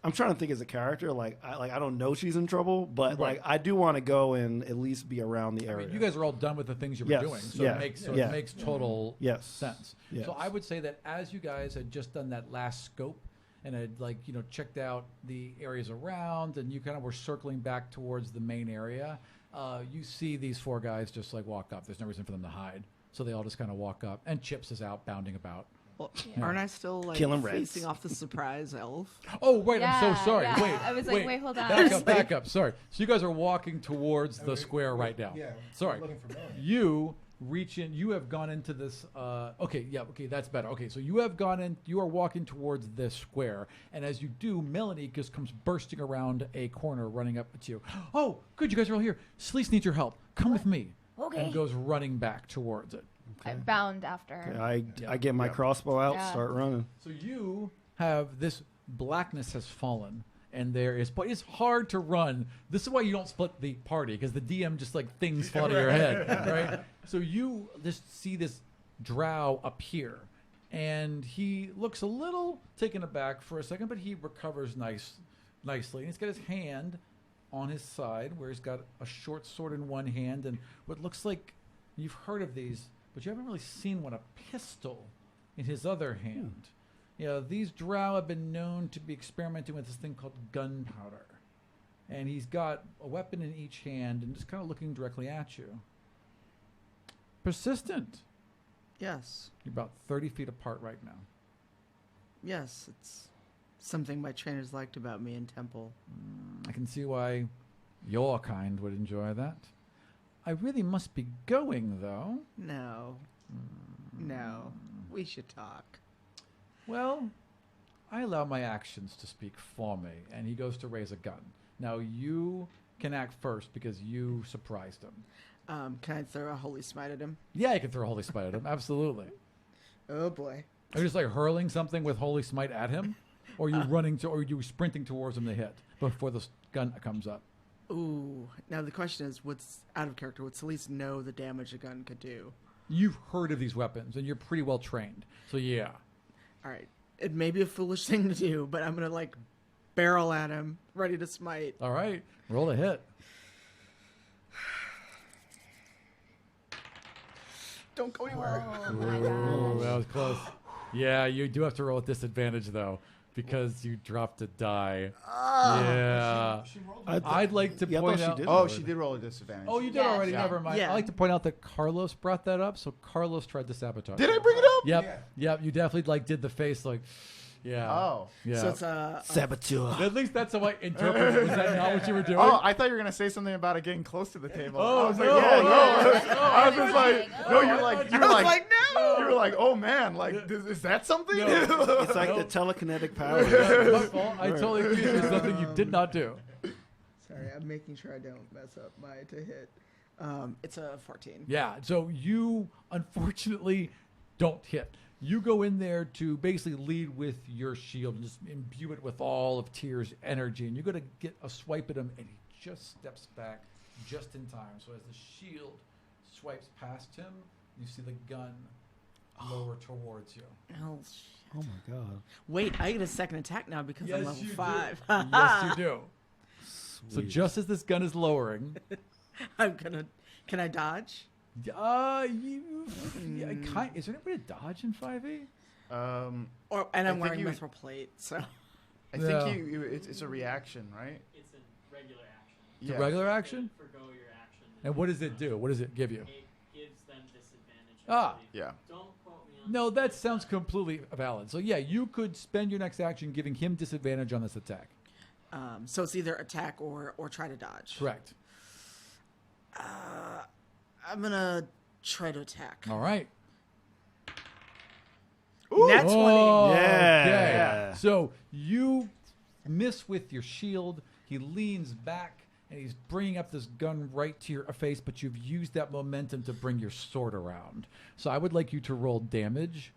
I'm trying to think as a character. I don't know she's in trouble, but Right. I do want to go and at least be around the I area. mean, you guys are all done with the things you were Yes, doing, so yeah, it makes total Yes. sense. Yes. So I would say that as you guys had just done that last scope and had checked out the areas around, and you kind of were circling back towards the main area, you see these 4 guys just like walk up. There's no reason for them to hide, so they all just kind of walk up, and Chips is out bounding about. Well, aren't I still like Killing rats. facing off the surprise elf? Oh, wait, I'm so sorry. Yeah. Wait, I was like, wait, hold on. Back up. Sorry. So you guys are walking towards the square right now. Yeah. Sorry. Looking for Melanie. You reach in. You have gone into this. Okay, that's better. Okay, so you have gone in. You are walking towards this square, and as you do, Melanie just comes bursting around a corner, running up at you. Oh, good, you guys are all here. Celise needs your help. Come with me. Okay. And goes running back towards it. I bound after her. I get my crossbow out, Yeah. start running. So you have this blackness has fallen, and but it's hard to run. This is why you don't split the party, because the DM just like things fall out of your head, right? So you just see this drow appear, and he looks a little taken aback for a second, but he recovers nicely. And he's got his hand on his side, where he's got a short sword in one hand, and what looks like, you've heard of these, but you haven't really seen one, a pistol in his other hand. These drow have been known to be experimenting with this thing called gunpowder. And he's got a weapon in each hand and just kind of looking directly at you. Persistent. Yes. You're about 30 feet apart right now. Yes, it's something my trainers liked about me in Temple. I can see why your kind would enjoy that. I really must be going, though. No. No. We should talk. Well, I allow my actions to speak for me. And he goes to raise a gun. Now, you can act first because you surprised him. Can I throw a holy smite at him? Yeah, you can throw a Holy Smite at him. Absolutely. Oh boy. Are you just like hurling something with Holy Smite at him? Or are you or are you sprinting towards him to hit before the gun comes up? Ooh. Now the question is, what's out of character? Would Celise know the damage a gun could do? You've heard of these weapons, and you're pretty well trained. So yeah. All right. It may be a foolish thing to do, but I'm going to barrel at him, ready to smite. All right. Roll a hit. Don't go anywhere. Oh my Ooh, gosh. that was close. Yeah, you do have to roll at disadvantage, though, because you dropped a die. Yeah. I'd like to Yeah, I point thought she out. did. Oh, she did roll a disadvantage. Oh, you did Yeah. already. Yeah. Never mind. Yeah. I like to point out that Carlos brought that up. So Carlos tried to sabotage. Did it. I bring it up? Yep. Yep. You definitely did the face yeah. Oh. Yeah. So it's Saboteur. At least that's how I interpreted it. Was that not what you were doing? Oh, I thought you were gonna say something about it getting close to the table. Oh, I was no, like, yeah, no. no. I was just like, Oh, no, I you're like, you I were was like, no. you were like, oh man, like, is that something? No. It's like the telekinetic power. My fault. I totally accused you of something you did not do. Sorry, I'm making sure I don't mess up my to hit. It's a 14. Yeah. So you unfortunately don't hit. You go in there to basically lead with your shield and just imbue it with all of Tyr's energy. And you're going to get a swipe at him, and he just steps back just in time. So as the shield swipes past him, you see the gun lower towards you. Oh, Oh my god. wait, I get a second attack now because I'm level 5. Yes, you do. So Sweet. just as this gun is lowering, Can I dodge? is there anybody to dodge in 5e? And And I'm think wearing you- mithril plate, so I Yeah. think it's a reaction, right? It's a regular action. It's a regular action? Forgo your action. And what does it do? What does it give you? It gives them disadvantage. Ah. I believe. Yeah. Don't quote me on No, that sounds completely valid. So yeah, you could spend your next action giving him disadvantage on this attack. so it's either attack or try to dodge. Correct. I'm gonna try to attack. All right. Nat 20. Oh, Yeah. okay. So you miss with your shield. He leans back and he's bringing up this gun right to your face, but you've used that momentum to bring your sword around. So I would like you to roll damage,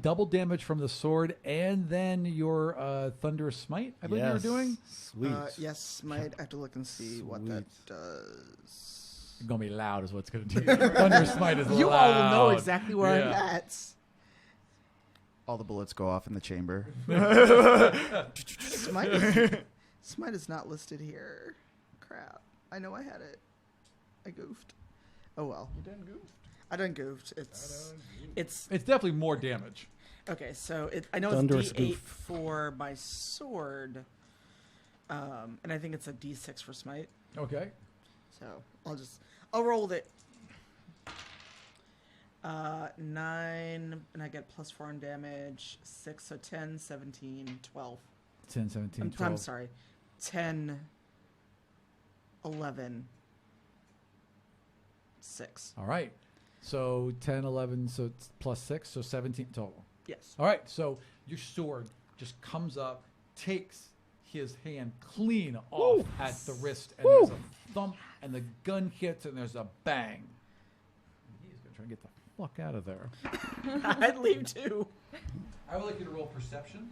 double damage from the sword, and then your thunderous smite. I believe you were doing. Sweet. Yes, might have to look and see what that does. It's gonna be loud, is what's gonna do. Thunderous smite is You loud. all will know exactly where Yeah. I'm at. All the bullets go off in the chamber. Smite is not listed here. Crap. I know I had it. I goofed. Oh well. You done goofed. I done goofed. It's It's definitely more damage. okay. So I know Thunderous it's D8 goof. for my sword, and I think it's a D6 for smite. Okay. So I'll roll it. 9, and I get +4 on damage. 6, so 10, 17, 12. 10, 17, 12. I'm sorry. 10, 11, 6. All right. So 10, 11, so it's +6, so 17 total. Yes. All right. So your sword just comes up, takes his hand clean off at the wrist, and there's a thump, and the gun hits, and there's a bang. He's going to try and get the fuck out of there. I'd leave too. I would like you to roll perception.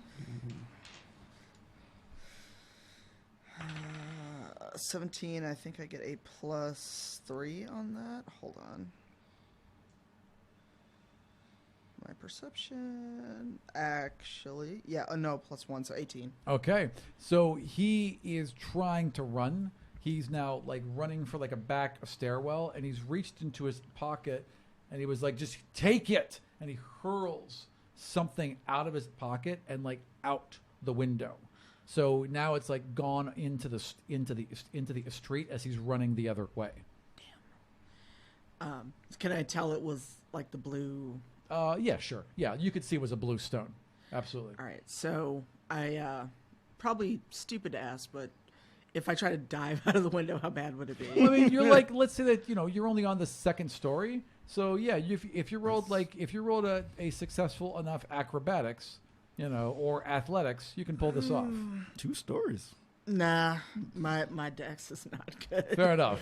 17, I think I get a +3 on that. Hold on. My perception, actually, yeah, no, +1, so 18. Okay. So he is trying to run. He's now like running for like a back stairwell, and he's reached into his pocket, and he was like, "Just take it!" And he hurls something out of his pocket and like out the window. So now it's like gone into the street as he's running the other way. Can I tell it was like the blue? Yeah, sure. Yeah, you could see it was a blue stone. Absolutely. All right, so I probably stupid to ask, but if I try to dive out of the window, how bad would it be? Well, I mean, you're like, let's say that you're only on the second story. So yeah, if you rolled a successful enough acrobatics, or athletics, you can pull this off. 2 stories. Nah, my dex is not good. Fair enough.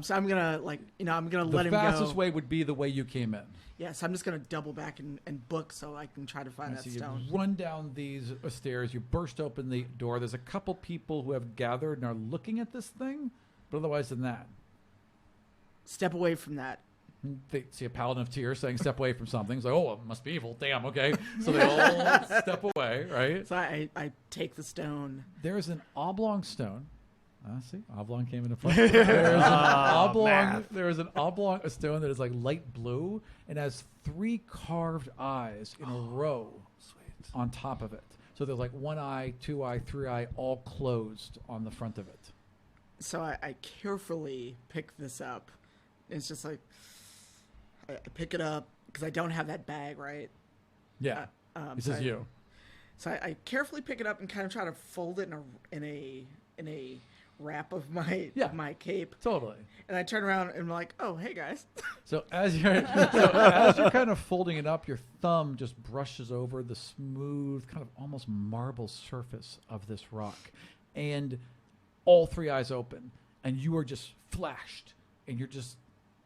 So I'm gonna I'm gonna let The him go. fastest way would be the way you came in. Yeah, so I'm just gonna double back and book so I can try to find that So you stone. run down these stairs. You burst open the door. There's a couple people who have gathered and are looking at this thing, but otherwise than that, Step away from that. they see a paladin of tears saying, "Step away from something." It's like, "Oh, it must be evil." Damn. Okay. So they all step away. Right. So I take the stone. There's an oblong stone. See, oblong came into play. There's an oblong stone that is like light blue and has 3 carved eyes in a row on top of it. So there's like 1 eye, 2 eye, 3 eye, all closed on the front of it. So I carefully pick this up. It's just like I pick it up because I don't have that bag, right? Yeah, this so is you. So I carefully pick it up and kind of try to fold it in a wrap of my cape. Totally. And I turn around and I'm like, "Oh, hey guys." So as you're kind of folding it up, your thumb just brushes over the smooth, kind of almost marble surface of this rock, and all 3 eyes open, and you are just flashed, and you're just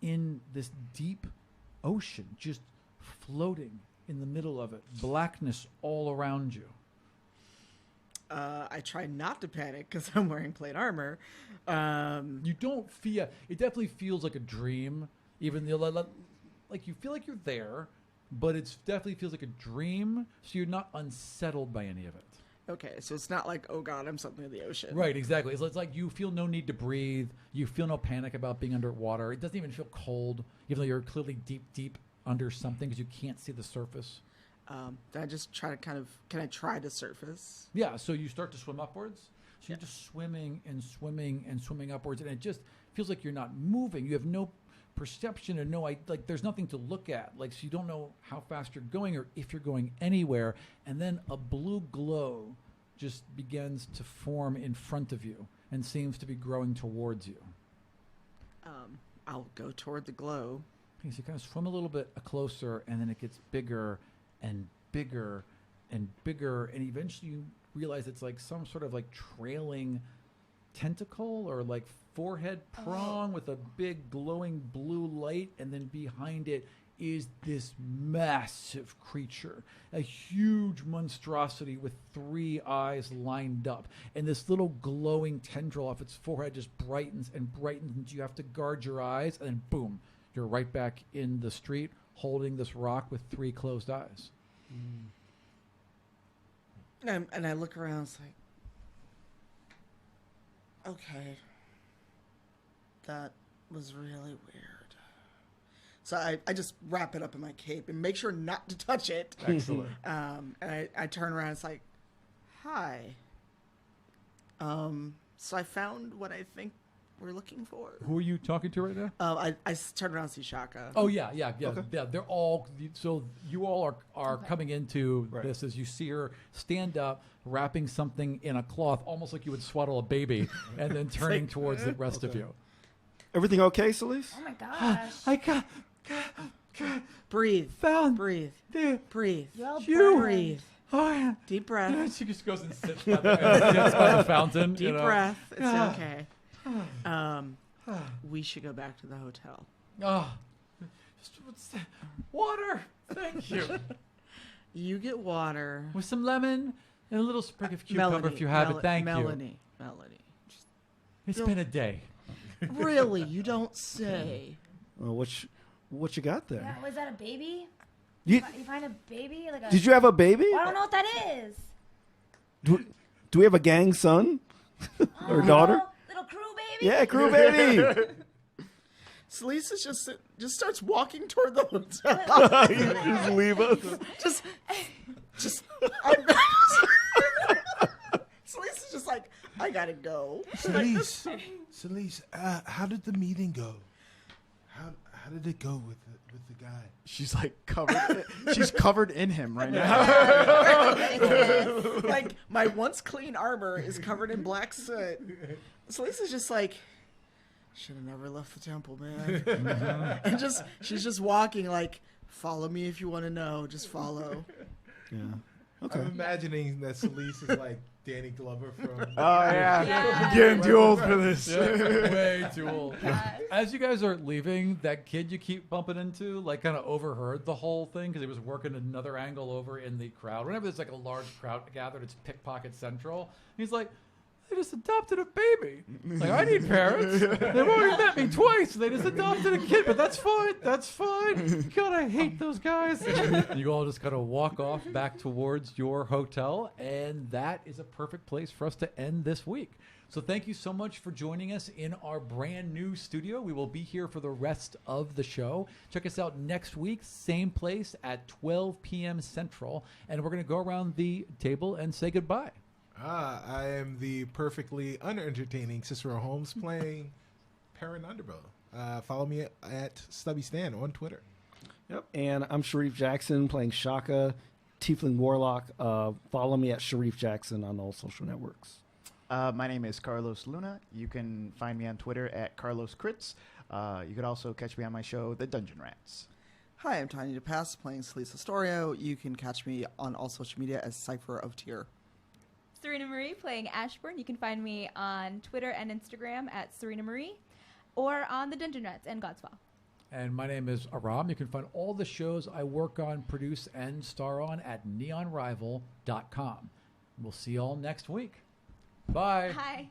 in this deep ocean, just floating in the middle of it, blackness all around you. I try not to panic because I'm wearing plate armor. You don't feel. It definitely feels like a dream, even though like you feel like you're there, but it definitely feels like a dream, so you're not unsettled by any of it. Okay, so it's not like, oh God, I'm something in the ocean. Right, exactly. It's like you feel no need to breathe. You feel no panic about being underwater. It doesn't even feel cold, even though you're clearly deep under something because you can't see the surface. I just try to can I try to surface? Yeah, so you start to swim upwards. So you're just swimming and swimming and swimming upwards, and it just feels like you're not moving. You have no perception and like there's nothing to look at. Like, so you don't know how fast you're going or if you're going anywhere. And then a blue glow just begins to form in front of you and seems to be growing towards you. I'll go toward the glow. Okay, so you kind of swim a little bit closer, and then it gets bigger and bigger and bigger, and eventually you realize it's like some sort of like trailing tentacle or like forehead prong with a big glowing blue light, and then behind it is this massive creature, a huge monstrosity with 3 eyes lined up, and this little glowing tendril off its forehead just brightens and brightens, and you have to guard your eyes, and then boom, you're right back in the street holding this rock with 3 closed eyes. And I look around, it's like, okay, that was really weird. So I just wrap it up in my cape and make sure not to touch it. Excellent. And I turn around, it's like, hi. So I found what I think we're looking for. Who are you talking to right now? I turn around and see Shaka. Oh yeah. They're all, so you all are coming into Right. this as you see her stand up, wrapping something in a cloth, almost like you would swaddle a baby, and then turning towards the rest of you. Everything okay, Celise? Oh my gosh. I got Breathe. found Breathe. the Breathe. you. Breathe. Oh yeah. Deep breath. She just goes and sits by the fountain. Deep you know. breath. It's okay. We should go back to the hotel. Oh, what's that? Water. Thank you. You get water. With some lemon and a little sprig of cucumber if you have it. Thank you. Melanie. It's been a day. Really? You don't say. Well, what you got there? Yeah, was that a baby? You, You find a baby? Like a, did you have a baby? Well, I don't know what that is. Do we have a gang son or daughter? Little crew baby? Yeah, crew baby. Celise just starts walking toward the hotel. You just leave us. just Celise is just like, I gotta go. Celise, how did the meeting go? How did it go with the guy? She's like covered. She's covered in him right now. Like, my once clean armor is covered in black soot. Celise is just like, should have never left the temple, man. And she's just walking like, follow me if you want to know. Just follow. Yeah. Okay. I'm imagining that Celise is like Danny Glover from. Oh yeah. Yeah. I'm getting too old for this. Way too old. Yeah. As you guys are leaving, that kid you keep bumping into, like, kind of overheard the whole thing because he was working another angle over in the crowd. Whenever there's like a large crowd gathered, it's pickpocket central. He's like, they just adopted a baby. Like, I need parents. They've already met me twice. They just adopted a kid, but that's fine. That's fine. God, I hate those guys. And you all just kind of walk off back towards your hotel, and that is a perfect place for us to end this week. So thank you so much for joining us in our brand new studio. We will be here for the rest of the show. Check us out next week, same place at 12 p.m. Central, and we're going to go around the table and say goodbye. I am the perfectly unentertaining Cicero Holmes playing Perrin Underbow. Follow me at Stubby Stan on Twitter. Yep. And I'm Sharif Jackson playing Shaka, Tiefling Warlock. Follow me at Sharif Jackson on all social networks. My name is Carlos Luna. You can find me on Twitter at Carlos Crits. You could also catch me on my show, The Dungeon Rats. Hi, I'm Tiny DePass playing Celise Astorio. You can catch me on all social media as Cypher of Tyr. Serena Marie playing Ashburn. You can find me on Twitter and Instagram at Serena Marie or on the Dungeon Rats and Godsfall. And my name is Aram. You can find all the shows I work on, produce, and star on at neonrival.com. We'll see you all next week. Bye. Hi.